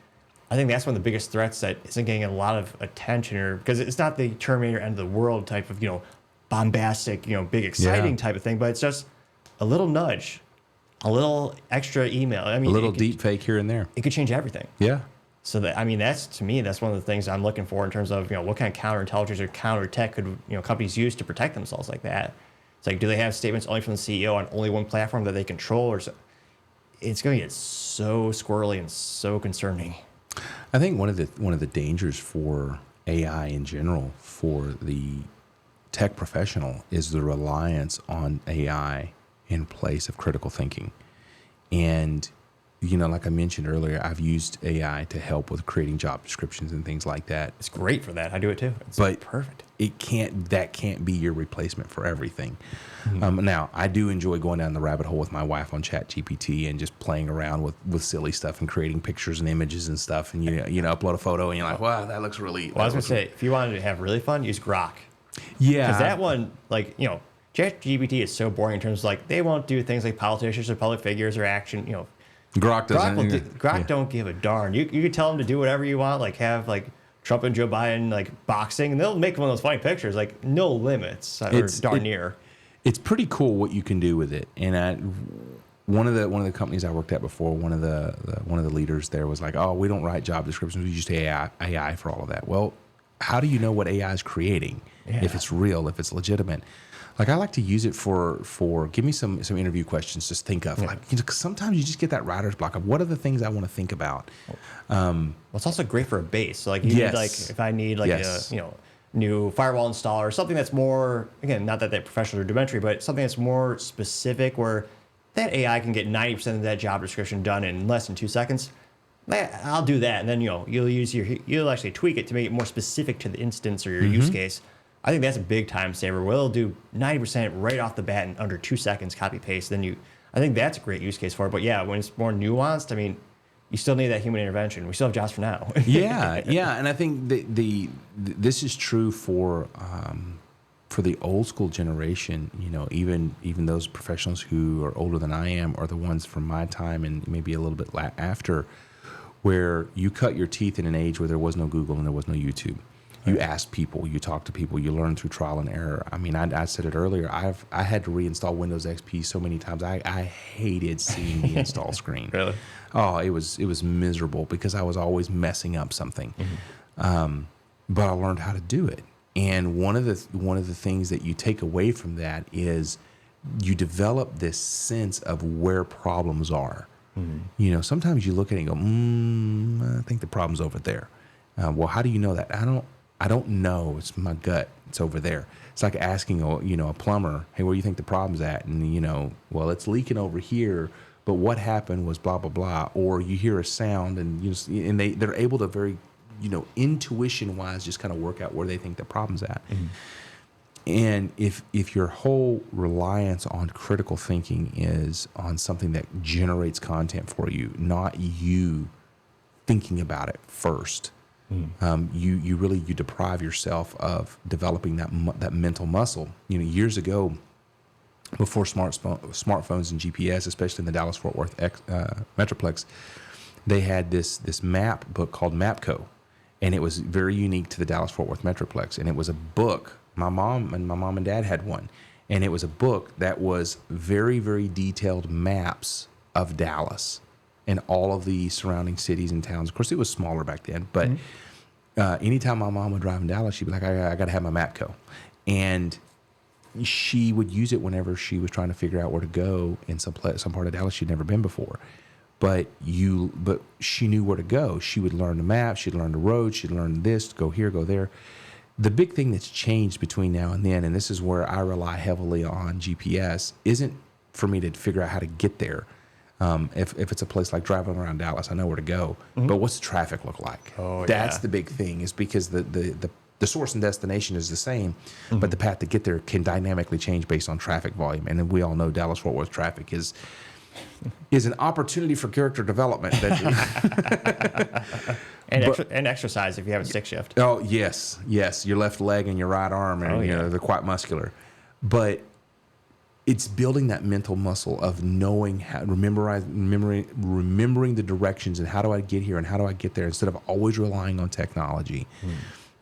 [SPEAKER 1] that's one of the biggest threats that isn't getting a lot of attention, because it's not the Terminator end of the world type of, bombastic, big exciting type of thing, but it's just a little nudge, a little extra email.
[SPEAKER 3] A little deep fake here and there.
[SPEAKER 1] It could change everything.
[SPEAKER 3] Yeah.
[SPEAKER 1] So that's, to me, that's one of the things I'm looking for in terms of, what kind of counterintelligence or counter tech could, companies use to protect themselves like that. It's do they have statements only from the CEO on only one platform that they control, or so? It's going to get so squirrely and so concerning.
[SPEAKER 3] I think one of the dangers for AI in general, for the tech professional is the reliance on AI in place of critical thinking. And, like I mentioned earlier, I've used AI to help with creating job descriptions and things like that.
[SPEAKER 1] It's great for that. I do it too. It's
[SPEAKER 3] But
[SPEAKER 1] perfect.
[SPEAKER 3] That can't be your replacement for everything. Now, I do enjoy going down the rabbit hole with my wife on ChatGPT and just playing around with silly stuff and creating pictures and images and stuff. And you upload a photo and you're like, wow, that looks really.
[SPEAKER 1] Well, I was gonna say, if you wanted to have really fun, use Grok.
[SPEAKER 3] Yeah,
[SPEAKER 1] Because that one, ChatGPT is so boring in terms of they won't do things like politicians or public figures or action.
[SPEAKER 3] Grok doesn't.
[SPEAKER 1] Grok don't give a darn. You could tell them to do whatever you want, have Trump and Joe Biden boxing, and they'll make one of those funny pictures, no limits or darn near.
[SPEAKER 3] It's pretty cool what you can do with it. And one of the companies I worked at before, one of the leaders there was like, "Oh, we don't write job descriptions. We just AI for all of that." Well, how do you know what AI is creating?
[SPEAKER 1] Yeah.
[SPEAKER 3] If it's real, if it's legitimate? I like to use it for give me some interview questions. Just think of 'cause sometimes you just get that writer's block of what are the things I want to think about.
[SPEAKER 1] Well, it's also great for a base. So you
[SPEAKER 3] Yes.
[SPEAKER 1] need if I need
[SPEAKER 3] Yes.
[SPEAKER 1] a new firewall installer, something that's more, again, not that they're professional or rudimentary, but something that's more specific where that AI can get 90% of that job description done in less than 2 seconds. I'll do that, and then you'll actually tweak it to make it more specific to the instance or your use case. I think that's a big time saver. We'll do 90% right off the bat in under 2 seconds, copy paste. I think that's a great use case for it. But yeah, when it's more nuanced, you still need that human intervention. We still have jobs for now.
[SPEAKER 3] yeah, and I think this is true for the old school generation. Even those professionals who are older than I am are the ones from my time and maybe a little bit after, where you cut your teeth in an age where there was no Google and there was no YouTube. You ask people, you talk to people, you learn through trial and error. I said it earlier. I had to reinstall Windows XP so many times. I hated seeing the install screen.
[SPEAKER 1] Really?
[SPEAKER 3] Oh, it was miserable because I was always messing up something. But I learned how to do it. And one of the things that you take away from that is you develop this sense of where problems are. Sometimes you look at it and go, I think the problem's over there. Well, how do you know that? I don't know. It's my gut. It's over there. It's like asking a plumber, hey, where do you think the problem's at? And well, it's leaking over here, but what happened was blah blah blah. Or you hear a sound, and they're able to very intuition wise just kind of work out where they think the problem's at. And if your whole reliance on critical thinking is on something that generates content for you, not you thinking about it first, you deprive yourself of developing that mental muscle. Years ago, before smartphones and GPS, especially in the Dallas-Fort Worth Metroplex, they had this map book called Mapco, and it was very unique to the Dallas-Fort Worth Metroplex. And it was a book. My mom and dad had one, and it was a book that was very, very detailed maps of Dallas and all of the surrounding cities and towns. Of course, it was smaller back then, but anytime my mom would drive in Dallas, she'd be like, I got to have my Mapco. And she would use it whenever she was trying to figure out where to go in some part of Dallas she'd never been before. But she knew where to go. She would learn the map. She'd learn the road. She'd learn this, go here, go there. The big thing that's changed between now and then, and this is where I rely heavily on GPS, isn't for me to figure out how to get there. If it's a place like driving around Dallas, I know where to go. But what's the traffic look like? That's the big thing, is because the source and destination is the same, but the path to get there can dynamically change based on traffic volume. And we all know Dallas-Fort Worth traffic is an opportunity for character development.
[SPEAKER 1] And exercise if you have a stick shift.
[SPEAKER 3] Oh, yes. Your left leg and your right arm, and they're quite muscular. But it's building that mental muscle of knowing how, remembering the directions and how do I get here and how do I get there, instead of always relying on technology.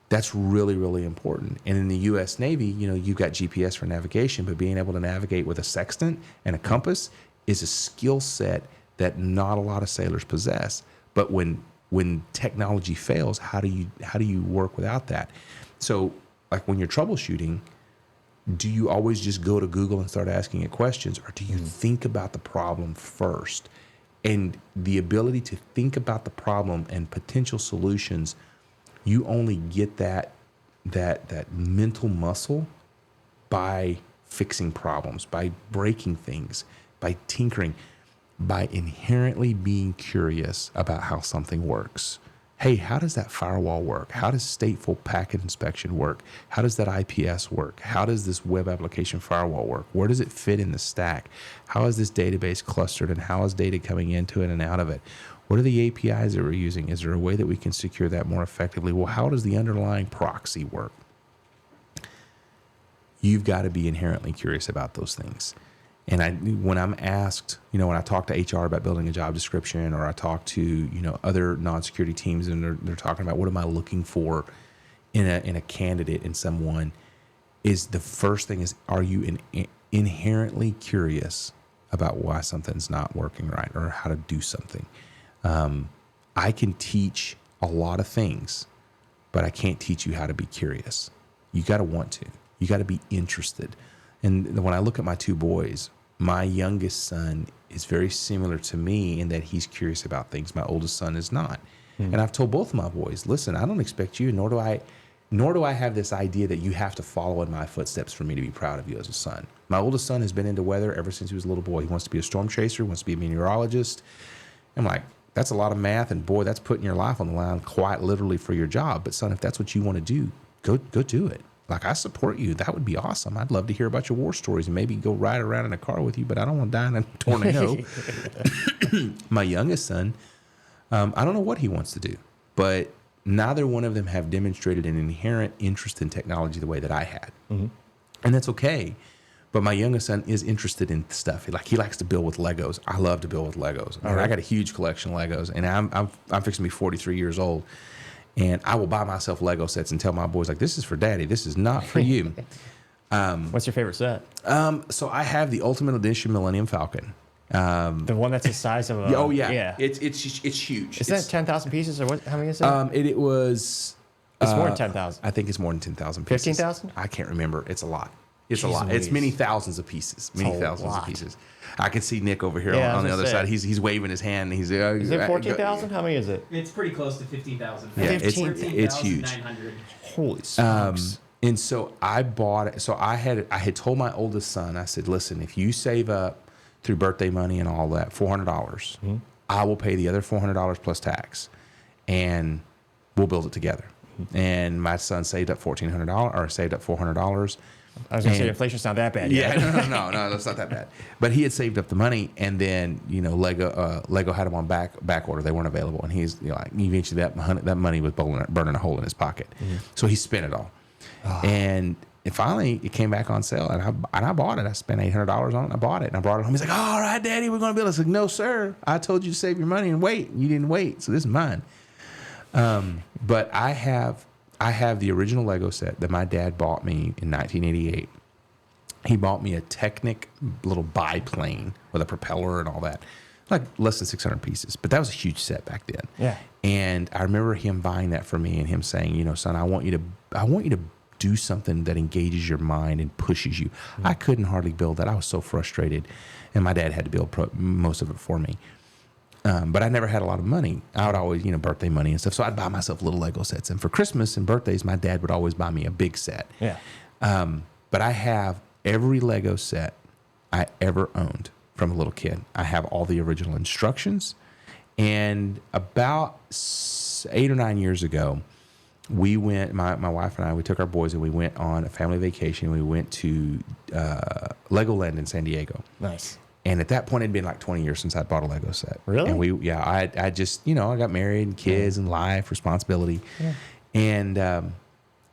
[SPEAKER 3] That's really, really important. And in the U.S. Navy, you've got GPS for navigation, but being able to navigate with a sextant and a compass is a skill set that not a lot of sailors possess. But when technology fails, how do you work without that? So, like when you're troubleshooting, do you always just go to Google and start asking it questions, or do you think about the problem first? And the ability to think about the problem and potential solutions, you only get that mental muscle by fixing problems, by breaking things, by tinkering, by inherently being curious about how something works. Hey, how does that firewall work? How does stateful packet inspection work? How does that IPS work? How does this web application firewall work? Where does it fit in the stack? How is this database clustered, and how is data coming into it and out of it? What are the APIs that we're using? Is there a way that we can secure that more effectively? Well, how does the underlying proxy work? You've got to be inherently curious about those things. And when I'm asked, when I talk to HR about building a job description, or I talk to, other non-security teams, and they're talking about what am I looking for in a candidate, in someone, is the first thing is, are you inherently curious about why something's not working right, or how to do something? I can teach a lot of things, but I can't teach you how to be curious. You got to want to. You got to be interested. And when I look at my two boys, my youngest son is very similar to me in that he's curious about things. My oldest son is not. And I've told both of my boys, listen, I don't expect you, nor do I have this idea that you have to follow in my footsteps for me to be proud of you as a son. My oldest son has been into weather ever since he was a little boy. He wants to be a storm chaser, he wants to be a meteorologist. I'm like, that's a lot of math, and boy, that's putting your life on the line quite literally for your job. But son, if that's what you want to do, go do it. Like, I support you. That would be awesome. I'd love to hear about your war stories and maybe go ride around in a car with you, but I don't want to die in a tornado. My youngest son, I don't know what he wants to do, but neither one of them have demonstrated an inherent interest in technology the way that I had. And that's okay. But my youngest son is interested in stuff. He likes to build with Legos. I love to build with Legos. I got a huge collection of Legos, and I'm fixing to be 43 years old. And I will buy myself Lego sets and tell my boys, like, this is for daddy. This is not for you.
[SPEAKER 1] What's your favorite set?
[SPEAKER 3] So I have the Ultimate Edition Millennium Falcon.
[SPEAKER 1] The one that's the size of a...
[SPEAKER 3] Oh, yeah. It's huge.
[SPEAKER 1] Is that 10,000 pieces, or what? How many is that?
[SPEAKER 3] It was...
[SPEAKER 1] It's more than 10,000.
[SPEAKER 3] I think it's more than 10,000 pieces.
[SPEAKER 1] 15,000?
[SPEAKER 3] I can't remember. It's a lot. It's a
[SPEAKER 1] Jeez
[SPEAKER 3] lot.
[SPEAKER 1] Louise.
[SPEAKER 3] It's many thousands of pieces. Many thousands of pieces. I can see Nick over here
[SPEAKER 1] Yeah,
[SPEAKER 3] on the other side. He's waving his hand. And he's
[SPEAKER 1] is it 14,000? How many is it?
[SPEAKER 2] It's pretty close to 15,000.
[SPEAKER 3] Yeah, it's
[SPEAKER 2] 14,900.
[SPEAKER 3] huge.
[SPEAKER 1] Holy smokes.
[SPEAKER 3] And so I bought it. So I had told my oldest son, I said, listen, if you save up through birthday money and all that, $400, I will pay the other $400 plus tax, and we'll build it together. And my son saved up $1,400, or saved up $400.
[SPEAKER 1] I was going to say, inflation's not that bad yet.
[SPEAKER 3] Yeah, no, that's not that bad. But he had saved up the money, and then Lego had them on back order. They weren't available, and he's like, eventually that money was burning a hole in his pocket. So he spent it all, and finally it came back on sale, and I bought it. I spent $800 on it, and I bought it, and I brought it home. He's like, all right, Daddy, we're going to build it. I said, no, sir, I told you to save your money and wait. You didn't wait, so this is mine. But I have the original Lego set that my dad bought me in 1988. He bought me a Technic little biplane with a propeller and all that, like less than 600 pieces. But that was a huge set back then.
[SPEAKER 1] Yeah.
[SPEAKER 3] And I remember him buying that for me and him saying, son, I want you to do something that engages your mind and pushes you. I couldn't hardly build that. I was so frustrated, and my dad had to build most of it for me. But I never had a lot of money. I would always, birthday money and stuff. So I'd buy myself little Lego sets. And for Christmas and birthdays, my dad would always buy me a big set.
[SPEAKER 1] Yeah.
[SPEAKER 3] But I have every Lego set I ever owned from a little kid. I have all the original instructions. And about 8 or 9 years ago, we went, my wife and I, we took our boys and we went on a family vacation. We went to Legoland in San Diego.
[SPEAKER 1] Nice.
[SPEAKER 3] And at that point, it'd been like 20 years since I'd bought a Lego set.
[SPEAKER 1] Really?
[SPEAKER 3] And I just, I got married and kids and life, responsibility. Yeah.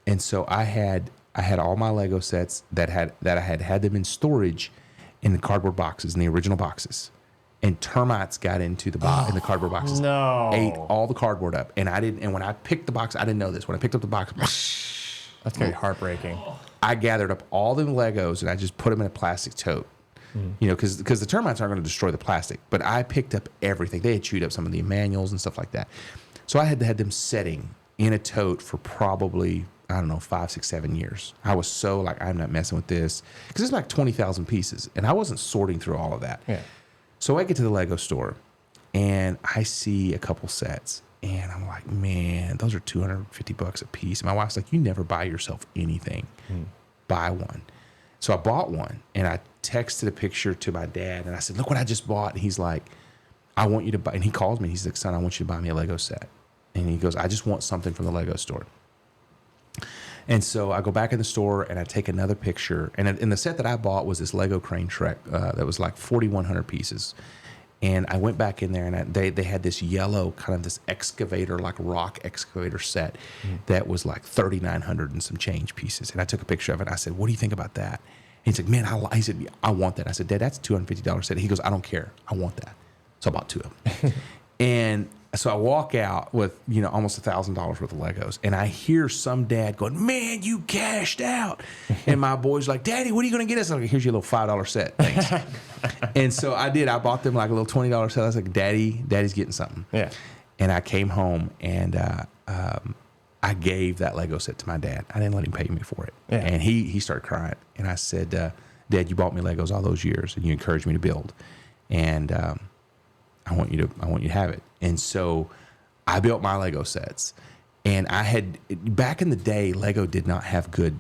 [SPEAKER 3] And so I had all my Lego sets that I had them in storage in the cardboard boxes, in the original boxes. And termites got into the in the cardboard boxes.
[SPEAKER 1] No.
[SPEAKER 3] Ate all the cardboard up. And when I picked the box, I didn't know this. When I picked up the box,
[SPEAKER 1] that's going to be heartbreaking.
[SPEAKER 3] I gathered up all the Legos and I just put them in a plastic tote. Because the termites aren't going to destroy the plastic. But I picked up everything. They had chewed up some of the manuals and stuff like that. So I had them setting in a tote for probably, 5, 6, 7 years. I was so like, I'm not messing with this. Because it's like 20,000 pieces. And I wasn't sorting through all of that. Yeah. So I get to the Lego store and I see a couple sets. And I'm like, man, those are $250 a piece. And my wife's like, you never buy yourself anything. Buy one. So I bought one, and I texted a picture to my dad, and I said, look what I just bought. And he's like, I want you to buy, and he calls me. He's like, son, I want you to buy me a Lego set. And he goes, I just want something from the Lego store. And so I go back in the store and I take another picture. And the set that I bought was this Lego crane Trek that was like 4,100 pieces. And I went back in there, and they had this yellow kind of this excavator, like rock excavator set that was like 3,900 and some change pieces. And I took a picture of it. I said, what do you think about that? And he's like, man, he said, I want that. I said, Dad, that's a $250 set. He goes, I don't care. I want that. So I bought two of them. And so I walk out with, almost $1,000 worth of Legos, and I hear some dad going, man, you cashed out. And my boy's like, Daddy, what are you going to get us? I'm like, here's your little $5 set. Thanks. And so I did. I bought them like a little $20 set. I was like, Daddy's getting something.
[SPEAKER 1] Yeah.
[SPEAKER 3] And I came home, and I gave that Lego set to my dad. I didn't let him pay me for it.
[SPEAKER 1] Yeah.
[SPEAKER 3] And he started crying. And I said, Dad, you bought me Legos all those years, and you encouraged me to build. And I want you to have it. And so I built my Lego sets, and back in the day, Lego did not have good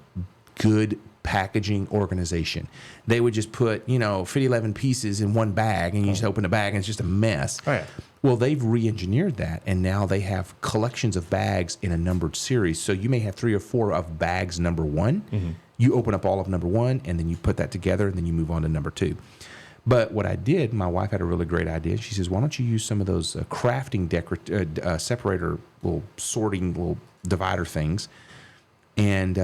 [SPEAKER 3] packaging organization. They would just put, 11 pieces in one bag, and you just open the bag and it's just a mess.
[SPEAKER 1] Oh, yeah.
[SPEAKER 3] Well, they've re-engineered that, and now they have collections of bags in a numbered series. So you may have 3 or 4 of bags number 1. Mm-hmm. You open up all of number 1, and then you put that together, and then you move on to number 2. But what I did, my wife had a really great idea. She says, why don't you use some of those crafting separator, little sorting, little divider things, and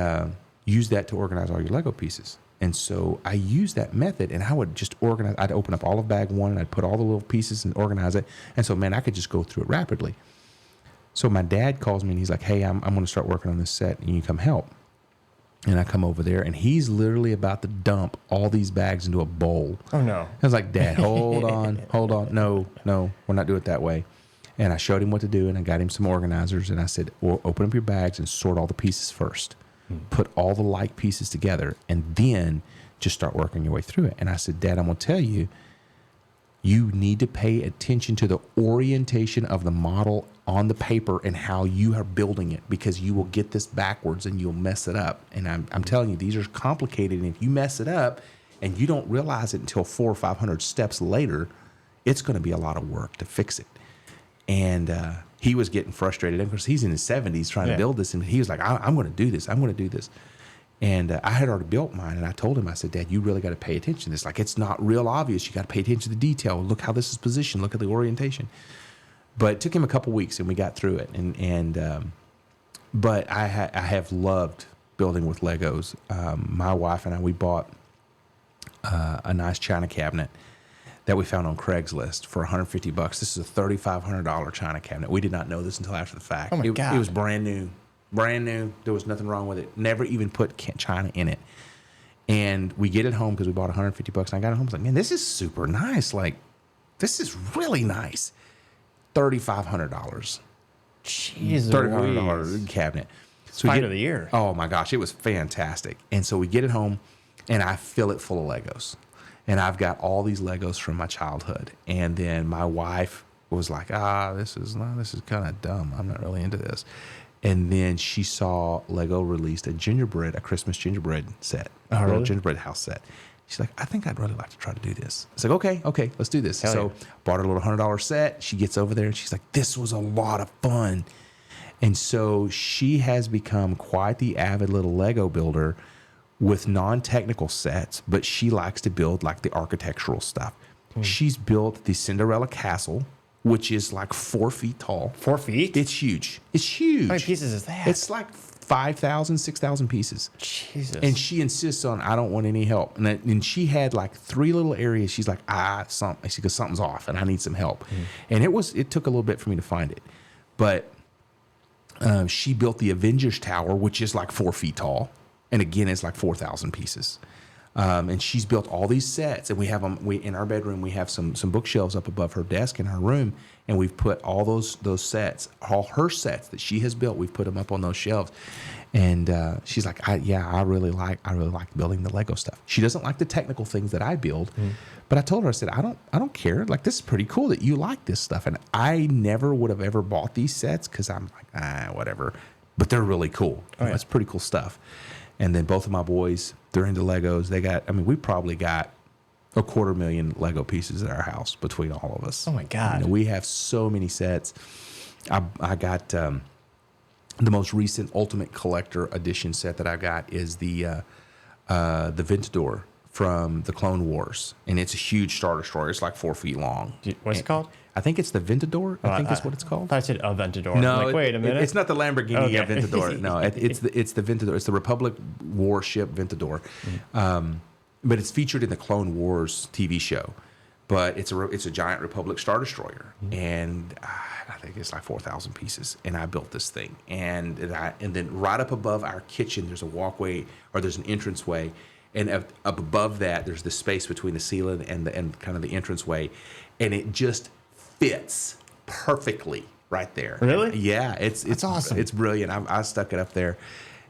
[SPEAKER 3] use that to organize all your Lego pieces. And so I used that method, and I would just organize. I'd open up all of bag 1, and I'd put all the little pieces and organize it. And so, man, I could just go through it rapidly. So my dad calls me, and he's like, hey, I'm going to start working on this set, and you come help. And I come over there, and he's literally about to dump all these bags into a bowl.
[SPEAKER 1] Oh, no.
[SPEAKER 3] I was like, Dad, hold on. No, we're not doing it that way. And I showed him what to do, and I got him some organizers, and I said, well, open up your bags and sort all the pieces first. Put all the like pieces together, and then just start working your way through it. And I said, Dad, I'm going to tell you, you need to pay attention to the orientation of the model on the paper and how you are building it, because you will get this backwards and you'll mess it up. And I'm telling you, these are complicated. And if you mess it up and you don't realize it until 400 or 500 steps later, it's going to be a lot of work to fix it. And he was getting frustrated. Of course, he's in his 70s trying to build this. And he was like, I'm going to do this. I'm going to do this. And I had already built mine, and I told him, I said, Dad, you really got to pay attention to this. Like, it's not real obvious. You got to pay attention to the detail. Look how this is positioned. Look at the orientation. But it took him a couple weeks, and we got through it. But I have loved building with Legos. My wife and I, we bought a nice china cabinet that we found on Craigslist for $150. This is a $3,500 china cabinet. We did not know this until after the fact.
[SPEAKER 1] Oh my God.
[SPEAKER 3] It was brand new. Brand new. There was nothing wrong with it. Never even put china in it. And we get it home because we bought $150. And I got it home. I was like, man, this is super nice. Like, this is really nice. $3,500.
[SPEAKER 1] Jeez,
[SPEAKER 3] $3,500 cabinet.
[SPEAKER 1] So find of the year.
[SPEAKER 3] Oh my gosh, it was fantastic. And so we get it home, and I fill it full of Legos. And I've got all these Legos from my childhood. And then my wife was like, this is kind of dumb. I'm not really into this. And then she saw Lego released a Christmas gingerbread set, a little gingerbread house set. She's like, I think I'd really like to try to do this. It's like, okay, let's do this.
[SPEAKER 1] Hell
[SPEAKER 3] so
[SPEAKER 1] yeah.
[SPEAKER 3] bought her a little $100 set. She gets over there, and she's like, this was a lot of fun. And so she has become quite the avid little Lego builder with non-technical sets, but she likes to build like the architectural stuff. She's built the Cinderella Castle, which is like 4 feet tall.
[SPEAKER 1] 4 feet?
[SPEAKER 3] It's huge. It's huge.
[SPEAKER 1] How many pieces is that?
[SPEAKER 3] It's like 5,000, 6,000 pieces.
[SPEAKER 1] Jesus.
[SPEAKER 3] And she insists on, I don't want any help. And she had like 3 little areas. She's like, she goes, something's off, and I need some help. And it took a little bit for me to find it. But she built the Avengers Tower, which is like 4 feet tall. And again, it's like 4,000 pieces. And she's built all these sets, and we have them. In our bedroom, we have some bookshelves up above her desk in her room, and we've put all those sets, all her sets that she has built. We've put them up on those shelves, and she's like, I really like building the Lego stuff. She doesn't like the technical things that I build, but I told her, I said, I don't care. Like, this is pretty cool that you like this stuff, and I never would have ever bought these sets because I'm like, whatever. But they're really cool. It's pretty cool stuff. And then both of my boys, they're into Legos. We probably got 250,000 Lego pieces at our house between all of us.
[SPEAKER 1] Oh my God.
[SPEAKER 3] We have so many sets. I got the most recent Ultimate Collector Edition set that I got is the Ventador from the Clone Wars, and it's a huge Star Destroyer. It's like 4 feet long.
[SPEAKER 1] What's it called?
[SPEAKER 3] I think it's the Ventador. I think that's what it's
[SPEAKER 1] I
[SPEAKER 3] called.
[SPEAKER 1] thought I said Aventador.
[SPEAKER 3] No,
[SPEAKER 1] I'm like, wait a minute.
[SPEAKER 3] It's not the Lamborghini
[SPEAKER 1] Okay.
[SPEAKER 3] Aventador. No, it's the Ventador. It's the Republic warship Ventador. But it's featured in the Clone Wars TV show. But it's a giant Republic Star Destroyer, and I think it's like 4,000 pieces. And I built this thing, and then right up above our kitchen, there's a walkway or there's an entranceway, and up above that, there's the space between the ceiling and kind of the entranceway, and it just fits perfectly right there.
[SPEAKER 1] Really?
[SPEAKER 3] Yeah, it's
[SPEAKER 1] awesome.
[SPEAKER 3] It's brilliant. I stuck it up there.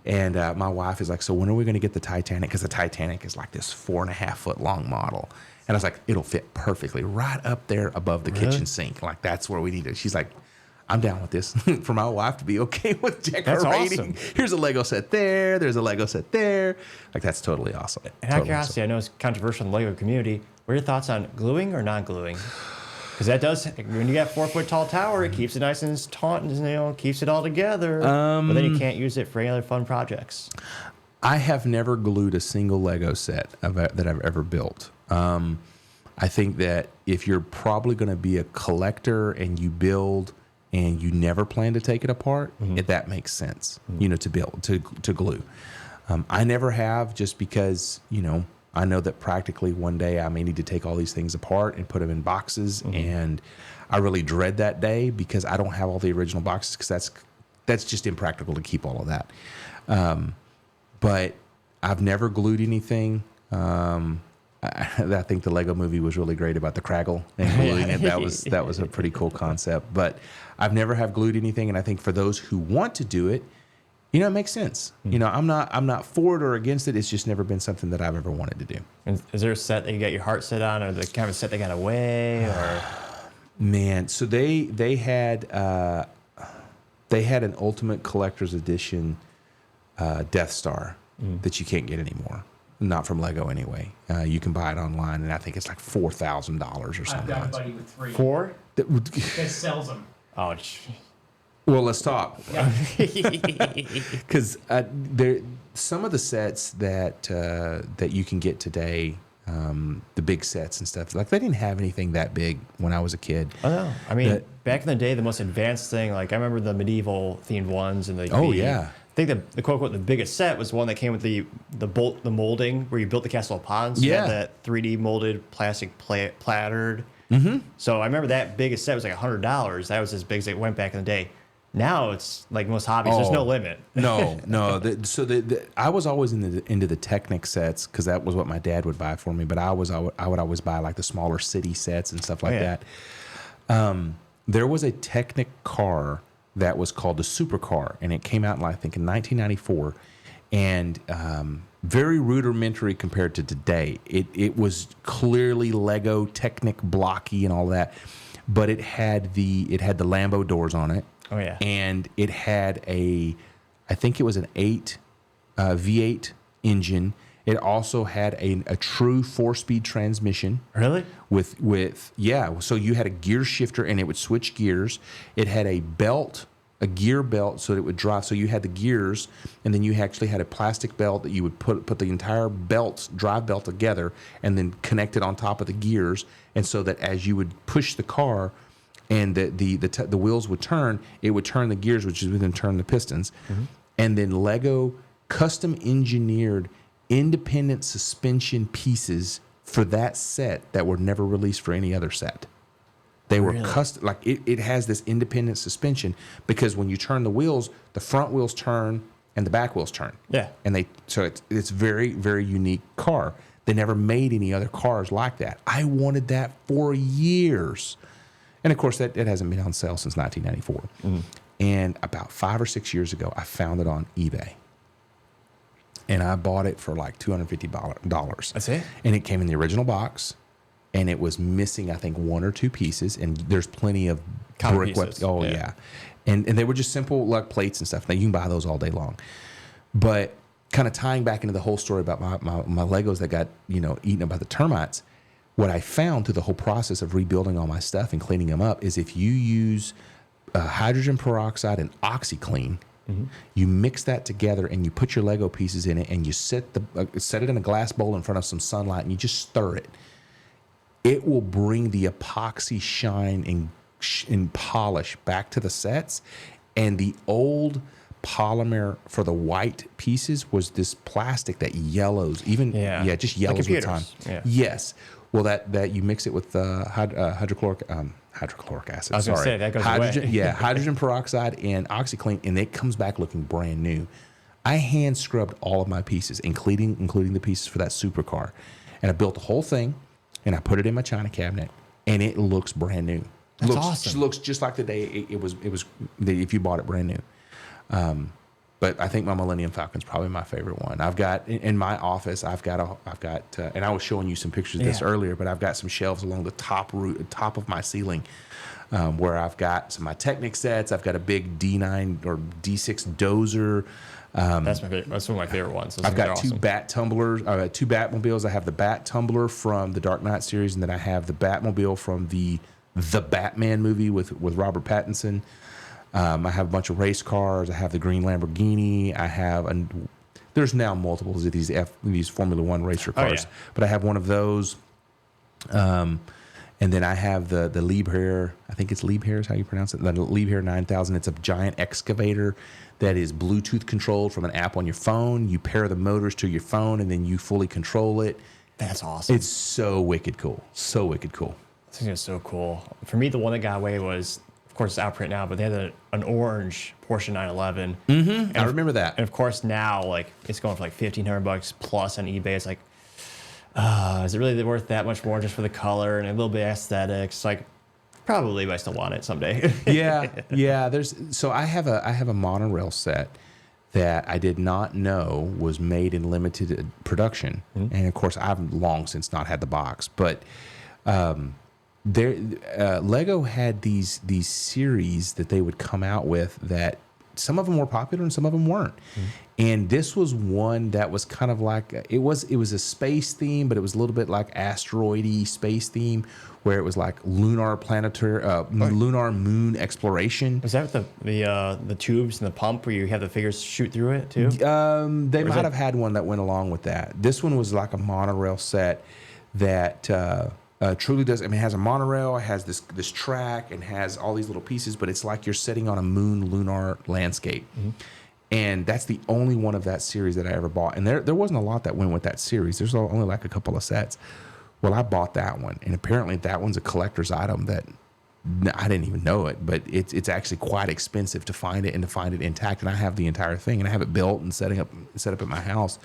[SPEAKER 3] And my wife is like, so when are we going to get the Titanic? Because the Titanic is like this 4.5 foot long model. And I was like, it'll fit perfectly right up there above the kitchen sink. Like, that's where we need it. She's like, I'm down with this. For my wife to be okay with decorating.
[SPEAKER 1] That's awesome.
[SPEAKER 3] Here's a Lego set there. There's a Lego set there. Like, that's totally awesome.
[SPEAKER 1] And out of curiosity, I know it's controversial in the Lego community. What are your thoughts on gluing or not gluing? Because that does, when you got a 4 foot tall tower, it keeps it nice and taut, and keeps it all together. But then you can't use it for any other fun projects.
[SPEAKER 3] I have never glued a single Lego set that I've ever built. I think that if you're probably going to be a collector and you build and you never plan to take it apart, that makes sense, to build, to glue. I never have, just because, I know that practically one day I may need to take all these things apart and put them in boxes. And I really dread that day because I don't have all the original boxes, because that's just impractical to keep all of that. But I've never glued anything. I think the Lego movie was really great about the Craggle and gluing it. That was a pretty cool concept. But I've never have glued anything, and I think for those who want to do it, it makes sense. I'm not for it or against it. It's just never been something that I've ever wanted to do.
[SPEAKER 1] And is there a set that you got your heart set on, or the kind of set that got away, or?
[SPEAKER 3] Man, so they had an Ultimate Collector's Edition Death Star that you can't get anymore. Not from Lego anyway. You can buy it online, and I think it's like $4,000 or something.
[SPEAKER 2] I've got a buddy with 3.
[SPEAKER 1] 4?
[SPEAKER 2] That sells them.
[SPEAKER 1] Oh,
[SPEAKER 3] Well, let's talk.
[SPEAKER 2] Yeah.
[SPEAKER 3] Because some of the sets that you can get today, the big sets and stuff, like they didn't have anything that big when I was a kid.
[SPEAKER 1] I know. I mean, back in the day, the most advanced thing, like I remember the medieval themed ones, and I think the quote unquote the biggest set was one that came with the molding where you built the Castle of Ponds.
[SPEAKER 3] Yeah.
[SPEAKER 1] You had that 3D molded plastic plattered. So I remember that biggest set was like $100. That was as big as it went back in the day. Now it's like most hobbies. There's no limit.
[SPEAKER 3] No. I was always into the Technic sets because that was what my dad would buy for me. But I would always buy like the smaller city sets and stuff like that. There was a Technic car that was called the Supercar, and it came out I think in 1994, and very rudimentary compared to today. It was clearly Lego Technic blocky and all that, but it had the Lambo doors on it.
[SPEAKER 1] Oh yeah.
[SPEAKER 3] And it had I think it was an V8 engine. It also had a true 4-speed transmission.
[SPEAKER 1] Really?
[SPEAKER 3] So you had a gear shifter and it would switch gears. It had a gear belt, so that it would drive. So you had the gears, and then you actually had a plastic belt that you would put the entire drive belt together and then connect it on top of the gears. And so that as you would push the car and the wheels would turn, it would turn the gears, which would then turn the pistons. And then Lego custom engineered independent suspension pieces for that set that were never released for any other set. They were custom, like it has this independent suspension because when you turn the wheels, the front wheels turn and the back wheels turn.
[SPEAKER 1] Yeah.
[SPEAKER 3] And it's very, very unique car. They never made any other cars like that. I wanted that for years. And of course, it hasn't been on sale since 1994. And about 5 or 6 years ago, I found it on eBay. And I bought it for like $250.
[SPEAKER 1] That's it?
[SPEAKER 3] And it came in the original box. And it was missing, I think, 1 or 2 pieces. And there's plenty of
[SPEAKER 1] Common
[SPEAKER 3] brick.
[SPEAKER 1] pieces.
[SPEAKER 3] Yeah. And they were just simple like plates and stuff. Now, you can buy those all day long. But kind of tying back into the whole story about my Legos that got, eaten up by the termites, what I found through the whole process of rebuilding all my stuff and cleaning them up is if you use hydrogen peroxide and OxyClean, you mix that together and you put your Lego pieces in it and you set it in a glass bowl in front of some sunlight and you just stir it. It will bring the epoxy shine and polish back to the sets. And the old polymer for the white pieces was this plastic that yellows, just yellows with time.
[SPEAKER 1] Yeah.
[SPEAKER 3] Yes. Well, that you mix it with hydrochloric acid.
[SPEAKER 1] I was going to say, that goes
[SPEAKER 3] hydrogen,
[SPEAKER 1] away.
[SPEAKER 3] Yeah, hydrogen peroxide and OxyClean, and it comes back looking brand new. I hand scrubbed all of my pieces, including the pieces for that supercar, and I built the whole thing, and I put it in my china cabinet, and it looks brand new.
[SPEAKER 1] That's awesome.
[SPEAKER 3] Looks just like the day it was if you bought it brand new. But I think my Millennium Falcon's probably my favorite one. I've got in my office. I've got, and I was showing you some pictures of this earlier. But I've got some shelves along the top of my ceiling, where I've got some of my Technic sets. I've got a big D9 or D6 dozer.
[SPEAKER 1] That's my favorite. That's one of my favorite ones. Those
[SPEAKER 3] I've got
[SPEAKER 1] things are
[SPEAKER 3] two Bat tumblers, two Batmobiles. I have the Bat Tumbler from the Dark Knight series, and then I have the Batmobile from the Batman movie with Robert Pattinson. I have a bunch of race cars. I have the green Lamborghini. There's now multiples of these Formula One racer cars, but I have one of those. And then I have the Liebherr. I think it's Liebherr is how you pronounce it. The Liebherr 9000. It's a giant excavator that is Bluetooth controlled from an app on your phone. You pair the motors to your phone, and then you fully control it.
[SPEAKER 1] That's awesome.
[SPEAKER 3] It's so wicked cool. So wicked cool.
[SPEAKER 1] I think it's so cool. For me, the one that got away was, of course, it's out print now, but they had an orange Porsche 911.
[SPEAKER 3] Mm-hmm. I remember that.
[SPEAKER 1] And of course, now it's going for like $1,500 plus on eBay. It's like, is it really worth that much more just for the color and a little bit of aesthetics? Like, probably, but I still want it someday.
[SPEAKER 3] Yeah. So I have a monorail set that I did not know was made in limited production, and of course, I've long since not had the box, but. Lego had these series that they would come out with that some of them were popular and some of them weren't. And this was one that was kind of like it was a space theme, but it was a little bit like asteroidy space theme, where it was like lunar moon exploration.
[SPEAKER 1] Was that the tubes and the pump where you have the figures shoot through it too?
[SPEAKER 3] They might have had one that went along with that. This one was like a monorail set that. Truly does. I mean, it has a monorail, it has this track, and has all these little pieces, but it's like you're sitting on a moon lunar landscape. And that's the only one of that series that I ever bought. And there wasn't a lot that went with that series. There's only like a couple of sets. Well, I bought that one, and apparently that one's a collector's item that I didn't even know it, but it's actually quite expensive to find it and to find it intact. And I have the entire thing, and I have it built and set up at my house.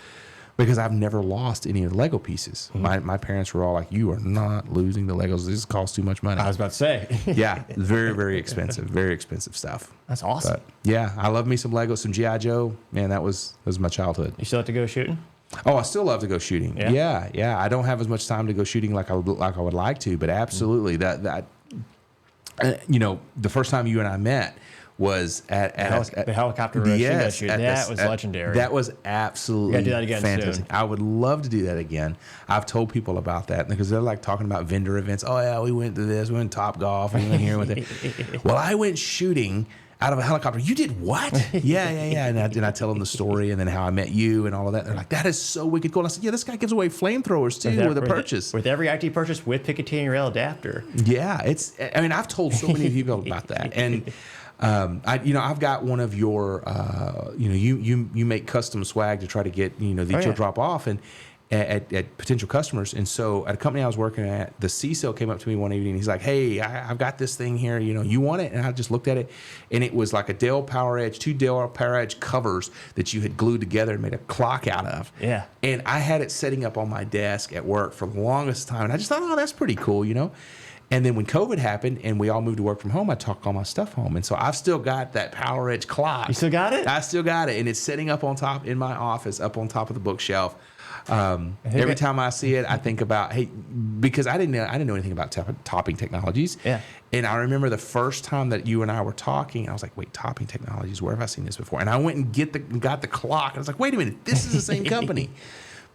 [SPEAKER 3] Because I've never lost any of the Lego pieces. My parents were all like, "You are not losing the Legos. This costs too much money."
[SPEAKER 1] I was about to say.
[SPEAKER 3] Yeah, very, very expensive. Very expensive stuff.
[SPEAKER 1] That's awesome.
[SPEAKER 3] But yeah, I love me some Lego, some G.I. Joe. Man, that was my childhood.
[SPEAKER 1] You still have to go shooting?
[SPEAKER 3] Oh, I still love to go shooting. Yeah. I don't have as much time to go shooting like I would like to, but absolutely that the first time you and I met was at
[SPEAKER 1] the helicopter shoot. That was legendary.
[SPEAKER 3] That was absolutely
[SPEAKER 1] gotta do that again
[SPEAKER 3] fantastic.
[SPEAKER 1] soon.
[SPEAKER 3] I would love to do that again. I've told people about that because they're like talking about vendor events. Oh yeah, we went to this. We went to Top Golf. We went here with it. Well, I went shooting out of a helicopter. You did what? Yeah. And I tell them the story and then how I met you and all of that. They're like, that is so wicked cool. And I said, yeah, this guy gives away flamethrowers too with a purchase.
[SPEAKER 1] With every IT purchase with Picatinny rail adapter.
[SPEAKER 3] Yeah, I've told so many people about that. And I've got one of your, you make custom swag to try to get, that you'll drop off and at potential customers. And so at a company I was working at, the CISO came up to me one evening. He's like, "Hey, I've got this thing here. You want it?" And I just looked at it, and it was like two Dell PowerEdge covers that you had glued together and made a clock out of.
[SPEAKER 1] Yeah. And
[SPEAKER 3] I had it setting up on my desk at work for the longest time, and I just thought, oh, that's pretty cool, And then when COVID happened and we all moved to work from home, I took all my stuff home. And so I've still got that Power Edge clock.
[SPEAKER 1] You still got it?
[SPEAKER 3] I still got it. And it's sitting up on top in my office, up on top of the bookshelf. Every time I see it, I think about, hey, because I didn't know anything about topping technologies.
[SPEAKER 1] Yeah.
[SPEAKER 3] And I remember the first time that you and I were talking, I was like, wait, topping technologies, where have I seen this before? And I went and got the clock. And I was like, wait a minute, this is the same company.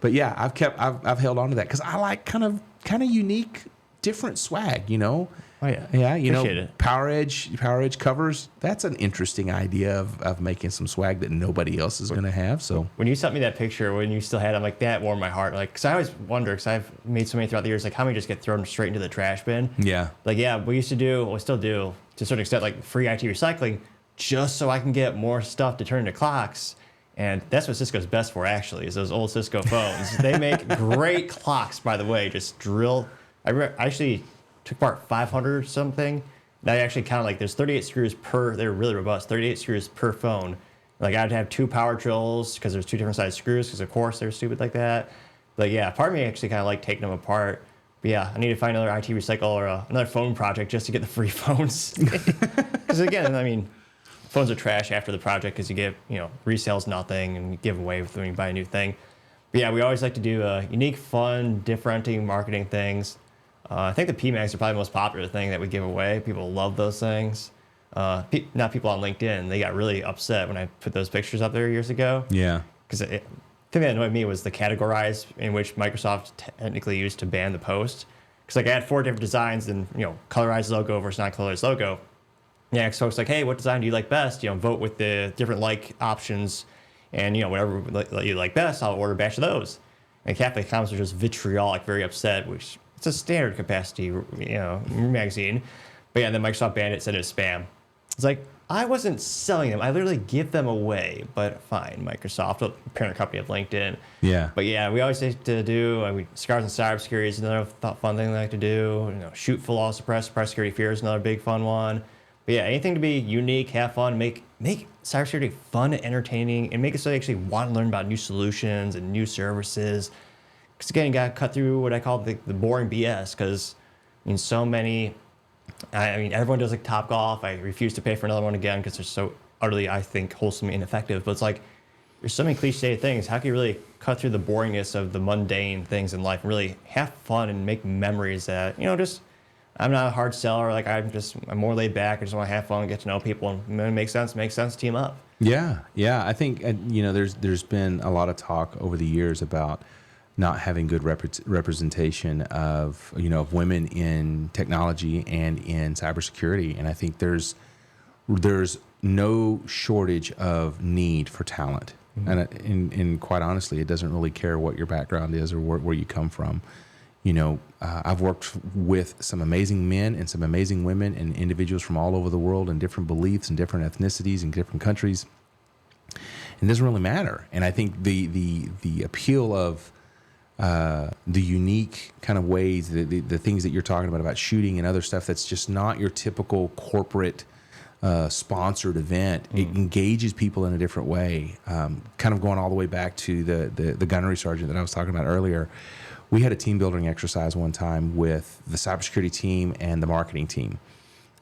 [SPEAKER 3] But yeah, I've held on to that because I like kind of unique, different swag, you know?
[SPEAKER 1] Oh, yeah.
[SPEAKER 3] Yeah, you
[SPEAKER 1] Appreciate
[SPEAKER 3] know,
[SPEAKER 1] it.
[SPEAKER 3] Power Edge covers. That's an interesting idea of making some swag that nobody else is going to have. So
[SPEAKER 1] When you sent me that picture, when you still had it, I'm like, that warmed my heart. Like, because I always wonder, because I've made so many throughout the years, like how many just get thrown straight into the trash bin.
[SPEAKER 3] yeah,
[SPEAKER 1] Like, yeah, we used to do, we still do, to a certain extent, like free IT recycling, just so I can get more stuff to turn into clocks. And that's what Cisco's best for, actually, is those old Cisco phones. They make great clocks, by the way. Just drill. I actually took apart 500 or something. And I actually counted, like, there's 38 screws per, they're really robust, 38 screws per phone. Like, I'd have 2 power drills because there's 2 different size screws because, of course, they're stupid like that. But, yeah, part of me actually kind of like taking them apart. But, yeah, I need to find another IT recycle or another phone project just to get the free phones. Because, again, I mean, phones are trash after the project because you get, resales nothing and you give away when you buy a new thing. But yeah, we always like to do unique, fun, differentiating marketing things. I think the PMags are probably the most popular thing that we give away. People love those things. Not people on LinkedIn. They got really upset when I put those pictures up there years ago.
[SPEAKER 3] yeah,
[SPEAKER 1] Because the thing that annoyed me was the categorize in which Microsoft technically used to ban the post. Because like I had 4 different designs and, colorized logo versus non-colorized logo. Yeah, because folks like, hey, what design do you like best? Vote with the different like options, and whatever you like best, I'll order a batch of those. And Catholic comments are just vitriolic, very upset, which it's a standard capacity, magazine. But yeah, then Microsoft banned it, said it was spam. It's like I wasn't selling them; I literally give them away. But fine, Microsoft, the parent company of LinkedIn.
[SPEAKER 3] yeah.
[SPEAKER 1] But yeah, we always like to do. Scars and cybersecurity is another fun thing we like to do. Shoot full auto suppress security fear is another big fun one. But yeah, anything to be unique, have fun, make cybersecurity fun and entertaining, and make it so you actually want to learn about new solutions and new services. Because again, you got to cut through what I call the boring BS. Because so many, everyone does like Topgolf. I refuse to pay for another one again because they're so utterly, I think, wholesomely ineffective. But it's like there's so many cliche things. How can you really cut through the boringness of the mundane things in life and really have fun and make memories that just. I'm not a hard seller. Like I'm more laid back. I just want to have fun and get to know people. And when it makes sense, team up.
[SPEAKER 3] Yeah. I think there's been a lot of talk over the years about not having good representation of of women in technology and in cybersecurity, and I think there's no shortage of need for talent, and quite honestly, it doesn't really care what your background is or where you come from. I've worked with some amazing men and some amazing women and individuals from all over the world and different beliefs and different ethnicities and different countries. And it doesn't really matter. And I think the appeal of the unique kind of ways, the things that you're talking about shooting and other stuff that's just not your typical corporate sponsored event, it engages people in a different way. Kind of going all the way back to the gunnery sergeant that I was talking about earlier. We had a team building exercise one time with the cybersecurity team and the marketing team.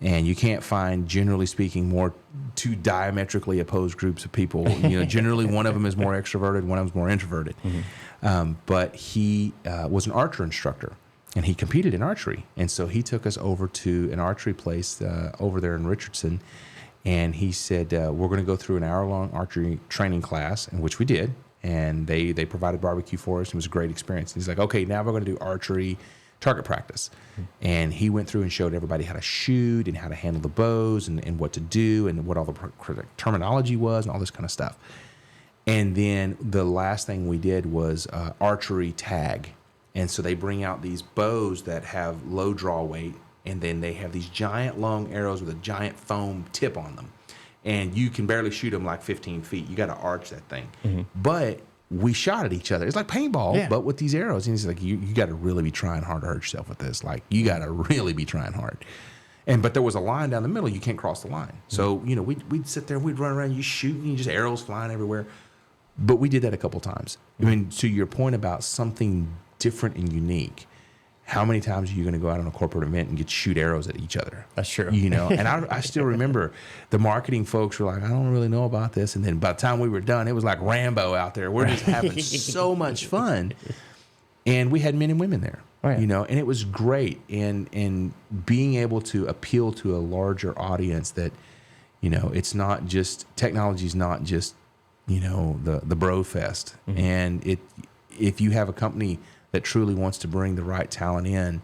[SPEAKER 3] And you can't find, generally speaking, two diametrically opposed groups of people. Generally one of them is more extroverted, one of them is more introverted. But he was an archer instructor, and he competed in archery. And so he took us over to an archery place over there in Richardson. And he said, we're going to go through an hour-long archery training class, in which we did. And they provided barbecue for us. It was a great experience. He's like, okay, now we're going to do archery target practice. And he went through and showed everybody how to shoot and how to handle the bows and what to do and what all the terminology was and all this kind of stuff. And then the last thing we did was archery tag. And so they bring out these bows that have low draw weight, and then they have these giant long arrows with a giant foam tip on them. And you can barely shoot them like 15 feet. You got to arch that thing. But we shot at each other. It's like paintball, but with these arrows. And he's like, you got to really be trying hard to hurt yourself with this. Like, you got to really be trying hard. But there was a line down the middle. You can't cross the line. So, we'd sit there, we'd run around, you shoot, and just arrows flying everywhere. But we did that a couple times. I mean, to your point about something different and unique, how many times are you going to go out on a corporate event and shoot arrows at each other?
[SPEAKER 1] That's true.
[SPEAKER 3] You know, and I still remember the marketing folks were like, I don't really know about this. And then by the time we were done, it was like Rambo out there. We're just having so much fun. And we had men and women there, you know, and it was great. And being able to appeal to a larger audience that, you know, it's not just, technology is not just, you know, the bro fest. And if you have a company that truly wants to bring the right talent in,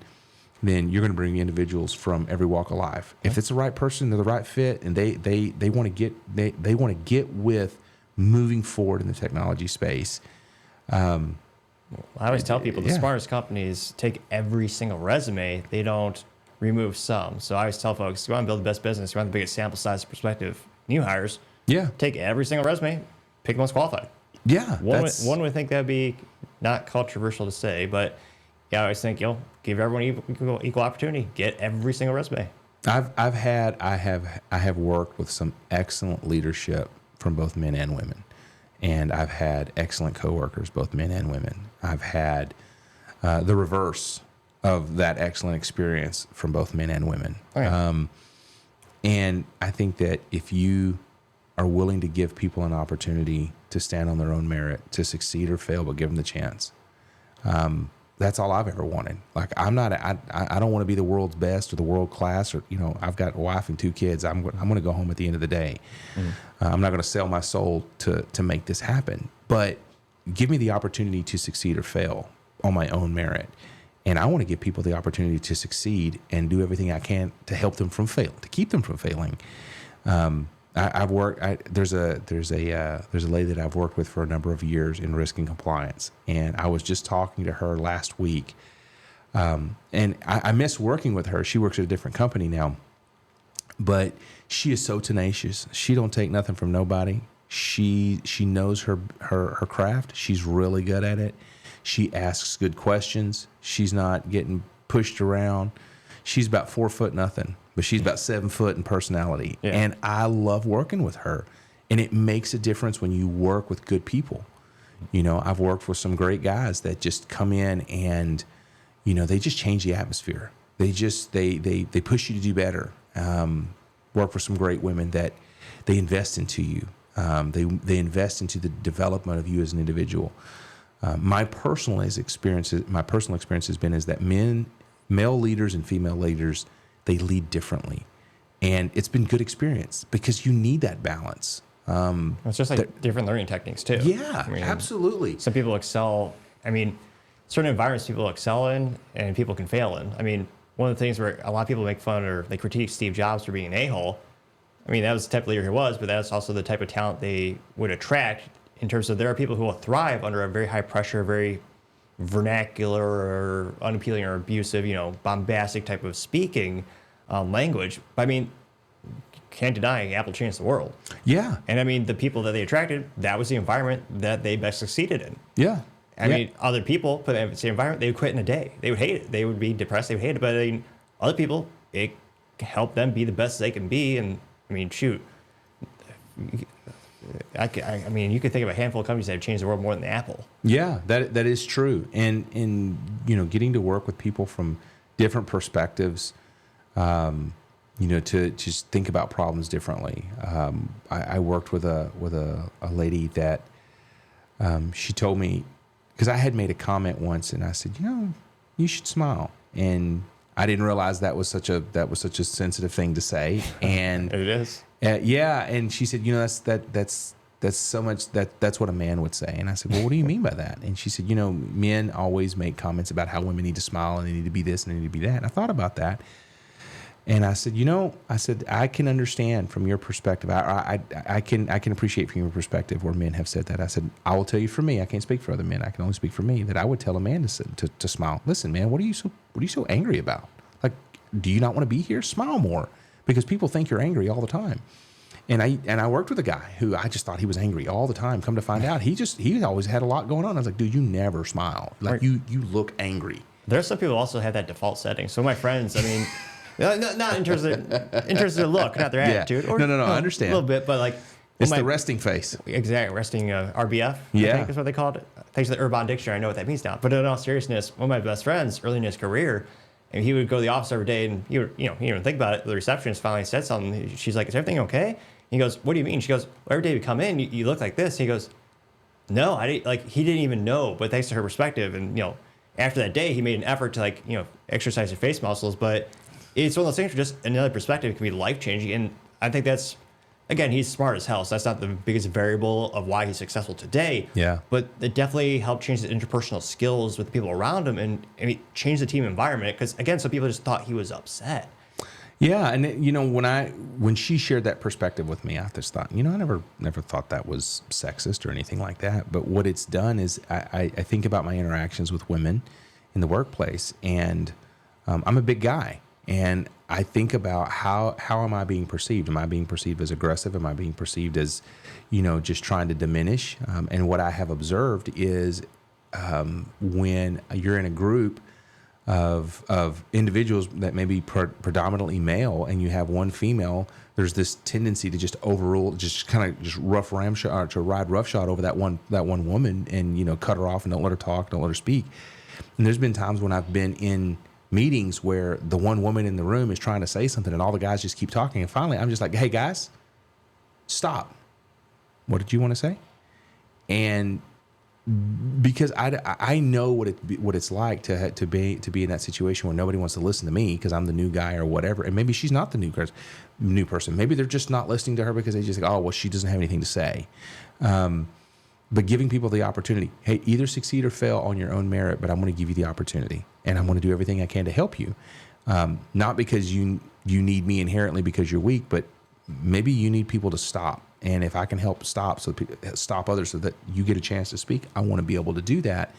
[SPEAKER 3] then you're going to bring individuals from every walk of life. If it's the right person, they're the right fit, and they want to get with moving forward in the technology space.
[SPEAKER 1] I always tell people the smartest companies take every single resume. They don't remove some. So I always tell folks, you want to build the best business, you want the biggest sample size perspective, new hires, take every single resume, pick the most qualified.
[SPEAKER 3] Yeah.
[SPEAKER 1] One would think that'd be not controversial to say, but I always think, give everyone equal opportunity. Get every single resume.
[SPEAKER 3] I have worked with some excellent leadership from both men and women. And I've had excellent coworkers, both men and women. I've had the reverse of that excellent experience from both men and women. And I think that if you are willing to give people an opportunity to stand on their own merit, to succeed or fail, but give them the chance, that's all I've ever wanted. Like, I don't want to be the world's best or the world class, or, you know, I've got a wife and 2 kids. I'm going to go home at the end of the day. I'm not going to sell my soul to make this happen, but give me the opportunity to succeed or fail on my own merit. And I want to give people the opportunity to succeed and do everything I can to help them from fail, to keep them from failing. I've worked. There's a lady that I've worked with for a number of years in risk and compliance, and I was just talking to her last week, and I miss working with her. She works at a different company now, but she is so tenacious. She don't take nothing from nobody. She knows her craft. She's really good at it. She asks good questions. She's not getting pushed around. She's about 4 foot nothing, but she's about 7 foot in personality. Yeah. And I love working with her. And it makes a difference when you work with good people. You know, I've worked with some great guys that just come in and, you know, they just change the atmosphere. They push you to do better. Work for some great women that they invest into you. They invest into the development of you as an individual. My personal experience has been is that male leaders and female leaders, they lead differently. And it's been good experience because you need that balance.
[SPEAKER 1] It's just like different learning techniques too.
[SPEAKER 3] Yeah, absolutely.
[SPEAKER 1] Some people excel. I mean, certain environments people excel in and people can fail in. I mean, one of the things where a lot of people make fun or they critique Steve Jobs for being an a-hole. I mean, that was the type of leader he was, but that's also the type of talent they would attract in terms of there are people who will thrive under a very high pressure, very vernacular or unappealing or abusive, you know, bombastic type of speaking language. But I mean, can't deny Apple changed the world.
[SPEAKER 3] Yeah.
[SPEAKER 1] And I mean, the people that they attracted, that was the environment that they best succeeded in.
[SPEAKER 3] Yeah.
[SPEAKER 1] I mean, other people put in the same environment, they would quit in a day. They would hate it. They would be depressed. They would hate it. But I mean, other people, it helped them be the best they can be. And I mean, shoot. I mean, you could think of a handful of companies that have changed the world more than Apple.
[SPEAKER 3] Yeah, that is true. And you know, getting to work with people from different perspectives, you know, to just think about problems differently. I worked with a lady that she told me, because I had made a comment once, and I said, you know, you should smile, and I didn't realize that was such a sensitive thing to say, and
[SPEAKER 1] it is.
[SPEAKER 3] Yeah, and she said, you know, that's so much that's what a man would say. And I said, well, what do you mean by that? And she said, you know, men always make comments about how women need to smile and they need to be this and they need to be that. And I thought about that, and I said, you know, I can understand from your perspective. I can appreciate from your perspective where men have said that. I said, I will tell you for me, I can't speak for other men. I can only speak for me, that I would tell a man to smile. Listen, man, what are you so angry about? Like, do you not want to be here? Smile more. Because people think you're angry all the time. And I worked with a guy who I just thought he was angry all the time. Come to find out, he always had a lot going on. I was like, dude, you never smile. Like, you look angry.
[SPEAKER 1] There's some people also have that default setting. So my friends, I mean, not in terms of their look, not their attitude.
[SPEAKER 3] Or, no, I understand.
[SPEAKER 1] A little bit, but like,
[SPEAKER 3] It's the resting face.
[SPEAKER 1] Exactly, resting RBF, I
[SPEAKER 3] Yeah.
[SPEAKER 1] think is what they called it. Thanks to the Urban Dictionary, I know what that means now. But in all seriousness, one of my best friends early in his career, and he would go to the office every day, and he didn't even think about it. The receptionist finally said something. She's like, "Is everything okay?" He goes, "What do you mean?" She goes, "Well, every day we come in, you look like this." He goes, "No, I didn't." Like, he didn't even know, but thanks to her perspective, and after that day, he made an effort to exercise his face muscles. But it's one of those things where just another perspective can be life changing, and I think that's. Again, he's smart as hell, so that's not the biggest variable of why he's successful today.
[SPEAKER 3] Yeah.
[SPEAKER 1] But it definitely helped change the interpersonal skills with the people around him and change the team environment. Because, again, some people just thought he was upset.
[SPEAKER 3] Yeah, and when she shared that perspective with me, I just thought, I never thought that was sexist or anything like that. But what it's done is I think about my interactions with women in the workplace, and I'm a big guy, and I think about how am I being perceived? Am I being perceived as aggressive? Am I being perceived as, just trying to diminish? And what I have observed is when you're in a group of individuals that may be predominantly male, and you have one female, there's this tendency to just overrule, just kind of just ride roughshod over that one woman, and cut her off and don't let her talk, don't let her speak. And there's been times when I've been in meetings where the one woman in the room is trying to say something, and all the guys just keep talking, and finally I'm just like, "Hey guys, stop! What did you want to say?" And because I know what it's like to be in that situation where nobody wants to listen to me because I'm the new guy or whatever, and maybe she's not the new person. Maybe they're just not listening to her because they just think, "Oh, well, she doesn't have anything to say." But giving people the opportunity, hey, either succeed or fail on your own merit, but I'm going to give you the opportunity, and I'm going to do everything I can to help you. Not because you need me inherently because you're weak, but maybe you need people to stop. And if I can help stop others so that you get a chance to speak, I want to be able to do that.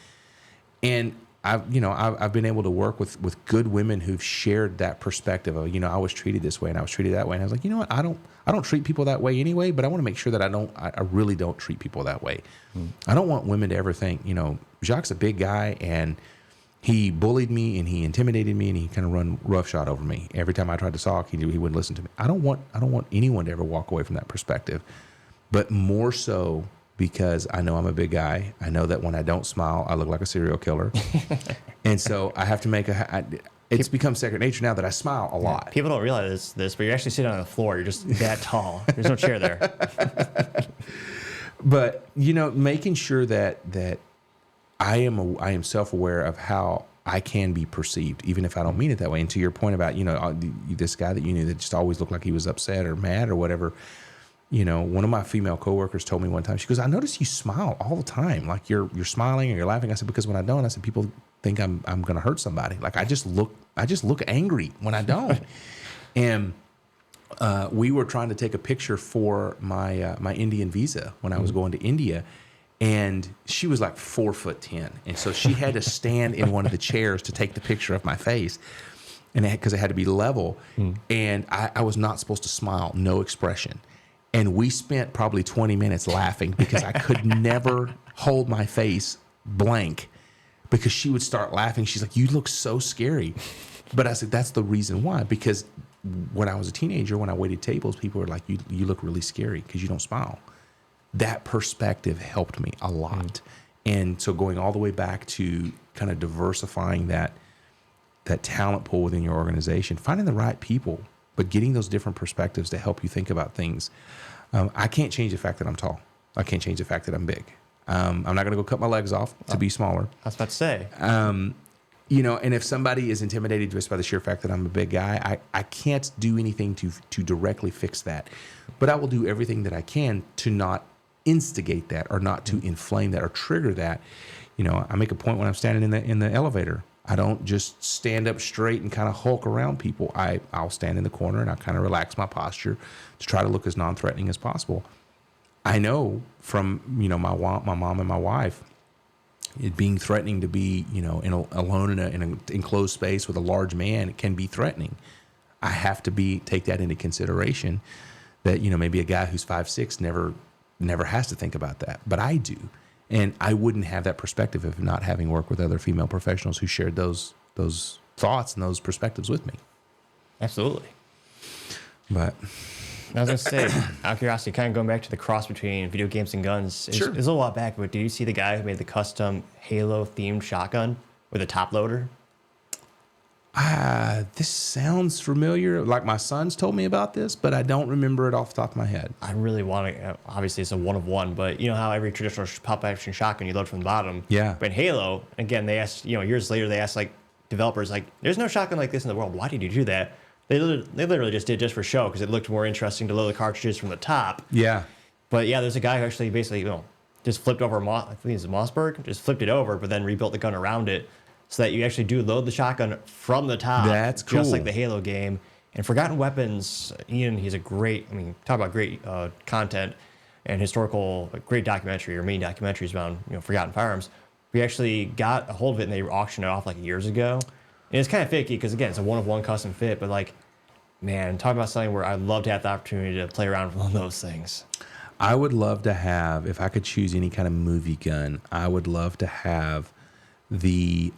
[SPEAKER 3] And I've been able to work with good women who've shared that perspective of, I was treated this way and I was treated that way. And I was like, you know what? I don't treat people that way anyway, but I want to make sure that I really don't treat people that way. I don't want women to ever think, Jacques' a big guy and he bullied me and he intimidated me and he kind of run roughshod over me. Every time I tried to talk, he wouldn't listen to me. I don't want anyone to ever walk away from that perspective, but more so because I know I'm a big guy. I know that when I don't smile, I look like a serial killer. And so I have to it's become second nature now that I smile a lot.
[SPEAKER 1] People don't realize this, but you're actually sitting on the floor. You're just that tall. There's no chair there.
[SPEAKER 3] But, making sure that I am self-aware of how I can be perceived, even if I don't mean it that way. And to your point about, this guy that you knew that just always looked like he was upset or mad or whatever, one of my female coworkers told me one time, she goes, "I notice you smile all the time. Like you're smiling or you're laughing." I said, "Because when I don't," I said, "people think I'm going to hurt somebody. Like I just look angry when I don't." And we were trying to take a picture for my Indian visa when I was going to India. And she was like 4'10", and so she had to stand in one of the chairs to take the picture of my face, and because it had to be level. And I was not supposed to smile, no expression. And we spent probably 20 minutes laughing because I could never hold my face blank because she would start laughing. She's like, "You look so scary." But I said, that's the reason why. Because when I was a teenager, when I waited tables, people were like, you look really scary because you don't smile. That perspective helped me a lot. And so going all the way back to kind of diversifying that talent pool within your organization, finding the right people, but getting those different perspectives to help you think about things. I can't change the fact that I'm tall. I can't change the fact that I'm big. I'm not going to go cut my legs off to be smaller.
[SPEAKER 1] I was about to say.
[SPEAKER 3] And if somebody is intimidated just by the sheer fact that I'm a big guy, I can't do anything to directly fix that. But I will do everything that I can to not instigate that or not to inflame that or trigger that. I make a point when I'm standing in the elevator. I don't just stand up straight and kind of hulk around people. I'll stand in the corner and I'll kind of relax my posture to try to look as non-threatening as possible. I know from my mom and my wife, it being threatening to be alone in an enclosed space with a large man, it can be threatening. I have to take that into consideration. That maybe a guy who's 5'6" never has to think about that, but I do. And I wouldn't have that perspective if not having worked with other female professionals who shared those thoughts and those perspectives with me.
[SPEAKER 1] Absolutely.
[SPEAKER 3] But
[SPEAKER 1] I was gonna say, out of curiosity, kind of going back to the cross between video games and guns.
[SPEAKER 3] Sure.
[SPEAKER 1] It's a little while back, but did you see the guy who made the custom Halo themed shotgun with a top loader?
[SPEAKER 3] This sounds familiar. Like my sons told me about this, but I don't remember it off the top of my head.
[SPEAKER 1] I really want to. Obviously, it's a one of one, but you know how every traditional pop action shotgun you load from the bottom.
[SPEAKER 3] Yeah.
[SPEAKER 1] But in Halo, again, they asked. Years later, they asked like developers, like, "There's no shotgun like this in the world. Why did you do that?" They literally just did it just for show because it looked more interesting to load the cartridges from the top.
[SPEAKER 3] Yeah.
[SPEAKER 1] But yeah, there's a guy who actually basically just flipped over. I think it's Mossberg. Just flipped it over, but then rebuilt the gun around it. So that you actually do load the shotgun from the top.
[SPEAKER 3] That's cool.
[SPEAKER 1] Just like the Halo game. And Forgotten Weapons, Ian, he's a great, talk about great content and historical, great documentary or main documentaries about, forgotten firearms. We actually got a hold of it and they auctioned it off like years ago. And it's kind of finicky because, again, it's a one-of-one custom fit. But, like, man, talk about something where I'd love to have the opportunity to play around with one of those things.
[SPEAKER 3] I would love to have, if I could choose any kind of movie gun, I would love to have the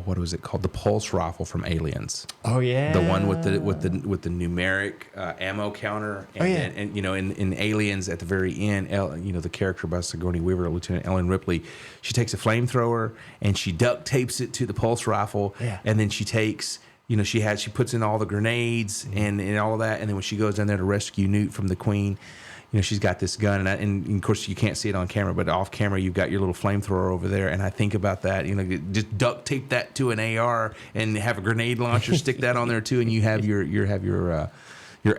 [SPEAKER 3] what was it called? The pulse rifle from Aliens.
[SPEAKER 1] Oh yeah,
[SPEAKER 3] the one with the numeric ammo counter. And, and in Aliens at the very end, the character by Sigourney Weaver, Lieutenant Ellen Ripley, she takes a flamethrower and she duct tapes it to the pulse rifle.
[SPEAKER 1] Yeah.
[SPEAKER 3] And then she takes. She puts in all the grenades and all of that, and then when she goes down there to rescue Newt from the Queen, she's got this gun, and of course you can't see it on camera, but off camera you've got your little flamethrower over there, and I think about that, just duct tape that to an AR and have a grenade launcher, stick that on there too, and you have your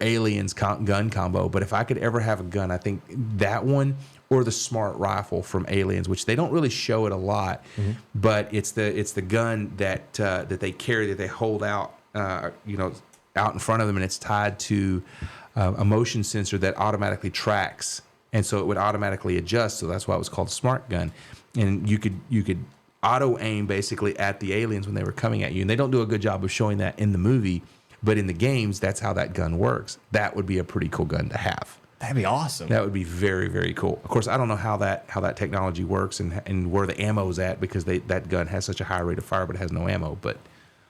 [SPEAKER 3] Aliens gun combo. But if I could ever have a gun, I think that one or the smart rifle from Aliens, which they don't really show it a lot, but it's the gun that they carry, that they hold out, out in front of them, and it's tied to a motion sensor that automatically tracks, and so it would automatically adjust. So that's why it was called a smart gun. And you could auto aim basically at the aliens when they were coming at you. And they don't do a good job of showing that in the movie, but in the games, that's how that gun works. That would be a pretty cool gun to have.
[SPEAKER 1] That'd be awesome.
[SPEAKER 3] That would be very, very cool. Of course, I don't know how that technology works and where the ammo's at, because that gun has such a high rate of fire, but it has no ammo. But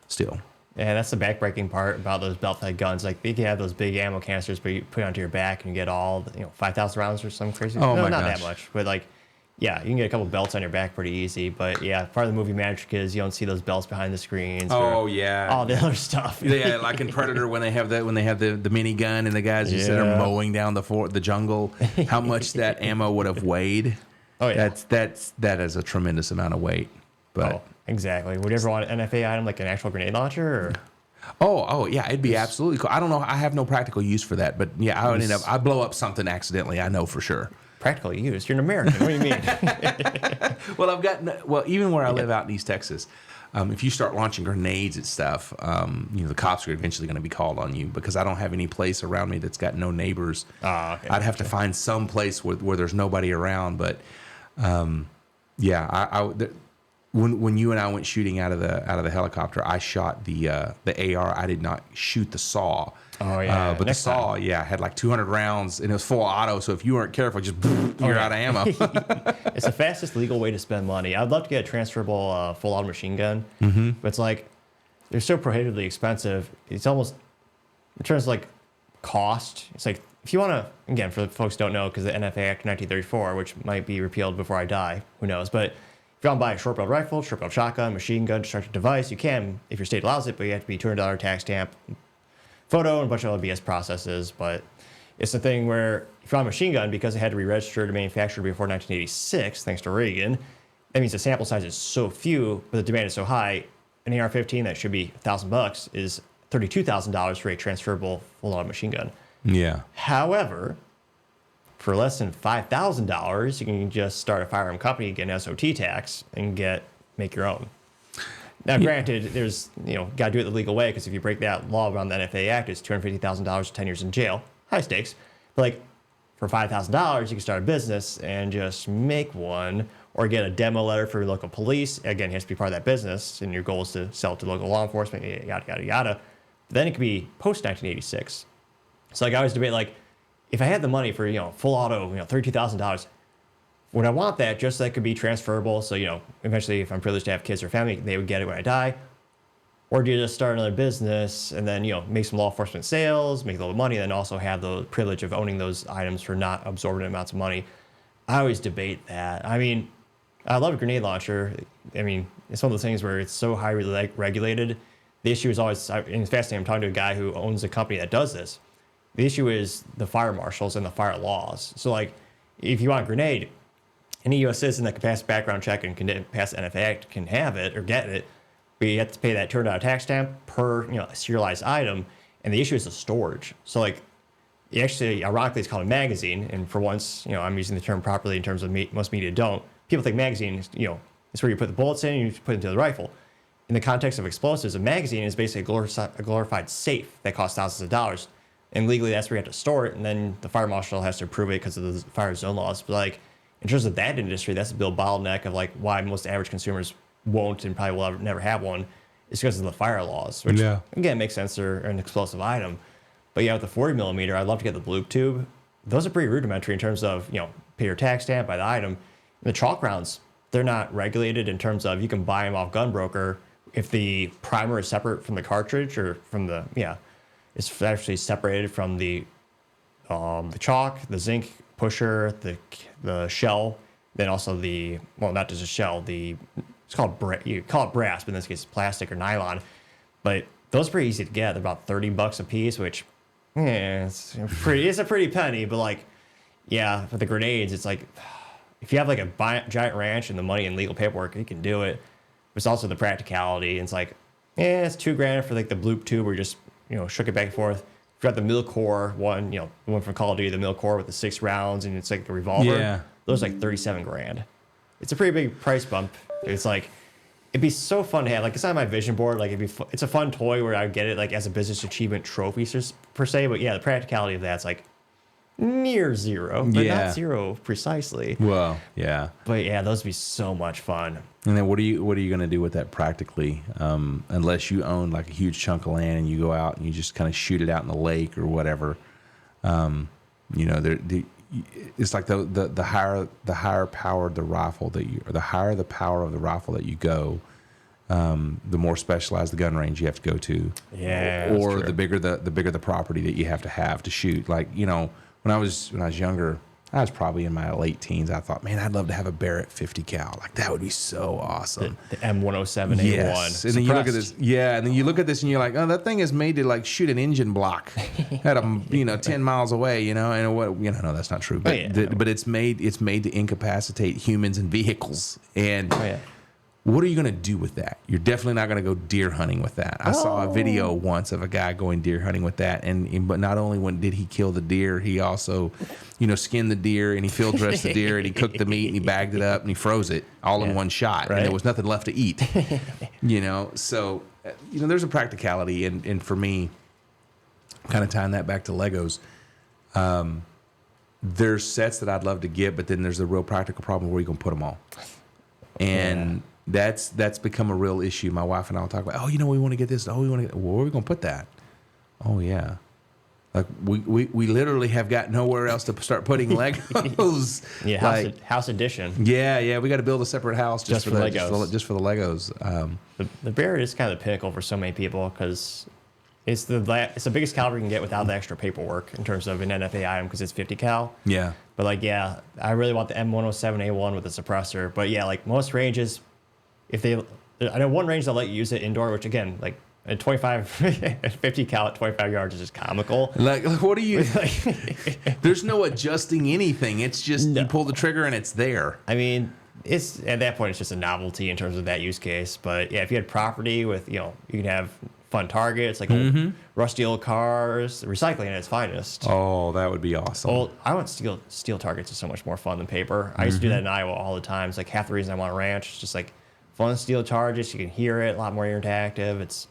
[SPEAKER 3] still.
[SPEAKER 1] Yeah, that's the backbreaking part about those belt-fed guns. Like, you can have those big ammo canisters, but you put it onto your back and you get all, 5,000 rounds or something crazy.
[SPEAKER 3] Oh,
[SPEAKER 1] no,
[SPEAKER 3] my
[SPEAKER 1] not
[SPEAKER 3] gosh.
[SPEAKER 1] that much. But, like, yeah, you can get a couple belts on your back pretty easy. But, yeah, part of the movie magic is you don't see those belts behind the screens.
[SPEAKER 3] Oh, yeah.
[SPEAKER 1] All the other stuff.
[SPEAKER 3] Yeah, like in Predator when they have the minigun and the guys just are mowing down the jungle. How much that ammo would have weighed?
[SPEAKER 1] Oh, yeah.
[SPEAKER 3] That is a tremendous amount of weight. But
[SPEAKER 1] exactly. Would you ever want an NFA item like an actual grenade launcher? Or?
[SPEAKER 3] Oh yeah, it'd be absolutely cool. I don't know. I have no practical use for that, but yeah, I blow up something accidentally. I know for sure.
[SPEAKER 1] Practical use? You're an American. What do you mean?
[SPEAKER 3] Well, even where I live out in East Texas, if you start launching grenades at stuff, the cops are eventually going to be called on you, because I don't have any place around me that's got no neighbors.
[SPEAKER 1] Oh, okay.
[SPEAKER 3] I'd have to find some place where there's nobody around. But when you and I went shooting out of the helicopter, I shot the AR. I did not shoot the saw.
[SPEAKER 1] Oh yeah,
[SPEAKER 3] but the saw, had like 200 rounds, and it was full auto. So if you weren't careful, just you're out of ammo.
[SPEAKER 1] It's the fastest legal way to spend money. I'd love to get a transferable full auto machine gun, but it's like they're so prohibitively expensive. It's almost, in terms of like cost, it's like, if you want to, again, for the folks who don't know, because the NFA Act of 1934, which might be repealed before I die, who knows, but if you want to buy a short-barreled rifle, short-barreled shotgun, machine gun, destructive device, you can if your state allows it, but you have to be $200 tax stamp, photo, and a bunch of other BS processes. But it's the thing where if you want a machine gun, because it had to be registered and manufactured before 1986, thanks to Reagan, that means the sample size is so few, but the demand is so high. An AR-15 that should be $1,000 is $32,000 for a transferable full-auto machine gun.
[SPEAKER 3] Yeah.
[SPEAKER 1] However, for less than $5,000, you can just start a firearm company, get an SOT tax, and make your own. Now, granted, there's, got to do it the legal way, because if you break that law around the NFA Act, it's $250,000, 10 years in jail. High stakes. But, like, for $5,000, you can start a business and just make one, or get a demo letter for your local police. Again, it has to be part of that business, and your goal is to sell it to local law enforcement, yada, yada, yada. But then it could be post-1986. So, like, I always debate, like, if I had the money for, full auto, $32,000, would I want that just so that could be transferable? So, eventually, if I'm privileged to have kids or family, they would get it when I die. Or do you just start another business and then, make some law enforcement sales, make a little money, and then also have the privilege of owning those items for not absorbent amounts of money? I always debate that. I mean, I love a grenade launcher. I mean, it's one of those things where it's so highly regulated. The issue is always, and it's fascinating, I'm talking to a guy who owns a company that does this. The issue is the fire marshals and the fire laws. So, like, if you want a grenade, any U.S. citizen that can pass a background check and can pass the NFA Act can have it or get it, but you have to pay that $200 tax stamp per serialized item, and the issue is the storage. So, like, actually, ironically, it's called a magazine, and for once, I'm using the term properly in terms of most media don't. People think magazine is, it's where you put the bullets in and you put it into the rifle. In the context of explosives, a magazine is basically a glorified safe that costs thousands of dollars. And legally, that's where you have to store it, and then the fire marshal has to approve it because of the fire zone laws. But, like, in terms of that industry, that's a big bottleneck of, like, why most average consumers won't and probably will never have one. It's because of the fire laws, which, again, makes sense. They're an explosive item. But, yeah, with the 40 millimeter, I'd love to get the bloop tube. Those are pretty rudimentary in terms of, pay your tax stamp, buy the item. And the chalk rounds, they're not regulated in terms of you can buy them off Gunbroker if the primer is separate from the cartridge or from the, it's actually separated from the chalk, the zinc pusher, the shell, then also not just a shell, it's called, you call it brass, but in this case, it's plastic or nylon. But those are pretty easy to get. They're about $30 a piece, which, it's a pretty penny, but like, yeah, for the grenades, it's like, if you have like a giant ranch and the money and legal paperwork, you can do it. But it's also the practicality. And it's like, it's $2,000 for like the bloop tube where you just, shook it back and forth. If you got the mill core one, the one from Call of Duty, the mill core with the 6 rounds and it's like a revolver.
[SPEAKER 3] Yeah.
[SPEAKER 1] Those are like $37,000. It's a pretty big price bump. It's like, it'd be so fun to have. Like, it's not my vision board. Like, it's a fun toy where I would get it like as a business achievement trophy per se. But yeah, the practicality of that's like near zero, but not zero precisely.
[SPEAKER 3] Well, yeah.
[SPEAKER 1] But yeah, those would be so much fun.
[SPEAKER 3] And then what are you going to do with that practically? Unless you own like a huge chunk of land and you go out and you just kind of shoot it out in the lake or whatever. It's like the higher powered the rifle or the higher the power of the rifle that you go, the more specialized the gun range you have to go to.
[SPEAKER 1] Yeah.
[SPEAKER 3] Or the bigger the property that you have to shoot. Like, when I was younger, I was probably in my late teens. I thought, man, I'd love to have a Barrett 50 cal. Like, that would be so awesome.
[SPEAKER 1] The M107A1.
[SPEAKER 3] Yes. And then you look at this. Yeah. And then you look at this and you're like, oh, that thing is made to like shoot an engine block at 10 miles away, and what, no, that's not true. But, but it's made to incapacitate humans and vehicles. And what are you going to do with that? You're definitely not going to go deer hunting with that. I saw a video once of a guy going deer hunting with that, but not only did he kill the deer, he also, skinned the deer and he field dressed the deer and he cooked the meat and he bagged it up and he froze it all in one shot, and there was nothing left to eat. So there's a practicality, and for me, kind of tying that back to Legos. There's sets that I'd love to get, but then there's the real practical problem where you can put them all, and that's become a real issue. My wife and I will talk about, we want to get this. We want to get, where are we going to put that? Oh, yeah. Like, we literally have got nowhere else to start putting Legos.
[SPEAKER 1] Yeah, house edition.
[SPEAKER 3] Yeah. We got to build a separate house just for the Legos. Just for the Legos.
[SPEAKER 1] The Barrett is kind of the pinnacle for so many people because it's the biggest caliber you can get without the extra paperwork in terms of an NFA item because it's 50 cal.
[SPEAKER 3] Yeah.
[SPEAKER 1] But I really want the M107A1 with the suppressor. But yeah, like most ranges, I know one range they'll let you use it indoor, which again, like a 50 cal at 25 yards is just comical.
[SPEAKER 3] Like what do you? There's no adjusting anything. It's just you pull the trigger and it's there.
[SPEAKER 1] I mean, it's at that point it's just a novelty in terms of that use case. But yeah, if you had property with you can have fun targets like old, rusty old cars, recycling at its finest.
[SPEAKER 3] Oh, that would be awesome.
[SPEAKER 1] I want steel targets is so much more fun than paper. I used to do that in Iowa all the time. It's like half the reason I want a ranch. It's just like fun steel targets. You can hear it, a lot more interactive. It's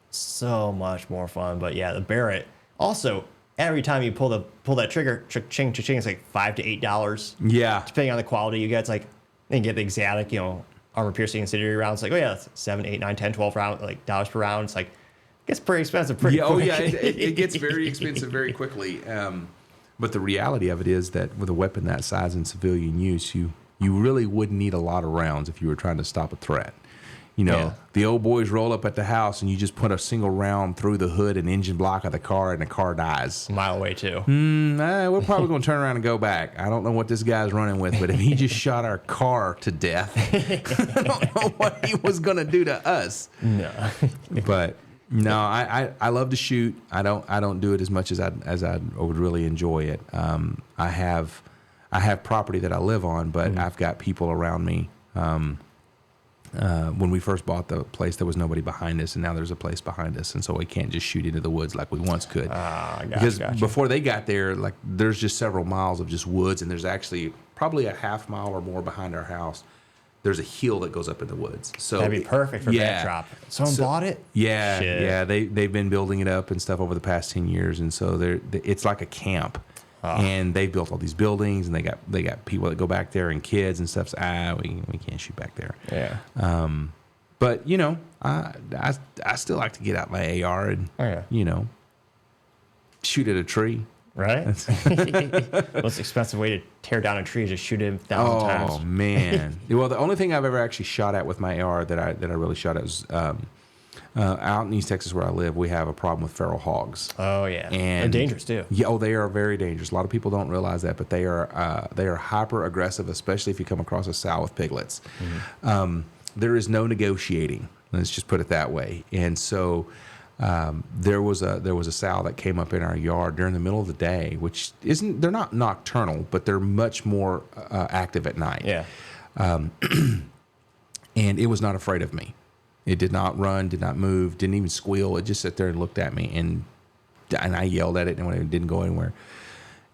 [SPEAKER 1] so much more fun. But yeah, the Barrett. Also, every time you pull that trigger, ching, ching, it's like $5 to $8.
[SPEAKER 3] Yeah.
[SPEAKER 1] Depending on the quality you get, it's like you get the exotic, armor piercing incendiary rounds. It's like, that's 7, 8, 9, 10, 12 round, like dollars per round. It's like it gets pretty expensive pretty quick.
[SPEAKER 3] Oh yeah, it gets very expensive very quickly. But the reality of it is that with a weapon that size in civilian use, you really wouldn't need a lot of rounds if you were trying to stop a threat.
[SPEAKER 1] Yeah.
[SPEAKER 3] The old boys roll up at the house and you just put a single round through the hood and engine block of the car and the car dies.
[SPEAKER 1] A mile away too.
[SPEAKER 3] We're probably going to turn around and go back. I don't know what this guy's running with, but if he just shot our car to death, I don't know what he was going to do to us.
[SPEAKER 1] No.
[SPEAKER 3] But no, I love to shoot. I don't do it as much as I would really enjoy it. I have property that I live on, but I've got people around me. When we first bought the place, there was nobody behind us, and now there's a place behind us, and so we can't just shoot into the woods like we once could. Because before they got there, like there's just several miles of just woods, and there's actually probably a half mile or more behind our house. There's a hill that goes up in the woods. So
[SPEAKER 1] That'd be perfect for backdrop. Someone bought it?
[SPEAKER 3] Yeah,
[SPEAKER 1] Shit.
[SPEAKER 3] yeah. They've been building it up and stuff over the past 10 years, and so it's like a camp. And they built all these buildings, and they got people that go back there and kids and stuff. So, we can't shoot back there.
[SPEAKER 1] Yeah.
[SPEAKER 3] But I still like to get out my AR and shoot at a tree.
[SPEAKER 1] Right? Most expensive way to tear down a tree is just shoot it 1,000 times.
[SPEAKER 3] Oh man! Well, the only thing I've ever actually shot at with my AR that I really shot at was out in East Texas where I live. We have a problem with feral hogs.
[SPEAKER 1] Oh yeah,
[SPEAKER 3] And
[SPEAKER 1] they're dangerous too.
[SPEAKER 3] Yeah, they are very dangerous. A lot of people don't realize that, but they are hyper aggressive, especially if you come across a sow with piglets. There is no negotiating. Let's just put it that way. And so there was a sow that came up in our yard during the middle of the day, which they're not nocturnal, but they're much more active at night.
[SPEAKER 1] Yeah.
[SPEAKER 3] And it was not afraid of me. It did not run, did not move, didn't even squeal. It just sat there and looked at me, and I yelled at it, and it didn't go anywhere.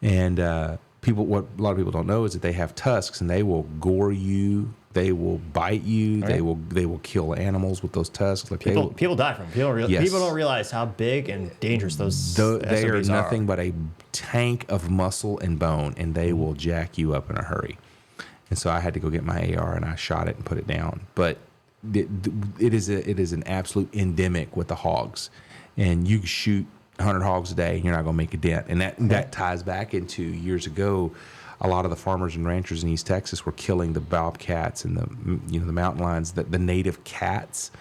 [SPEAKER 3] And what a lot of people don't know is that they have tusks, and they will gore you. They will bite you.
[SPEAKER 1] Right.
[SPEAKER 3] They will kill animals with those tusks. Like
[SPEAKER 1] People die from them. People don't realize how big and dangerous those
[SPEAKER 3] they are
[SPEAKER 1] SOBs
[SPEAKER 3] nothing but a tank of muscle and bone, and they will jack you up in a hurry. And so I had to go get my AR, and I shot it and put it down. But it is an absolute endemic with the hogs, and you shoot 100 hogs a day, and you're not going to make a dent. And that ties back into years ago. A lot of the farmers and ranchers in East Texas were killing the bobcats and the mountain lions, the native cats,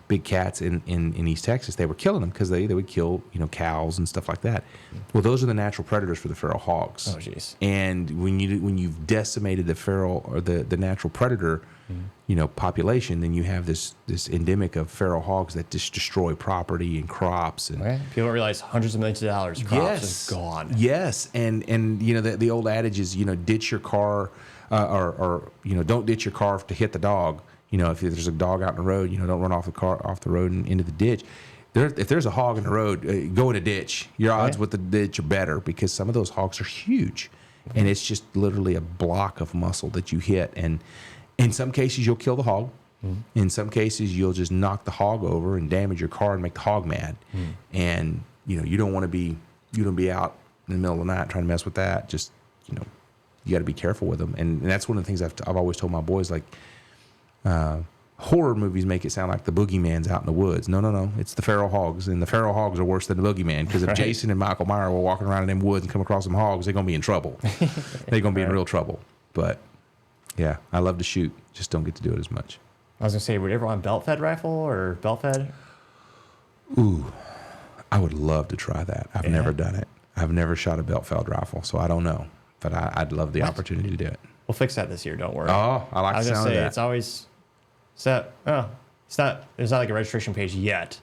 [SPEAKER 3] big cats in East Texas. They were killing them because they would kill cows and stuff like that. Well, those are the natural predators for the feral hogs.
[SPEAKER 1] Oh, jeez.
[SPEAKER 3] And when you've decimated the feral or the natural predator, population, then you have this endemic of feral hogs that just destroy property and crops. And
[SPEAKER 1] People don't realize hundreds of millions of dollars of crops is gone.
[SPEAKER 3] Yes, and the old adage is ditch your car, or don't ditch your car to hit the dog. If there's a dog out in the road, don't run off the road and into the ditch. If there's a hog in the road, go in a ditch. Your odds with the ditch are better because some of those hogs are huge, and it's just literally a block of muscle that you hit. And in some cases, you'll kill the hog. In some cases, you'll just knock the hog over and damage your car and make the hog mad. And you don't want to be out in the middle of the night trying to mess with that. Just you got to be careful with them. And that's one of the things I've always told my boys, like. Horror movies make it sound like the boogeyman's out in the woods. No. It's the feral hogs, and the feral hogs are worse than the boogeyman because if Jason and Michael Myers were walking around in them woods and come across some hogs, they're going to be in trouble. They're going to be in real trouble. But, yeah, I love to shoot. Just don't get to do it as much.
[SPEAKER 1] I was going to say, would you ever want belt-fed rifle or belt-fed?
[SPEAKER 3] Ooh, I would love to try that. I've never done it. I've never shot a belt-fed rifle, so I don't know. But I'd love the opportunity to do it.
[SPEAKER 1] We'll fix that this year. Don't worry.
[SPEAKER 3] Oh, I like the sound of that.
[SPEAKER 1] It's always set. Oh, there's not like a registration page yet,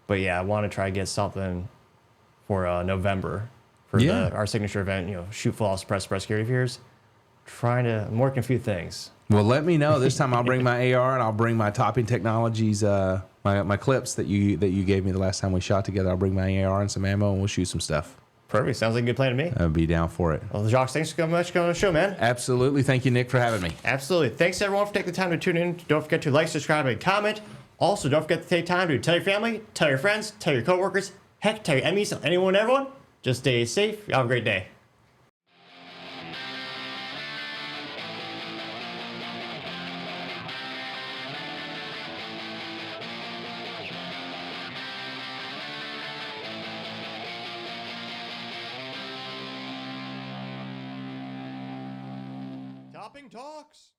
[SPEAKER 1] but yeah, I want to try to get something for November for our signature event. Shoot full off, suppress security fears. I'm working a few things.
[SPEAKER 3] Well, let me know. This time I'll bring my AR and I'll bring my Topping Technologies, my clips that you gave me the last time we shot together. I'll bring my AR and some ammo, and we'll shoot some stuff.
[SPEAKER 1] Perfect. Sounds like a good plan to me.
[SPEAKER 3] I'd be down for it.
[SPEAKER 1] Well, Jacques, thanks so much for coming on the show, man.
[SPEAKER 3] Absolutely. Thank you, Nick, for having me.
[SPEAKER 1] Absolutely. Thanks, everyone, for taking the time to tune in. Don't forget to like, subscribe, and comment. Also, don't forget to take time to tell your family, tell your friends, tell your coworkers, heck, tell your enemies, tell anyone and everyone. Just stay safe. Have a great day. Topping Talks.